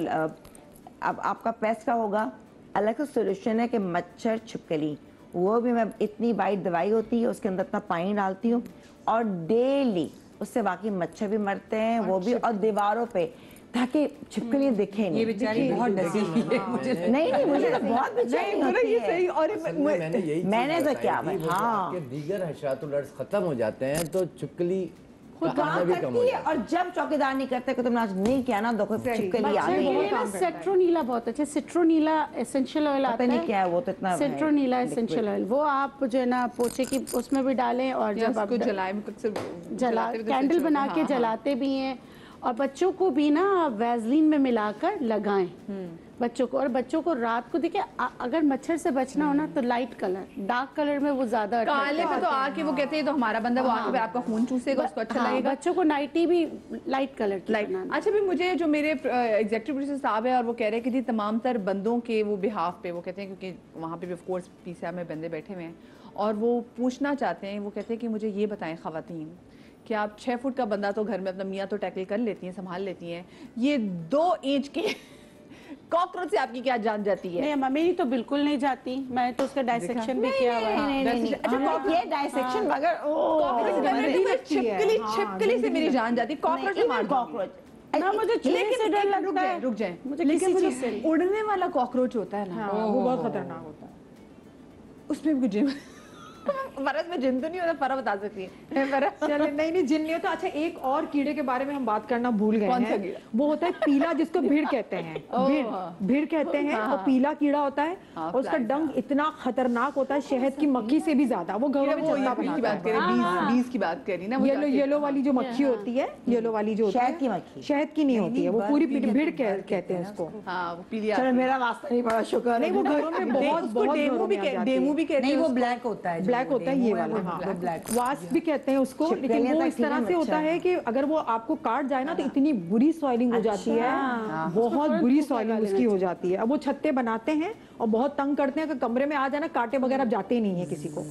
अब आपका पेस्ट का होगा अलग से सोल्यूशन है कि मच्छर छिपकली, वो भी मैं इतनी वाइट दवाई होती है, उसके अंदर इतना पानी डालती हूँ, और डेली उससे बाकी मच्छर भी मरते हैं, वो भी, और दीवारों पे, ताकि छिपकली दिखे नहीं। ये बेचारी बहुत डरी है मुझे। नहीं मुझे तो बहुत बेचैनी होती है। और मैंने यही मैंने चीज़ तो बताई क्या थी, वो हाँ। आपके दीगर हशरातुल अर्ज़ खत्म हो जाते हैं तो छिपकली खुद का आना काम भी कम हो करती है, जाता है। और जब चौकीदार नहीं करते कि तुमने आज नहीं किया ना, देखो छिपकली आ बच्चे गई के है। लिए ना सेट्रोनीला बहुत अच्छा, सेट्रोनीला एसेंशियल ऑयल आता पता है, नहीं क्या है वो, तो इतना है, सेट्रोनीला liquid। एसेंशियल ऑयल, वो आप जो है ना पोछे की उसमें भी डालें, और जब आप उसको जलाए में अक्सर जला जलाते भी तो कैंडल switch बना होता के है, हाँ, जलाते भी हैं, और बच्चों को भी ना वैसलीन में मिलाकर लगाएं बच्चों को। और बच्चों को रात को देखिए, अगर मच्छर से बचना हो ना तो लाइट कलर, डार्क कलर में वो ज्यादा काले पे तो आके वो कहते हैं तो हमारा बंदा, वो आके आपका खून चूसेगा, उसको अच्छा लगेगा। बच्चों को नाइटी भी लाइट कलर की लाइक बनाना। अच्छा भी मुझे जो मेरे एग्जीक्यूटिव प्रोड्यूसर साहब है, और वो कह रहे हैं कि जी तमाम तर बंदों के वो बिहाफ पे, वो कहते हैं क्योंकि वहाँ पे भी ऑफ कोर्स पीसीआर में बंदे बैठे हुए हैं, और वो पूछना चाहते हैं, वो कहते हैं कि मुझे ये बताएं ख़वातीन कि आप 6 फुट का बंदा तो घर में अपना मियाँ तो टैकल कर लेती हैं, संभाल लेती हैं, ये 2 इंच के कॉकरोच से आपकी क्या जान जाती है? नहीं, मेरी तो बिल्कुल नहीं जाती, मैं तो उसका डाइसेक्शन भी किया हुआ है। अच्छा ये डाइसेक्शन मगर कॉकरोच गंदी लगती है। छिपकली से मेरी जान जाती, कॉकरोच से मार दूंगी। कॉकरोच ना मुझे चूहे से डर लगता है, रुक जाए, मुझे लेकिन किसी वो चीज से नहीं। जो उड़ने वाला कॉकरोच होता है ना, वो बहुत खतरनाक होता है। उसमें भी जिन फरस में जिन तो नहीं होता, फरा बता सकती है। चले नहीं जिन नहीं होता। अच्छा, एक और कीड़े के बारे में हम बात करना भूल गए कौन सा हैं, कीड़ा? वो होता है पीला, जिसको भीड़ कहते हैं। भीड़ कहते हैं, और पीला कीड़ा होता है, और उसका डंक इतना खतरनाक होता है, शहद की मक्खी से भी ज्यादा। वो घरों में चलता की बनाता बात है। करें, बीज की बात करी ना, येलो वाली जो मक्खी होती है, येलो वाली जो होती है, शहद की मक्खी। शहद की नहीं होती है, वो पूरी भीड़ कहते हैं उसको। हाँ वो पीली चलो मेरा वास्ता नहीं पड़ा, शुक्र नहीं, वो घरों में बहुत बहुत डेमू भी कहते नहीं, हैं वो उसको। ब्लैक होता है, ब्लैक होता है ये वाला, हाँ, ब्लैक वास्प भी कहते हैं उसको। लेकिन छिपकलियां वो तक इस तरह ठीक से है, होता अच्छा। है कि अगर वो आपको काट जाए ना तो इतनी बुरी सॉइलिंग हो जाती है, बहुत बुरी सॉइलिंग उसकी हो जाती है। अब वो छत्ते बनाते हैं और बहुत तंग करते हैं, अगर कमरे में आ जाए ना, कांटे वगैरह अब जाते ही नहीं है किसी को,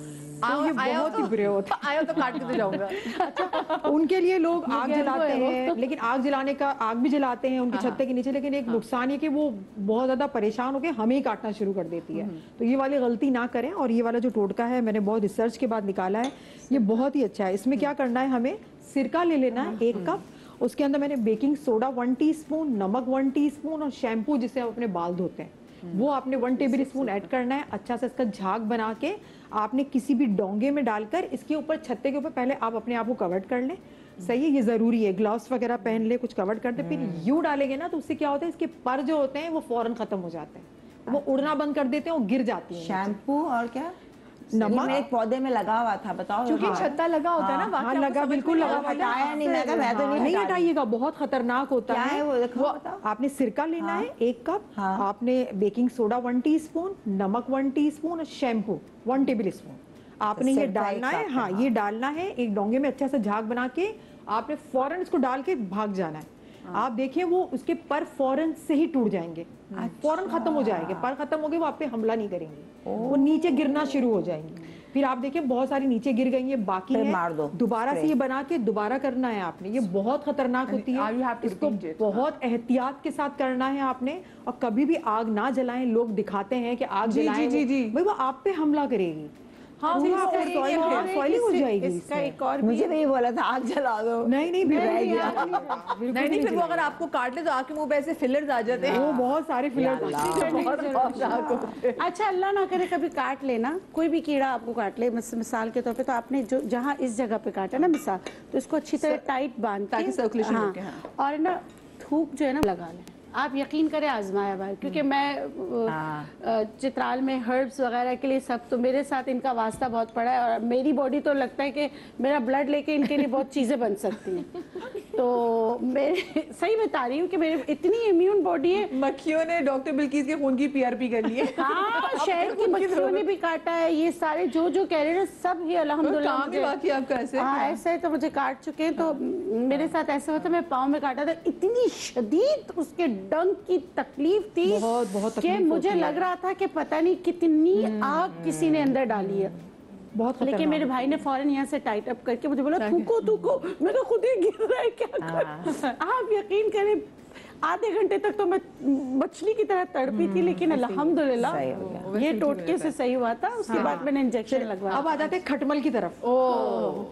तो ये बहुत ही बुरे होते हैं। आया तो काट के तो जाऊंगा। उनके लिए लोग आग जलाते हैं, लेकिन आग जलाने का, आग भी जलाते हैं उनके छत्ते के नीचे, लेकिन एक नुकसान ये कि वो बहुत ज्यादा परेशान होकर हमें ही काटना शुरू कर देती है। तो ये वाली गलती ना करें। और ये वाला जो टोटका है, मैंने बहुत रिसर्च के बाद निकाला है, ये बहुत ही अच्छा है। इसमें क्या करना है, हमें सिरका ले लेना है 1 कप, उसके अंदर मैंने बेकिंग सोडा 1 टीस्पून, नमक 1 टीस्पून, और शैम्पू जिससे आप अपने बाल धोते हैं वो आपने 1 टेबल स्पून ऐड करना है। अच्छा से इसका झाग बना के आपने किसी भी डोंगे में डालकर इसके ऊपर, छत्ते के ऊपर पहले आप अपने आप को कवर कर लें, सही है, ये जरूरी है। ग्लव्स वगैरह पहन ले, कुछ कवर कर दे, फिर यूं डालेंगे ना तो उससे क्या होता है, इसके पर जो होते हैं वो फौरन खत्म हो जाते हैं, वो उड़ना बंद कर देते हैं, वो गिर जाती है। शैम्पू और क्या नमक मेरे एक पौधे में लगा हुआ था, बताओ। क्योंकि छत्ता लगा होता है ना, हाँ, बाकी लगा, आपको बिल्कुल समझ में लगा नहीं आता। हटाया नहीं, मैं कहा मैं तो नहीं नहीं हटाइएगा, बहुत खतरनाक होता क्या है वो, देखो, वो बताओ। आपने सिरका लेना है 1 कप, हाँ। आपने बेकिंग सोडा 1 टीस्पून, नमक 1 टीस्पून और शैम्पू 1 टेबल स्पून आपने ये सिरका डालना एक है। कप, हाँ, ये डालना है एक डोंगे में, अच्छा सा झाग बना के आपने फौरन इसको डाल के भाग जाना है। आप देखिए वो उसके पर फौरन से ही टूट जाएंगे, फौरन खत्म हो जाएंगे, पर खत्म हो गए, वो आप पे हमला नहीं करेंगे, वो नीचे गिरना शुरू हो जाएंगे। फिर आप देखिए बहुत सारी नीचे गिर गई, ये बाकी फिर है, मार दो, दोबारा से ये बना के दोबारा करना है आपने। ये बहुत खतरनाक होती you है, have to इसको repeat it, बहुत एहतियात के साथ करना है आपने, और कभी भी आग ना जलाएं। लोग दिखाते हैं कि आग जी, जलाएं, जी, जी। भाई वो आप पे हमला करेगी। हाँ, पूरा फिर आपको सही soil- है, हाँ, फिर soiling हो इससे- जाएगी इसका इससे। एक और भी मुझे नहीं बोला था आग जला दो। नहीं नहीं, नहीं, भिगाया नहीं, गया। आग नहीं बिल्कुल नहीं नहीं, फिर वो जलाएगी। अगर आपको काट ले तो आपके मुंह पे ऐसे फिलर्स आ जाते हैं, वो बहुत सारे फिलर बहुत खौफनाक होते हैं। अच्छा, अल्लाह ना करे कभी काट लेना, कोई भी कीड़ा आपको काट ले, मिसाल के तौर पे, तो आपने जो जहाँ इस जगह पे काटा ना मिसाल, तो इसको अच्छी तरह टाइट बांध के, ताकि circulation हाँ, रुके, हाँ। और ना थूक जो है ना लगा लें। आप यकीन करें, आजमाया भाई, क्योंकि मैं चित्राल में हर्ब्स वगैरह के लिए सब, तो मेरे साथ इनका वास्ता बहुत पड़ा है, और मेरी बॉडी तो लगता है कि मेरा ब्लड लेके इनके लिए बहुत चीज़ें बन सकती हैं। तो मैं सही बता रही हूँ कि मेरी इतनी इम्यून बॉडी है। मक्खियों ने डॉक्टर बिल्किस के खून की पीआरपी कर ली है। हाँ, शहर की मक्खियों ने भी काटा है, ये सारे जो कह रहे हैं सब ही अल्हम्दुलिल्लाह काम ही बाकी आपका ऐसे। हाँ, ऐसे तो मुझे काट चुके हैं। तो मेरे साथ ऐसा होता, मैं पाँव में काटा था, इतनी शदीद उसके डंक की तकलीफ थी बहुत कि तकलीफ मुझे लग रहा था कि पता नहीं कितनी आग किसी ने अंदर डाली है। बहुत लेकिन मेरे भाई ने फौरन यहाँ से टाइट अप करके मुझे बोला थूको थूको, मैंने खुद ही गिर रहा है, क्या कर। आप यकीन करें आधे घंटे तक तो मैं मछली की तरह तड़पी थी, लेकिन अल्हम्दुलिल्लाह सही हो गया। ये टोटके से सही हुआ था। उसके बाद मैंने इंजेक्शन लगवाया। अब आ जाते हैं खटमल की तरफ।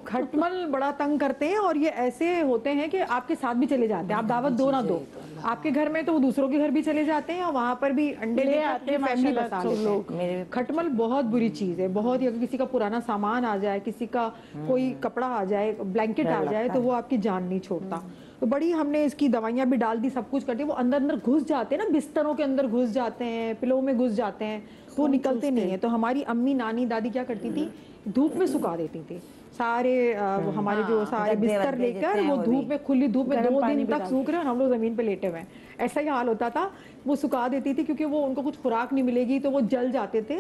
खटमल बड़ा तंग करते हैं, और ये ऐसे होते हैं कि आपके साथ भी चले जाते हैं, आप दावत दो ना दो, आपके घर में तो वो दूसरों के घर भी चले जाते हैं, और वहाँ पर भी अंडे ले लेकर आते हैं, फैमिली माशाल्लाह, बसा तो लेते हैं। लोग। खटमल बहुत बुरी चीज है, बहुत ही। अगर किसी का पुराना सामान आ जाए, किसी का कोई कपड़ा आ जाए, ब्लैंकेट आ जाए, तो वो आपकी जान नहीं छोड़ता। तो बड़ी हमने इसकी दवाइयाँ भी डाल दी, सब कुछ कर दिया, वो अंदर अंदर घुस जाते हैं ना, बिस्तरों के अंदर घुस जाते हैं, पिलो में घुस जाते हैं, तो वो निकलते नहीं है। तो हमारी अम्मी, नानी, दादी क्या करती थी, धूप में सुखा देती थी सारे वो हमारे जो सारे गद्दे बिस्तर वद्दे लेकर, जितने वो हैं वो धूप भी। में, खुली धूप में गर्म 2 पानी दिन भी तक डाल सूख रहे हैं, हम लोग जमीन पे लेटे हुए हैं। ऐसा ही हाल होता था। वो सुखा देती थी, क्योंकि वो उनको कुछ खुराक नहीं मिलेगी, तो वो जल जाते थे।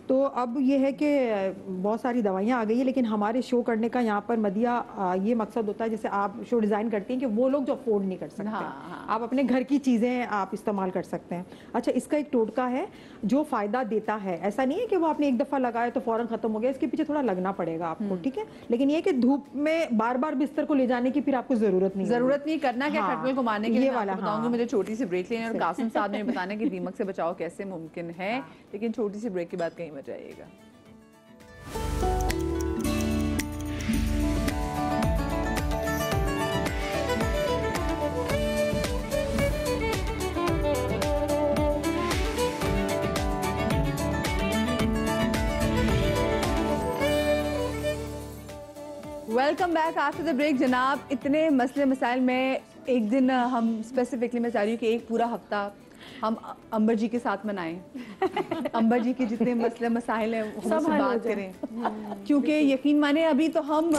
तो अब ये है कि बहुत सारी दवाइयाँ आ गई है, लेकिन हमारे शो करने का यहाँ पर मदिया ये मकसद होता है, जैसे आप शो डिज़ाइन करती हैं, कि वो लोग जो अफोर्ड नहीं कर सकते, आप अपने घर की चीज़ें आप इस्तेमाल कर सकते हैं। अच्छा, इसका एक टोटका है जो फ़ायदा देता है। ऐसा नहीं है कि वो आपने एक दफ़ा लगाया तो फ़ौरन ख़त्म हो गया, इसके पीछे थोड़ा लगना पड़ेगा आपको, ठीक है। लेकिन ये कि धूप में बार बार बिस्तर को ले जाने की फिर आपको ज़रूरत नहीं, जरूरत नहीं करना क्या, हाँ, खटमल को मारने के ये लिए मैं वाला, आपको बताऊंगी। हाँ। मुझे छोटी सी ब्रेक लेनी है, और कासिम साहब ने बताना कि दीमक से बचाव कैसे मुमकिन है, लेकिन छोटी सी ब्रेक के बाद कहीं मत जाइएगा। Welcome back after the break जनाब। इतने मसले मसाइल में एक दिन हम स्पेसिफिकली मैं चाह रही हूँ कि एक पूरा हफ्ता हम अंबर जी के साथ मनाएं। अंबर जी के जितने मसले मसाइल हैं हम सब उससे हल हो बात जाए। करें, क्योंकि यकीन माने अभी तो हम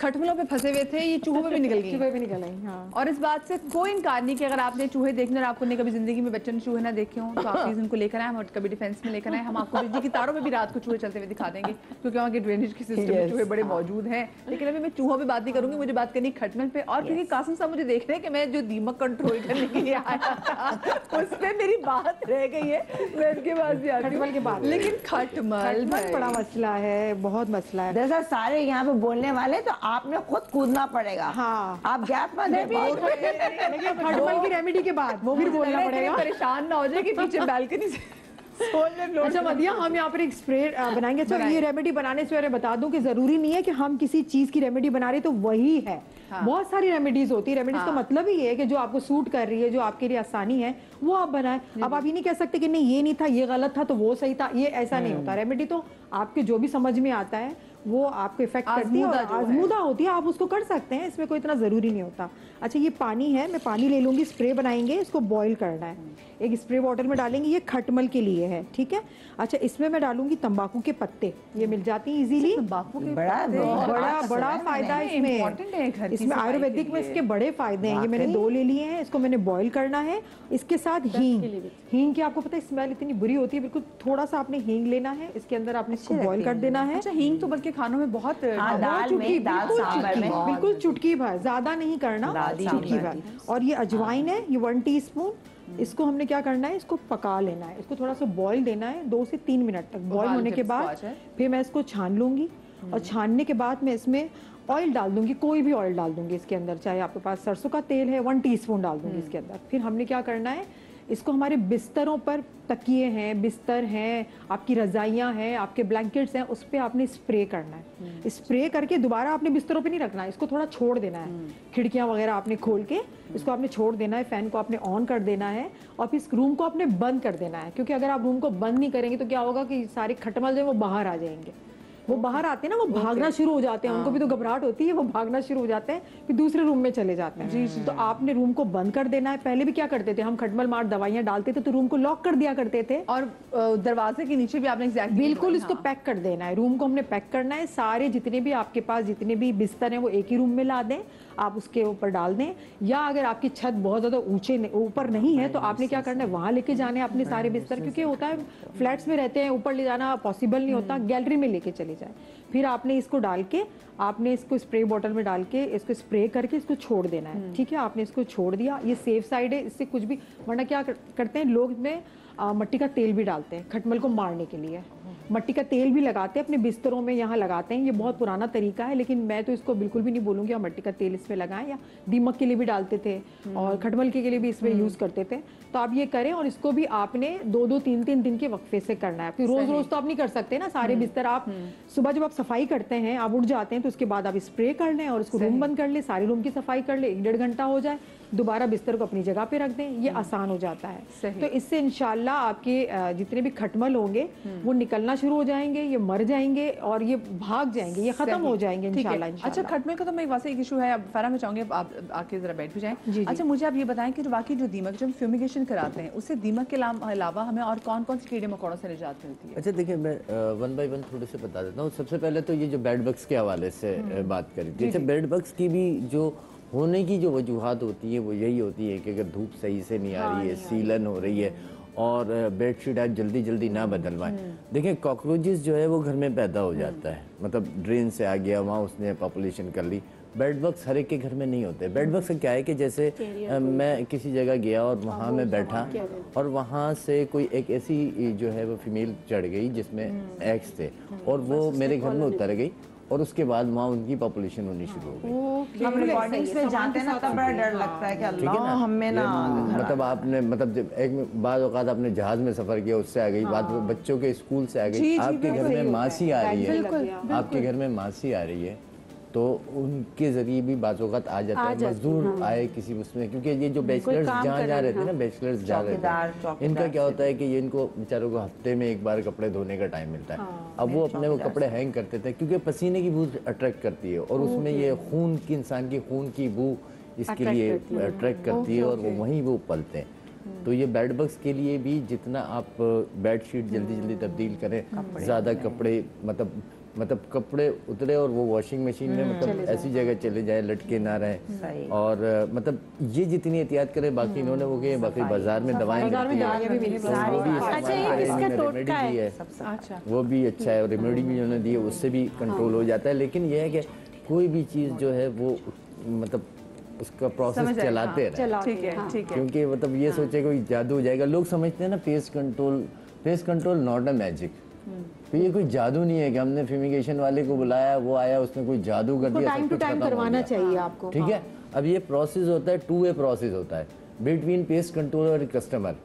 खटमलों पे फंसे हुए थे, ये चूहों पे भी निकल गई। चूहे भी निकल आई, हाँ। और इस बात से कोई इनकार नहीं कि अगर आपने चूहे देखने और आपको ने कभी जिंदगी में बच्चों ने चूहे ना देखे हों, तो आप प्लीज उनको लेकर आए, हम कभी डिफेंस में लेकर आए। हम आपको बिजली की तारों में भी रात को चूहे चलते हुए दिखा देंगे, क्योंकि वहाँ के ड्रेनेज के सिस्टम में चूहे बड़े मौजूद हैं। लेकिन अभी मैं चूहों पे बात नहीं करूंगी, मुझे बात करनी खटमल पे। और क्योंकि कासिम साहब मुझे देख रहे हैं कि मैं जो दीमक कंट्रोल करने के लिए आया था उस पे मेरी बात रह गई है, मैं इसके पास भी आती खटमल के बाद। हूँ। लेकिन खटमल भाई, बड़ा मसला है, बहुत मसला है। दरअसल सारे यहाँ पे बोलने वाले, तो आपने खुद कूदना पड़ेगा। हाँ। आप गैप मत दे पाओ। लेकिन खटमल की रेमेडी के बाद वो फिर बोलना पड़ेगा। परेशान ना हो जाए कि पीछे बालकनी से अच्छा मदिया, हम यहाँ पर एक स्प्रे बनाएंगे। अच्छा, ये रेमेडी बनाने से पहले बता दूं कि जरूरी नहीं है कि हम किसी चीज की रेमेडी बना रहे तो वही है। बहुत सारी रेमेडीज होती है। रेमेडीज का मतलब ही है कि जो आपको सूट कर रही है, जो आपके लिए आसानी है, वो आप बनाएं। अब आप ये नहीं कह सकते कि नहीं ये नहीं था, ये गलत था तो वो सही था, ये ऐसा नहीं होता। रेमेडी तो आपके जो भी समझ में आता है वो आपको इफेक्ट करती है और आजमूदा होती है, आप उसको कर सकते हैं, इसमें कोई इतना ज़रूरी नहीं होता। अच्छा ये पानी है, मैं पानी ले लूँगी, स्प्रे बनाएंगे, इसको बॉईल करना है, एक स्प्रे बॉटल में डालेंगे, ये खटमल के लिए है, ठीक है। अच्छा इसमें मैं डालूंगी तंबाकू के पत्ते, ये मिल जाती हैं इजीली, तंबाकू के बड़ा फायदा है इसमें, इसमें आयुर्वेदिक में इसके बड़े फायदे हैं। ये मैंने 2 ले लिए हैं, इसको मैंने बॉईल करना है। इसके साथ हींग की आपको पता है स्मेल इतनी बुरी होती है, बिल्कुल थोड़ा सा आपने हींग लेना है, इसके अंदर आपने इसको बॉईल कर देना है। अच्छा हींग तो बल्कि खानों में बहुत बिल्कुल चुटकी भर, ज्यादा नहीं करना, चुटकी भर। और ये अजवाइन है, ये 1 टीस्पून, इसको हमने क्या करना है, इसको पका लेना है, इसको थोड़ा सा बॉईल देना है 2 से 3 मिनट तक। बॉईल होने के बाद फिर मैं इसको छान लूंगी, और छानने के बाद मैं इसमें ऑयल डाल दूंगी, कोई भी ऑयल डाल दूंगी इसके अंदर, चाहे आपके पास सरसों का तेल है 1 टीस्पून डाल दूंगी इसके अंदर। फिर हमने क्या करना है, इसको हमारे बिस्तरों पर, तकिए हैं, बिस्तर हैं, आपकी रजाइयाँ हैं, आपके ब्लैंकेट्स हैं, उस पर आपने स्प्रे करना है। स्प्रे करके दोबारा आपने बिस्तरों पे नहीं रखना है, इसको थोड़ा छोड़ देना है, खिड़कियाँ वगैरह आपने खोल के इसको आपने छोड़ देना है, फैन को आपने ऑन कर देना है, और फिर इस रूम को आपने बंद कर देना है। क्योंकि अगर आप रूम को बंद नहीं करेंगे तो क्या होगा कि सारे खटमल जो है वो बाहर आ जाएंगे। वो बाहर आते हैं ना, वो भागना शुरू हो जाते हैं, उनको भी तो घबराहट होती है, वो भागना शुरू हो जाते हैं, फिर दूसरे रूम में चले जाते हैं। जी तो आपने रूम को बंद कर देना है। पहले भी क्या करते थे हम, खटमल मार दवाइयाँ डालते थे तो रूम को लॉक कर दिया करते थे, और दरवाजे के नीचे भी आपने बिल्कुल इसको पैक कर देना है। रूम को हमने पैक करना है, सारे जितने भी आपके पास जितने भी बिस्तर हैं वो एक ही रूम में ला दें, आप उसके ऊपर डाल दें। या अगर आपकी छत बहुत ज़्यादा ऊपर नहीं है तो आपने क्या करना है, वहाँ लेके जाने अपने सारे बिस्तर, क्योंकि होता है फ्लैट्स में रहते हैं, ऊपर ले जाना पॉसिबल नहीं होता, गैलरी में लेके चले जाए। फिर आपने इसको डाल के, आपने इसको स्प्रे बॉटल में डाल के इसको स्प्रे करके इसको छोड़ देना है, ठीक है। आपने इसको छोड़ दिया, ये सेफ साइड है, इससे कुछ भी, वरना क्या करते हैं लोग इसमें मट्टी का तेल भी डालते हैं खटमल को मारने के लिए, मट्टी का तेल भी लगाते हैं अपने बिस्तरों में, यहाँ लगाते हैं। ये बहुत पुराना तरीका है, लेकिन मैं तो इसको बिल्कुल भी नहीं बोलूँगी आप मट्टी का तेल इसमें लगाएं, या दीमक के लिए भी डालते थे और खटमल के लिए भी इसमें यूज़ करते थे। तो आप ये करें, और इसको भी आपने 2-2, 3-3 दिन के वक्फे से करना है। फिर रोज़ रोज़ तो आप नहीं कर सकते ना सारे बिस्तर। आप सुबह जब आप सफाई करते हैं, आप उठ जाते हैं, तो उसके बाद आप स्प्रे कर लें और उसको रूम बंद कर ले, सारे रूम की सफाई कर ले, 1-1.5 घंटा हो जाए, दोबारा बिस्तर को अपनी जगह पे रख दें, ये आसान हो जाता है। तो इससे इंशाल्लाह आपके जितने भी खटमल होंगे वो निकलना शुरू हो जाएंगे, ये मर जाएंगे और ये भाग जाएंगे, ये खत्म हो जाएंगे इंशाल्लाह। अच्छा खटमल का तो मैं वैसे एक इशू है, अब फरा मैं चाहूंगी आप आके जरा बैठ भी जाएं। अच्छा मुझे आप ये बताएं कि बाकी जो दीमक जो हम फ्यूमिगेशन कराते हैं, उससे दीमक के अलावा हमें और कौन कौन से कीड़े मकोड़ों से निजात मिलती है? अच्छा देखिए, मैं 1 बाय 1 थोड़े से बता देता हूँ। सबसे पहले तो ये जो बेड बग्स के हवाले से बात करी, जैसे बेड बग्स की भी जो होने की जो वजूहात होती है वो यही होती है कि अगर धूप सही से नहीं आ रही है, सीलन हो रही है, और बेडशीट आप जल्दी जल्दी ना बदलवाएं। देखिए कॉकरोचेस जो है वो घर में पैदा हो जाता है, मतलब ड्रेन से आ गया, वहाँ उसने पॉपुलेशन कर ली। बेड बग्स हर एक के घर में नहीं होते। बेड बग्स का क्या है कि जैसे मैं किसी जगह गया और वहाँ मैं बैठा, और वहाँ से कोई एक ऐसी जो है वो फीमेल चढ़ गई जिसमें एग्स थे, और वो मेरे घर में उतर गई, और उसके बाद वहाँ उनकी पॉपुलेशन होनी शुरू हो गई। हम रिकॉर्डिंग्स में जाते हैं ना, तब बड़ा डर लगता है कि अल्लाह हमें ना, मतलब आपने मतलब जब एक बाद औकात आपने जहाज में सफर किया, उससे आ गई बात, बच्चों के स्कूल से आ गई, आपके घर में मासी आ रही है, आपके घर में मासी आ रही है, तो उनके जरिए भी बाज़-औक़ात आ जाता है, मजदूर आए किसी उसमें, क्योंकि ये जो बैचलर्स जहाँ जा रहे थे ना, बैचलर्स जा रहे थे, इनका क्या होता है कि ये इनको बेचारों को हफ्ते में एक बार कपड़े धोने का टाइम मिलता है। अब वो अपने वो कपड़े हैंग करते थे, क्योंकि पसीने की बू अट्रैक्ट करती है, और उसमें ये खून की, इंसान की खून की बू इसके लिए अट्रैक्ट करती है, और वो वहीं वो पलते हैं। तो ये बेड बग्स के लिए भी जितना आप बेड शीट जल्दी जल्दी तब्दील करें, ज़्यादा कपड़े मतलब कपड़े उतरे और वो वॉशिंग मशीन में मतलब ऐसी जगह चले जाए, लटके ना रहे, और मतलब ये जितनी एहतियात करें, बाकी इन्होंने वो किए, बाकी बाजार में दवाएं मिलती है, वो भी अच्छा है, और रेमेडी भी उन्होंने दी है, उससे भी कंट्रोल हो जाता है। लेकिन ये है कि कोई भी चीज़ जो है वो मतलब उसका प्रोसेस चलाते रहे, ठीक है, क्योंकि मतलब ये सोचे कोई जादू हो जाएगा। लोग समझते हैं ना pest control not a magic, तो ये कोई जादू नहीं है कि हमने फ्यूमिगेशन वाले को बुलाया, वो आया, उसने कोई जादू कर दिया, टाइम टू टाइम करवाना चाहिए आपको, ठीक है। अब ये प्रोसेस होता है, 2 वे प्रोसेस होता है बिटवीन पेस्ट कंट्रोलर और कस्टमर।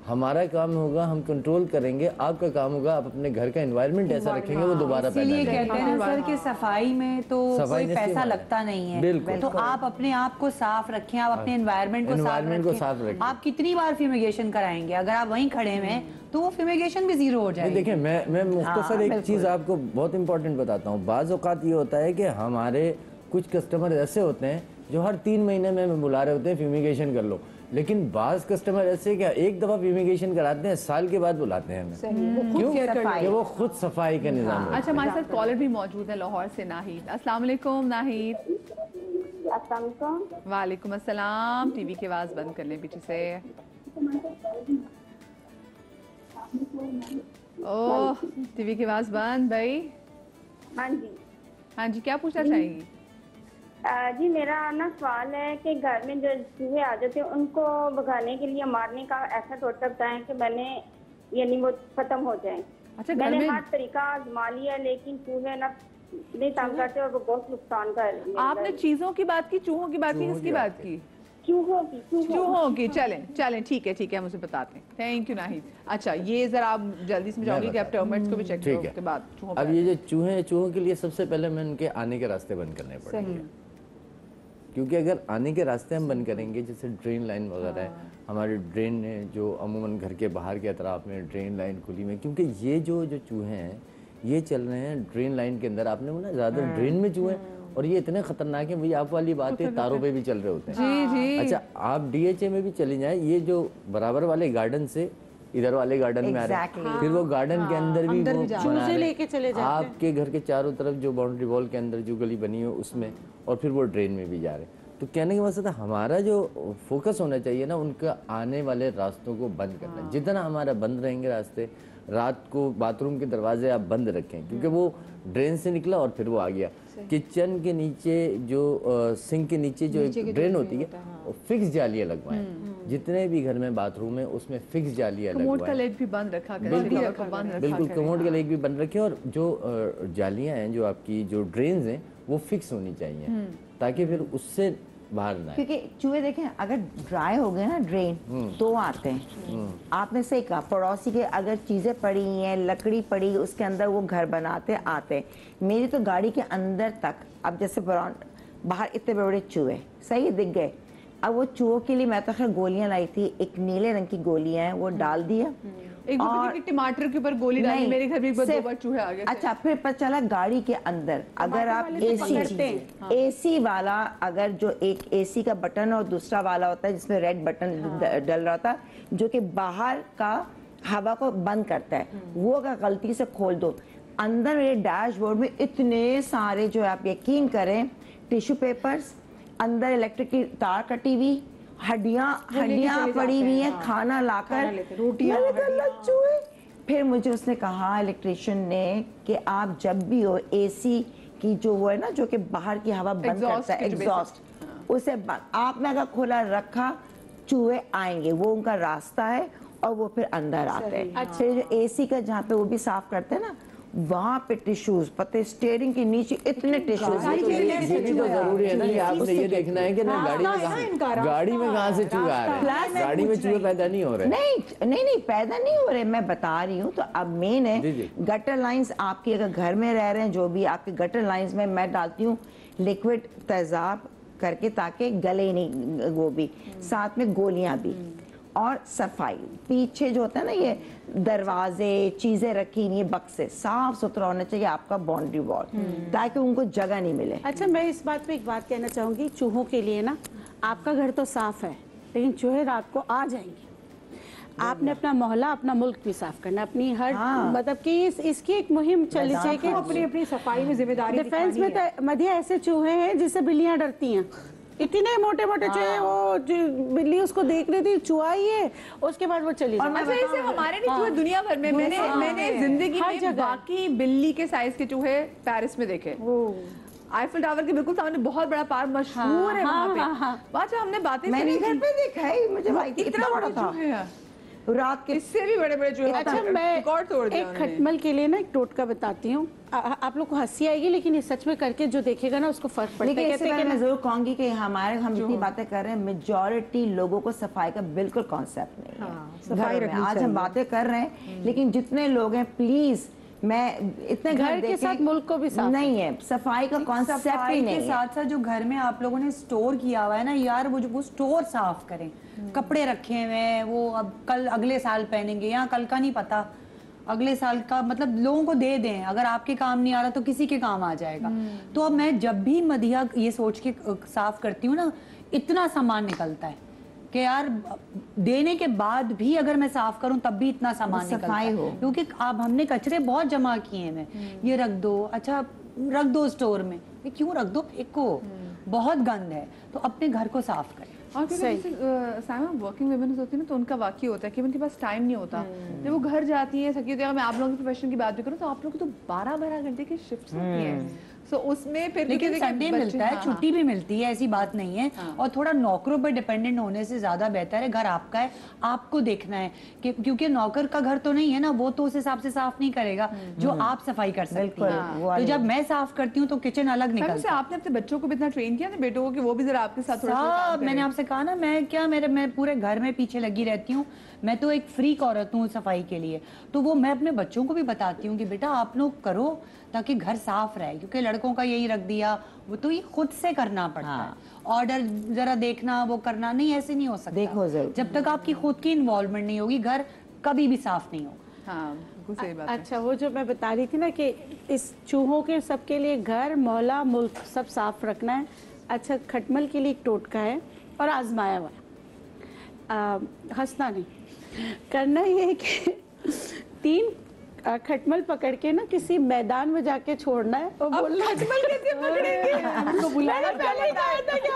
हमारा काम होगा हम कंट्रोल करेंगे, आपका काम होगा आप अपने घर का एनवायरनमेंट ऐसा रखेंगे वो दोबारा पैदा इसीलिए नहीं कहते हैं ना सर कि सफाई में तो सफाई कोई में पैसा इसलिए लगता नहीं है। बिल्कुल। तो आप अपने आप को साफ रखें, आप अपने एनवायरनमेंट को environment को साफ साफ रखें। रखें। आप कितनी बार फ्यूमिगेशन कराएंगे, अगर आप वहीं खड़े हुए हैं तो वो फ्यूमिगेशन भी जीरो हो नहीं, जाएगी। देखिए मैं मुख्तसर एक चीज़ आपको बहुत इंपॉर्टेंट बताता हूँ। बाज़ औक़ात ये होता है कि हमारे कुछ कस्टमर ऐसे होते हैं जो हर 3 महीने में हमें बुला रहे होते हैं फ्यूमिगेशन कर लो, लेकिन बाज़ कस्टमर ऐसे क्या एक दफ़ा फ्यूमिगेशन कराते हैं, साल के बाद बुलाते हैं हमें। क्यों? कि वो खुद सफाई का निज़ाम रखते हैं। अच्छा, हमारे साथ कॉलर भी मौजूद है लाहौर से, नाहिद। अस्सलाम वालेकुम नाहिद। अस्सलाम वालेकुम। वालेकुम अस्सलाम। टीवी की आवाज़ बंद कर लें पीछे से। ओह, टीवी की आवाज़ बंद भाई। हाँ जी। हाँ जी, क्या पूछना चाहेंगी? जी मेरा ना सवाल है कि घर में जो चूहे आ जाते हैं उनको भगाने के लिए, मारने का ऐसा तोड़ता बताएं कि मैंने यानी वो खत्म हो जाए। अच्छा, मैंने हर तरीका आजमा लिया लेकिन चूहे ना नहीं तंग करते और वो बहुत नुकसान कर। आपने चीजों की बात की, चूहों की बात की, किसकी बात की? चूहों की। चलें ठीक है, हम उसे बताते हैं। Thank you Nahid. अच्छा, ये जरा आप जल्दी समझाओगे कि आप टर्मिट्स को भी चेक करो उसके बाद चूहों पे अब ये जो चूहों के लिए सबसे पहले मैं उनके आने के रास्ते बंद करने पड़ेंगे, क्योंकि अगर आने के रास्ते हम बंद करेंगे, जैसे ड्रेन लाइन वगैरह है, हमारे ड्रेन है जो अमूमन घर के बाहर के अतराफ में ड्रेन लाइन खुली में, क्योंकि ये जो चूहे हैं ये चल रहे हैं ड्रेन लाइन के अंदर। आपने बोला ज़्यादा ड्रेन में चूहे, और ये इतने खतरनाक है, वही आप वाली बात है, तारों पे भी चल रहे होते हैं। जी। अच्छा, आप DHA में भी चली जाएं, ये जो बराबर वाले गार्डन से इधर वाले गार्डन में आ रहे हैं, फिर वो गार्डन के अंदर भी वो बना रहे लेके चले जाते हैं। आपके घर के चारों तरफ जो बाउंड्री वॉल के अंदर जो गली बनी हो उसमें, और फिर वो ड्रेन में भी जा रहे हैं। तो कहने का मकसद है हमारा जो फोकस होना चाहिए ना, उनका आने वाले रास्तों को बंद करना। जितना हमारा बंद रहेंगे रास्ते, रात को बाथरूम के दरवाजे आप बंद रखें, क्योंकि वो ड्रेन से निकला और फिर वो आ गया। किचन के नीचे जो सिंक के नीचे जो एक ड्रेन होती है, फिक्स जालियां लगवाएं। जितने भी घर में बाथरूम है उसमें फिक्स जालियां लगवाएं। कमोड का लेग भी बंद रखा करें। बिल्कुल, कमोड का लेग भी बंद रखें, और जो जालियां हैं, जो आपकी जो ड्रेन्स हैं, वो फिक्स होनी चाहिए, ताकि फिर उससे बाहर ना आए। क्योंकि चूहे देखें अगर ड्राई हो गए ना ड्रेन तो आते हैं। आपने सही कहा, पड़ोसी के अगर चीजें पड़ी हैं, लकड़ी पड़ी, उसके अंदर वो घर बनाते आते हैं। मेरी तो गाड़ी के अंदर तक, अब जैसे बाहर इतने बड़े बड़े चूहे सही दिख गए। अब वो चूहों के लिए मैं तो खैर गोलियां लाई थी, एक नीले रंग की गोलियां हैं, वो डाल दिया। एक और टमाटर के ऊपर गोली डाली, मेरे घर भी 2 बार चूहे आ गए। अच्छा, फिर पता चला गाड़ी के अंदर अगर आप एसी वाला, अगर जो एक एसी का बटन और दूसरा वाला होता है जिसमें रेड बटन डल रहा था, जो कि बाहर का हवा को बंद करता है, वो अगर गलती से खोल दो, अंदर मेरे डैशबोर्ड में इतने सारे, जो आप यकीन करें, टिश्यू पेपर्स, अंदर इलेक्ट्रिक की तार कटी हुई, हड्डियां पड़ी हुई हैं, खाना लाकर चूहे। फिर मुझे उसने कहा, इलेक्ट्रिशियन ने, कि आप जब भी हो एसी की जो वो है ना, जो कि बाहर की हवा बंद करता है, एग्जॉस्ट, उसे आपने अगर खोला रखा, चूहे आएंगे, वो उनका रास्ता है, और वो फिर अंदर आते हैं। फिर जो एसी का जहाँ पे वो भी साफ करते हैं ना, वहाँ पे टिश्यूज, पता स्टीयरिंग के नीचे इतने टिश्यूज। ये भी तो जरूरी है ना कि आपने ये देखना है कि ना गाड़ी में कहाँ से चूहे आ रहे हैं। गाड़ी में चूहे पैदा नहीं हो रहे। नहीं पैदा नहीं हो रहे, मैं बता रही हूँ। तो अब मेन है गटर लाइंस आपकी, अगर घर में रह रहे हैं जो भी, आपके गटर लाइंस में मैं डालती हूँ लिक्विड तेजाब करके, ताकि गले नहीं, वो भी साथ में गोलियां भी, और सफाई। पीछे जो होता है ना, ये दरवाजे, चीजें रखी हुई, बक्से साफ सुथरा होना चाहिए आपका बाउंड्री वॉल, ताकि उनको जगह नहीं मिले। अच्छा, मैं इस बात पे एक बात कहना चाहूंगी, चूहों के लिए ना, आपका घर तो साफ है, लेकिन चूहे रात को आ जाएंगे। आपने अपना मोहल्ला, अपना मुल्क भी साफ करना, अपनी हर मतलब कि इसकी एक मुहिम चलनी चाहिए कि अपनी सफाई में जिम्मेदारी। डिफेंस में तो मधिया ऐसे चूहे हैं जिससे बिल्लियां डरती हैं, इतने मोटे मोटे चूहे, वो बिल्ली उसको देख रही थी, चूहा ही है, उसके बाद वो चली जाती। अच्छा, इसे हमारे नहीं चूहे, दुनिया भर में मैंने जिंदगी में बाकी बिल्ली के साइज के चूहे पेरिस में देखे। आईफिल टावर के बिल्कुल सामने बहुत बड़ा पार्क मशहूर है वहाँ पे। अच्छा, हमने बातें मैंने घर पे देखा है, मुझे इतना बड़ा था। रात के इससे भी बड़े बड़े चूहे अच्छा, मैं रिकॉर्ड तोड़ दिया एक उन्होंने। खटमल के लिए ना एक टोटका बताती हूँ। आप लोग को हंसी आएगी, लेकिन ये सच में करके जो देखेगा ना उसको फर्क पड़ता है। लेकिन इससे कहते हैं पहले कि मैं ना, जरूर कहूंगी कि हम इतनी बातें कर रहे हैं, मेजॉरिटी लोगों को सफाई का बिल्कुल कॉन्सेप्ट नहीं है। सफाई घरों में रखनी आज हम चाहिए। बातें कर रहे हैं, लेकिन जितने लोग हैं प्लीज, मैं इतने घर के देखें, साथ मुल्क को भी साफ नहीं है, सफाई का कॉन्सेप्ट सफाई ही के नहीं है। साथ साथ जो घर में आप लोगों ने स्टोर किया हुआ है ना यार, वो स्टोर साफ करें। कपड़े रखे हुए हैं, वो अब कल अगले साल पहनेंगे, या कल का नहीं पता, अगले साल का मतलब लोगों को दे दें। अगर आपके काम नहीं आ रहा तो किसी के काम आ जाएगा। तो अब मैं जब भी मदिया ये सोच के साफ करती हूँ ना, इतना सामान निकलता है कि यार देने के बाद भी अगर मैं साफ करूं तब भी इतना सामान निकलता सफाई है। हो। क्योंकि अब हमने कचरे बहुत जमा किए हैं। ये रख दो, अच्छा रख दो स्टोर में, ये क्यों रख दो, फेंको, बहुत गंद है। तो अपने घर को साफ करें। और क्योंकि जैसे साइमा वर्किंग वुमेन होती है ना, तो उनका वाकई होता है कि उनके पास टाइम नहीं होता। जब वो घर जाती है थकी होती है, मैं आप लोगों की प्रोफेशन की बात भी करूँ तो आप लोगों की तो 12-12 घंटे की शिफ्ट होती है। सो उसमें फिर लेकिन देखिए संडे बच्चे- मिलता है, हाँ, छुट्टी भी मिलती है, ऐसी बात नहीं है। और थोड़ा नौकरों पर डिपेंडेंट होने से ज्यादा बेहतर है घर आपका है, आपको देखना है कि क्योंकि नौकर का घर तो नहीं है ना, वो तो उस हिसाब से साफ नहीं करेगा जो आप सफाई कर सकती बिल्कुल, वो हैं। तो जब मैं साफ करती हूँ तो किचन अलग मैम, निकलता वैसे है। आपने अपने बच्चों को भी इतना ट्रेन किया ना, बेटों को, कि वो भी जरा आपके साथ थोड़ा सा काम सब करें? मैंने आपसे कहा ना, मैं पूरे घर में पीछे लगी रहती हूँ। मैं तो एक फ्रीक औरत हूँ सफाई के लिए। तो वो मैं अपने बच्चों को भी बताती हूँ कि बेटा आप लोग करो ताकि घर साफ रहे, क्योंकि लड़कों का यही रख दिया, वो तो ये खुद से करना पड़ता है। ऑर्डर जरा देखना, वो करना नहीं, ऐसे नहीं हो सकता। देखो जरूर। जब तक आपकी खुद की इन्वॉल्वमेंट नहीं होगी, घर कभी भी साफ नहीं होगा। हाँ, बिल्कुल सही बात है। अच्छा, वो जो मैं बता रही थी ना कि इस चूहों के सबके लिए घर, मोहल्ला, मुल्क सब साफ रखना है। अच्छा, खटमल के लिए एक टोटका है और आजमाया हुआ है। हंसना नहीं, करना ये है कि 3 खटमल पकड़ के ना किसी मैदान में जाके छोड़ना है और बोलना खटमल कैसे पकड़ेंगे, उनको बुलाना पहले कहा था कि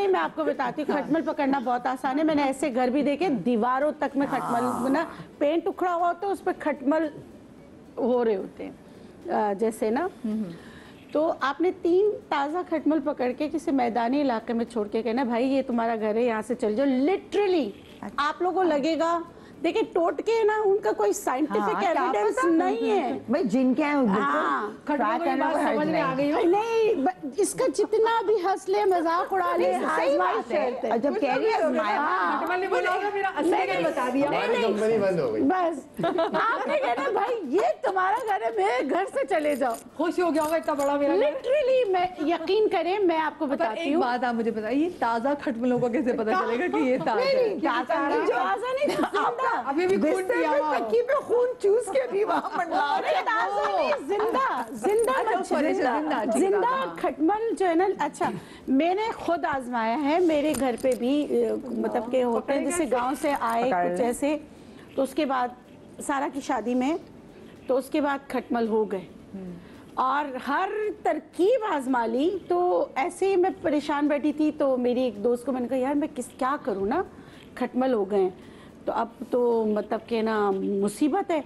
मैं आपको बताती हूँ, खटमल पकड़ना बहुत आसान है। मैंने ऐसे घर भी देखे, दीवारों तक में खटमल ना, पेंट उखड़ा हुआ होता है, उस पर खटमल हो रहे होते हैं जैसे ना। तो आपने 3 ताज़ा खटमल पकड़ के किसी मैदानी इलाके में छोड़ के कहना, भाई ये तुम्हारा घर है, यहाँ से चल जाओ। लिटरली आप लोगों को लगेगा, देखिए टोटके ना, उनका कोई साइंटिफिक एविडेंस नहीं है भाई, जिनके हैं वो बिल्कुल हाँ, try करने को हर्ज नहीं। नहीं, इसका जितना भी हंस ले, मजाक उड़ा ले, आजमाइश करते हैं। और जब कह रही है हाँ। खटमल ने बोला होगा मेरा असली घर बता दिया। हमारी कंपनी बंद हो गई। बस आपने कहना, भाई ये तुम्हारा घर है, मेरे घर से चले जाओ। खुश हो गया होगा इतना बड़ा मेरा घर। लिटरली मैं, यकीन करें, मैं आपको पर बताती एक हूँ। बात आप मुझे बताइए, ये ताज़ा खटमलों को कैसे पता चलेगा कि ये ताज़ा है? ताज़ा नहीं, जिंदा। अभी भी खून पिया हुआ हो। तकिए पे खून चूस के भी वहाँ मंडला रहे हैं। ताज़ा नहीं, जिंदा अच्छा, मच्छर, जिंदा, ठीक है, जिंदा हाँ। खटमल जो है ना। अच्छा, मैंने खुद आजमाया है, मेरे घर पे भी मतलब के होते हैं, जैसे गांव से आए कुछ ऐसे, तो उसके बाद सारा की शादी में, तो उसके बाद खटमल हो गए और हर तरकीब आजमा ली। तो ऐसे ही मैं परेशान बैठी थी, तो मेरी एक दोस्त को मैंने कहा, यार मैं क्या करूँ ना, खटमल हो गए, तो अब तो मतलब के ना मुसीबत है।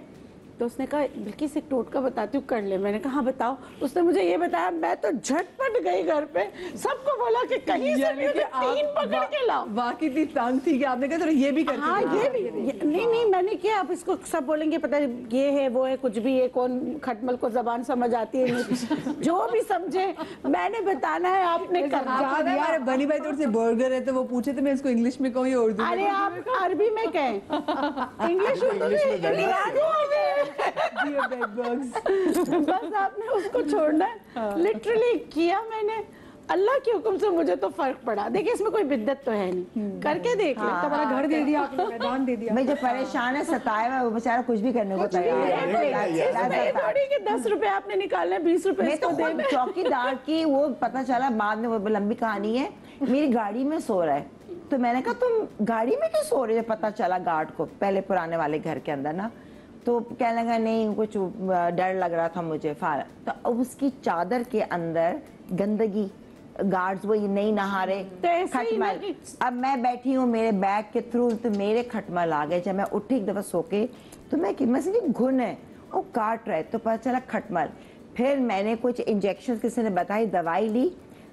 तो उसने कहा, बल्कि से टोटका बताती हूँ, कर ले। मैंने कहा हाँ बताओ। उसने मुझे ये बताया, मैं तो झटपट गई घर पे, सबको बोला कि कहीं से भी उसे 3 पकड़ के लाओ। वाकई इतनी तंग थी कि आपने कहा तो ये भी कर हाँ, ये भी नहीं मैंने किया। अब इसको सब बोलेंगे, पता है ये है वो है, कुछ भी है, कौन खटमल को जबान समझ आती है नहीं। जो भी समझे मैंने बताना है, आपने करना। यार बनी भाई तोड़ से बर्गर है, तो वो पूछे थे मैं इसको इंग्लिश में कहूँ या उर्दू में? अरे आप अरबी में कहें, इंग्लिश बस आपने उसको छोड़ना है। लिटरली किया मैंने, अल्लाह के हुक्म से मुझे तो फर्क पड़ा। देखिए इसमें कोई बिद्दत तो है नहीं, करके देख ले। हमारा घर दे दिया आपने, मैदान दे दिया। मैं जो परेशान है, सताया हुआ, वो बेचारा कुछ भी करने को तैयार है। थोड़ी कि 10 रुपए आपने निकालने, 20 रुपए मैं तो खुद चौकीदार की, वो पता चला बाद में, वो लंबी कहानी है। मेरी गाड़ी में सो रहा है, तो मैंने कहा तुम गाड़ी में क्यों सो रहे हो? पता चला गार्ड को, पहले पुराने वाले घर के अंदर ना, तो कहने लगा नहीं कुछ डर लग रहा था मुझे। तो अब उसकी चादर के अंदर गंदगी, गार्ड्स वो नहीं नहा रहे, खटमल। अब मैं बैठी हूँ मेरे बैग के थ्रू, तो मेरे खटमल आ गए। जब मैं उठी एक दफा सो के, तो मैं समझी घुन है, वो काट रहे, तो पता चला खटमल। फिर मैंने कुछ इंजेक्शन किसी ने बताई, दवाई ली,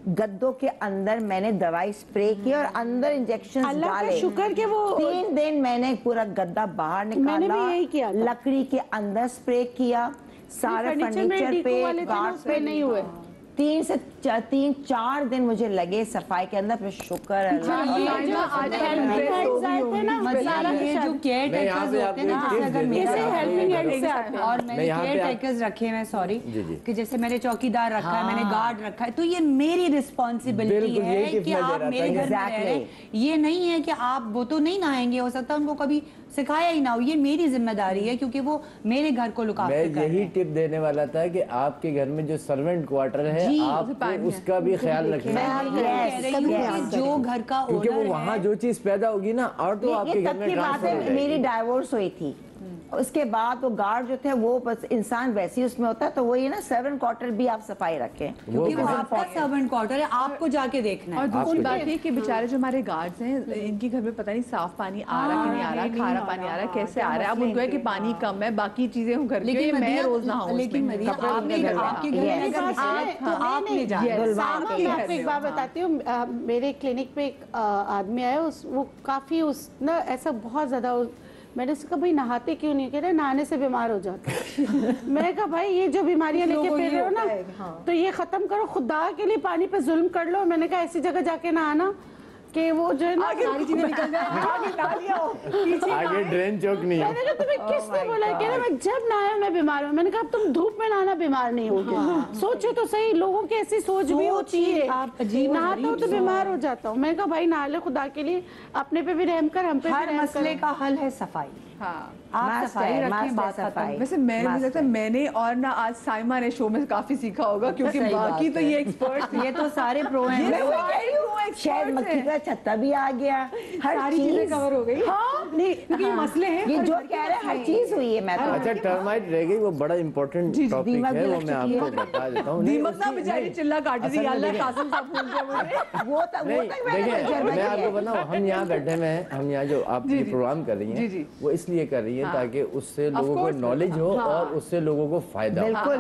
गद्दों के अंदर मैंने दवाई स्प्रे की और अंदर इंजेक्शन अल्लाह का डाले। शुक्र कि वो 3 दिन मैंने पूरा गद्दा बाहर निकाला, मैंने भी यही किया था। लकड़ी के अंदर स्प्रे किया, सारे फर्नीचर पे, गार्ड पे नहीं हुए। 3-4 दिन मुझे लगे सफाई के अंदर, फिर शुक्र अल्लाह। ये जो केयर टेकर्स होते हैं ना, जैसे अगर मेरे और मैंने केयर टेकर्स रखे हैं, सॉरी कि जैसे मैंने चौकीदार रखा है, मैंने गार्ड रखा है, तो ये मेरी रिस्पॉन्सिबिलिटी है कि आप मेरे घर में रह रहे हैं। ये नहीं है कि आप, वो तो नहीं नहाएंगे, हो सकता है उनको कभी सिखाया ही ना हो, ये मेरी जिम्मेदारी है क्योंकि वो मेरे घर को लुक आफ्टर कर रहे हैं। मैं यही टिप देने वाला था कि आपके घर में जो सर्वेंट क्वार्टर है आप उसका भी ख्याल रखें, जो घर का क्योंकि वो वहाँ जो चीज पैदा होगी ना, और तो आपके घर में ट्रांसफर हो जाएगी। मेरी डाइवोर्स हुई थी, उसके बाद वो गार्ड जो थे वो बस इंसान वैसे ही उसमें होता है, तो वही ना सर्वेंट क्वार्टर भी आप सफाई रखें, क्योंकि वो आपका सर्वेंट क्वार्टर है, आपको जाके देखना है। और दूसरी बात है कि बेचारे जो हमारे गार्ड्स हैं, इनके घर में पता नहीं साफ पानी आ रहा कि नहीं आ रहा, खारा पानी आ रहा है, कैसे आ रहा है। अब उनको है कि पानी कम है, बाकी चीजें हूँ घर की, मैं रोज नहाऊं। लेकिन आपके घर में आपको एक बात बताती हूँ, मेरे क्लिनिक पे एक आदमी आया, वो काफी ना ऐसा बहुत ज्यादा, मैंने उससे कहा भाई नहाते क्यों नहीं, कह रहे नहाने से बीमार हो जाते हैं। मैंने कहा भाई ये जो बीमारियां लेके फिर रहे हो ना, तो ये खत्म करो, खुदा के लिए पानी पे जुल्म कर लो। मैंने कहा ऐसी जगह जाके नहाना कि वो जो है ना सारी चीजें निकल जाए, आगे ड्रेन चौक नहीं है। मैंने कहा तुम्हें किसने बोला, कह रहे मैं जब नहाया मैं बीमार हूँ। मैंने कहा तुम धूप में नहाना बीमार नहीं होगे, सोचो तो सही, लोगों की ऐसी सोच भी होती है, नहाता हूँ तो बीमार हो जाता हूँ। मैंने कहा भाई नहा ले, खुदा के लिए अपने पे भी रहम कर, हम पे भी हर रहम कर। मसले का हल है सफाई। हाँ, आप सफाई रखें, बात खत्म। वैसे मैंने, मुझे लगता है मैंने और ना आज साइमा ने शो में काफी सीखा होगा, क्योंकि बाकी तो ये एक्सपर्ट ये तो सारे प्रो हैं। शायद मक्खी का छत्ता भी आ गया, हर सारी चीजें कवर हो गई। हाँ नहीं, क्योंकि मसले हैं, ये जो कह रहे हैं हर चीज हुई है। मैं तो अच्छा, टर्माइट रह गई, वो बड़ा इंपॉर्टेंट टॉपिक है, वो मैं आपको बता देता हूँ। दीमक ना बेचारी चिल्ला काट रही है, अल्लाह कासिम साहब भूल गए मुझे। वो तक देखिए, मैं आपको बताऊँ, हम यहाँ गड्ढे में हैं, हम यहाँ जो आप ये प्रोग्राम कर रही हैं, वो इसलिए कर रही हैं ताकि उससे लोगों को नॉलेज हो और उससे लोगों को फायदा हो। बिल्कुल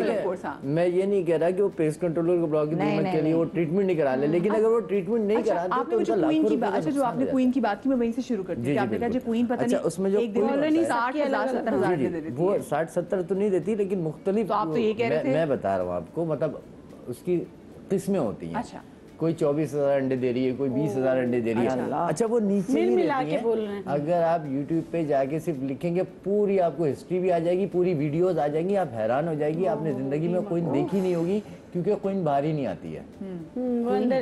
बिल्कुल। मैं ये नहीं कह रहा कि वो पेस्ट कंट्रोलर को ब्लॉक की दीमक के लिए वो ट्रीटमेंट नहीं करा ले, लेकिन अगर वो ट्रीटमेंट नहीं कराते आपने जो क्वीन की बात, अच्छा जो आपने क्वीन की बात की, मैं वहीं से शुरू करती हूँ। आपने कहा जो क्वीन पता नहीं, उसमें जो एक दिन 60,000-70,000 दे देती है, वो 60-70 तो नहीं देती, लेकिन मुख्तलिफ, तो आप तो ये कह रहे थे, मैं बता रहा हूँ आपको, मतलब उसकी किस्में होती हैं। अच्छा, कोई 24,000 अंडे दे रही है, कोई 20,000 अंडे दे रही है। अच्छा, वो नीचे नहीं रहती है। अगर आप YouTube पे जाके सिर्फ लिखेंगे, पूरी आपको हिस्ट्री भी आ जाएगी, पूरी वीडियोस आ जाएंगी, आप हैरान हो जाएगी। आपने जिंदगी में कोई देखी नहीं होगी, क्योंकि कोई बाहर ही नहीं आती है,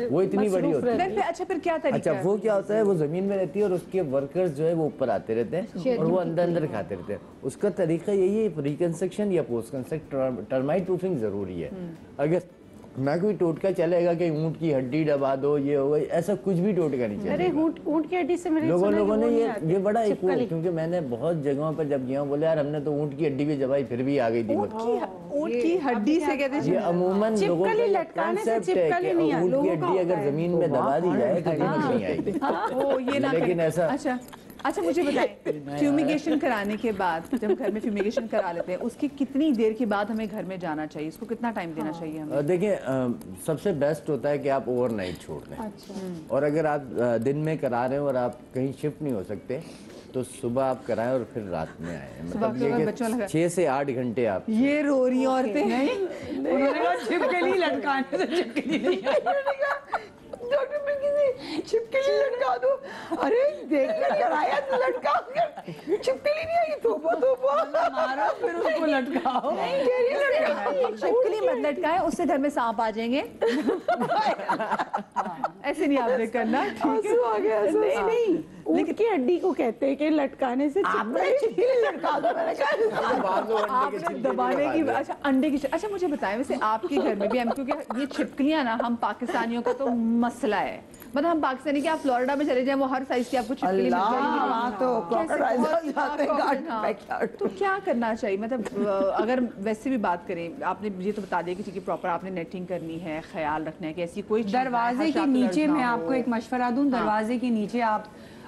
वो इतनी बड़ी होती है। अच्छा, फिर क्या तरीका? अच्छा, वो क्या होता है, वो जमीन में रहती है और उसके वर्कर्स जो है वो ऊपर आते रहते हैं और वो अंदर अंदर खाते रहते हैं। उसका तरीका यही है, रिकंस्ट्रक्शन या पोस्ट कंस्ट्रक्ट, टर्माइट प्रूफिंग जरूरी है। अगर मैं कोई टोटका चलेगा कि ऊंट की हड्डी दबा दो, ये हो गई, ऐसा कुछ भी टोटका नहीं चलेगा। अरे ऊंट की हड्डी से मेरे लोगों ने ये बड़ा एक, क्योंकि मैंने बहुत जगहों पर जब गया हूँ, बोले यार हमने तो ऊंट की हड्डी भी दबाई, फिर भी आ गई थी। ऊंट की हड्डी से कहते हैं, ये अमूमन लोगों का कॉन्सेप्ट है कि ऊंट की हड्डी अगर जमीन में दबा दी जाए तो दीमक नहीं आएगी, लेकिन ऐसा। अच्छा, मुझे बताएं, फ्यूमिगेशन कराने के बाद, जब घर में फ्यूमिगेशन करा लेते हैं, उसकी कितनी देर के बाद हमें घर में जाना चाहिए? इसको कितना टाइम देना चाहिए हमें? देखिए, सबसे बेस्ट होता है कि आप ओवरनाइट छोड़ दें। अच्छा। और अगर आप दिन में करा रहे हैं और आप कहीं शिफ्ट नहीं हो सकते, तो सुबह आप कराएं और फिर रात में आए। मतलब ये 6 से 8 घंटे आप। ये रो रही औरतें नहीं, उन्होंने कहा छिपकली लटकाने से छिपकली नहीं डॉक्टर बिल्कुल छिपकली लटका दो। अरे देख कर कराया तो लटका कर, छिपकली नहीं आई, तोबा मारो फिर उसको लटकाओ। छिपकली मत लटकाए, उससे घर में सांप आ जाएंगे। ऐसे नहीं आपने करना, ठीक है? नहीं, ऊंट की हड्डी को कहते हैं कि लटकाने से छिपकली लटका दो। आपने दबाने की, अच्छा अंडे की, अच्छा मुझे बताएं, वैसे आपके घर में भी हम, क्योंकि ये छिपकलियां ना हम पाकिस्तानियों का तो मसला है, मतलब हम पाकिस्तानी के, आप फ्लोरिडा में चले जाएं, वो हर साइज की आपको छिपकली मिल जाएगी। तो क्या करना चाहिए? मतलब अगर वैसे भी बात करें, आपने ये तो बता दिया कि ठीक है, प्रॉपर आपने नेटिंग करनी है, ख्याल रखना है कि ऐसी कोई दरवाजे के नीचे, मैं आपको एक मशवरा दूं, दरवाजे के नीचे आप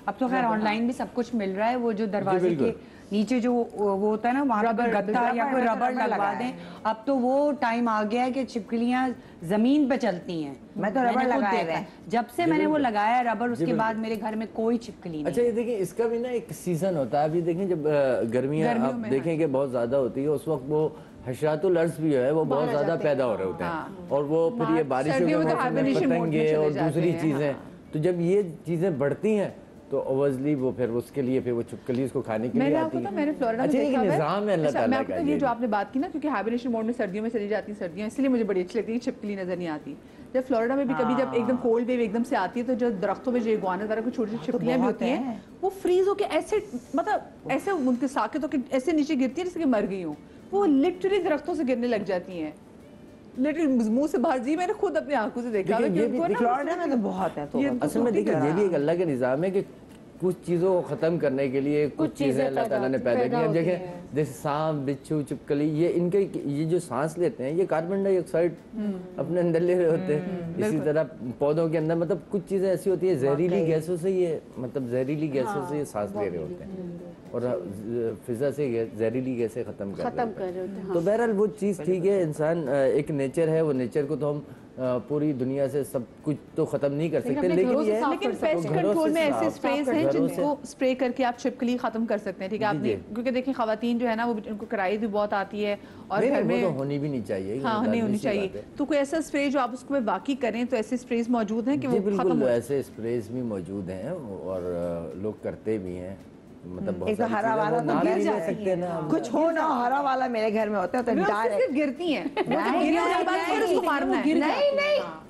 अब तो खैर ऑनलाइन भी सब कुछ मिल रहा है, वो जो दरवाजे के नीचे जो वो होता है ना, वहाँ पर गत्ता या कोई रबर लगवा दें। अब तो वो टाइम आ गया है कि छिपकलियाँ जमीन पे चलती हैं। मैं तो रबर लगाया है, जब से मैंने वो लगाया रबर, उसके बाद मेरे घर में कोई छिपकली नहीं। अच्छा, ये देखिए इसका भी ना एक सीजन होता है। अभी देखें जब गर्मियाँ आप देखें कि बहुत ज्यादा होती है, उस वक्त वो हशरातुल अर्ज़ भी है वो बहुत ज्यादा पैदा हो रहे होते हैं, और वो फिर ये बारिशों के मौसम में पतंगे और दूसरी चीजें, तो जब ये चीजें बढ़ती हैं तो ओवरली वो फिर उसके लिए फिर वो छिपकली उसको खाने के लिए आती है। मैंने फ्लोरिडा में अच्छा, देखा एक निज़ाम है अल्लाह ताला का। ये जो आपने बात की ना, क्योंकि हाइबरनेशन मोड में सर्दियों में चली जाती है सर्दियाँ, इसलिए मुझे बड़ी अच्छी लगती है, छिपकली नजर नहीं आती। जब फ्लोरिडा में भी कभी जब एकदम कोल्ड वेव एकदम से आती है, तो जो दरख्तों में जो इग्वाना वगैरह कुछ छोटी छोटी छिपकलियाँ भी होती हैं, वो फ्रीज होकर ऐसे मतलब ऐसे उनके साकेतों के ऐसे नीचे गिरती है जैसे कि मर गई हूँ। वो लिटरली दरख्तों से गिरने लग जाती हैं, लिटरली मुंह से बाहर जी, मैंने खुद अपनी आंखों से देखा। फ्लोरिडा में तो बहुत है। तो असल में देखिए ये भी एक अल्लाह के निज़ाम है कि कुछ चीज़ों को ख़त्म करने के लिए कुछ चीज़ें अल्लाह ताला ने पैदा की। अब देखें जैसे सांप, बिच्छू, छिपकली, ये इनके ये जो सांस लेते हैं ये कार्बन डाइऑक्साइड अपने अंदर ले रहे होते हैं। इसी तरह पौधों के अंदर मतलब कुछ चीज़ें ऐसी होती है जहरीली गैसों से ये मतलब जहरीली गैसों से ये सांस ले रहे होते हैं और फिजा से जहरीली गैसें ख़त्म कर रहे होते हैं। तो बहरहाल वो चीज़ ठीक है, इंसान एक नेचर है, वो नेचर को तो हम पूरी दुनिया से सब कुछ तो खत्म नहीं कर सकते, लेकिन पेस्ट कंट्रोल में ऐसे स्प्रेज हैं जिनको स्प्रे करके आप छिपकली खत्म कर सकते हैं। ठीक है आपने, क्योंकि देखिए खवातीन जो है ना वो उनको किराए भी बहुत आती है और घर में तो होनी भी नहीं चाहिए। हाँ, नहीं होनी चाहिए। तो कोई ऐसा स्प्रे जो आप उसको वाकई करें, तो ऐसे स्प्रेज मौजूद हैं कि वो बिल्कुल ऐसे स्प्रेज भी मौजूद हैं और लोग करते भी हैं। मतलब एक तो हरा वाला तो गिर जाती है ना, कुछ हो ना हरा वाला मेरे घर में होता है तो डायरेक्ट गिरती हैं। नहीं,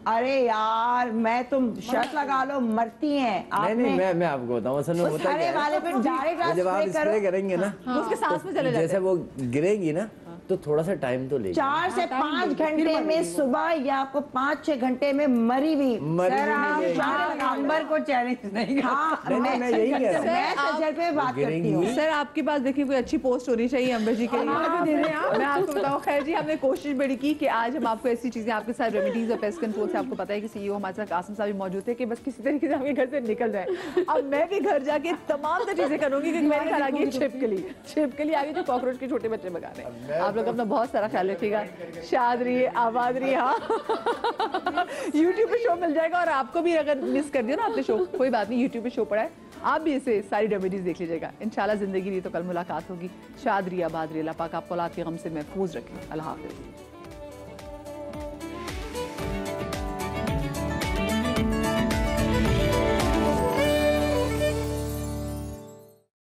अरे यार मैं तुम शर्ट लगा लो मरती हैं। नहीं, मैं आपको बताऊं असल में होता है वाले पे डायरेक्ट जब आप स्प्रे करेंगे ना उसके सांस में चले जाते हैं, जैसे वो गिरेगी ना तो थोड़ा सा टाइम तो लेगा। 4 से 5 घंटे में सुबह या आपको 5-6 घंटे में मरी हुई अंबर को चैलेंज नहीं। हाँ, मैं यही कह रहा हूँ, मैं सजल पे बात करती हूँ। सर आपके पास देखिए कोई अच्छी पोस्ट होनी चाहिए अंबर जी के लिए। मैं आपको बताऊँ, खैर जी हमने कोशिश बड़ी की कि आज हम आपको ऐसी चीजें आपके साथ रेमेडीज और पेस्ट कंट्रोल से, आपको पता है कि सीईओ हमारे साथ कासिम साहब भी मौजूद थे कि बस किसी तरीके से आपके घर से निकल जाए। अब मैं भी घर जाके तमाम चीजें करूंगी क्योंकि मेरे घर आ गई छिपकली आ गई जो कॉकरोच के छोटे बच्चे भगा रहे हैं। आप लोग अपना बहुत सारा ख्याल रखिएगा, शाद रहिए, आबाद रहिए। हाँ यूट्यूब पे शो मिल जाएगा, और आपको भी अगर मिस कर दिया ना आपने शो, कोई बात नहीं, यूट्यूब पे शो पड़ा है, आप भी इसे सारी रेमेडीज देख लीजिएगा। इंशाल्लाह जिंदगी रही तो कल मुलाकात होगी। शाद रहिए, आबाद रहिए, अल्लाह पाक आपको औलाद के गम से महफूज रखें। अल्लाह हाफ़िज़।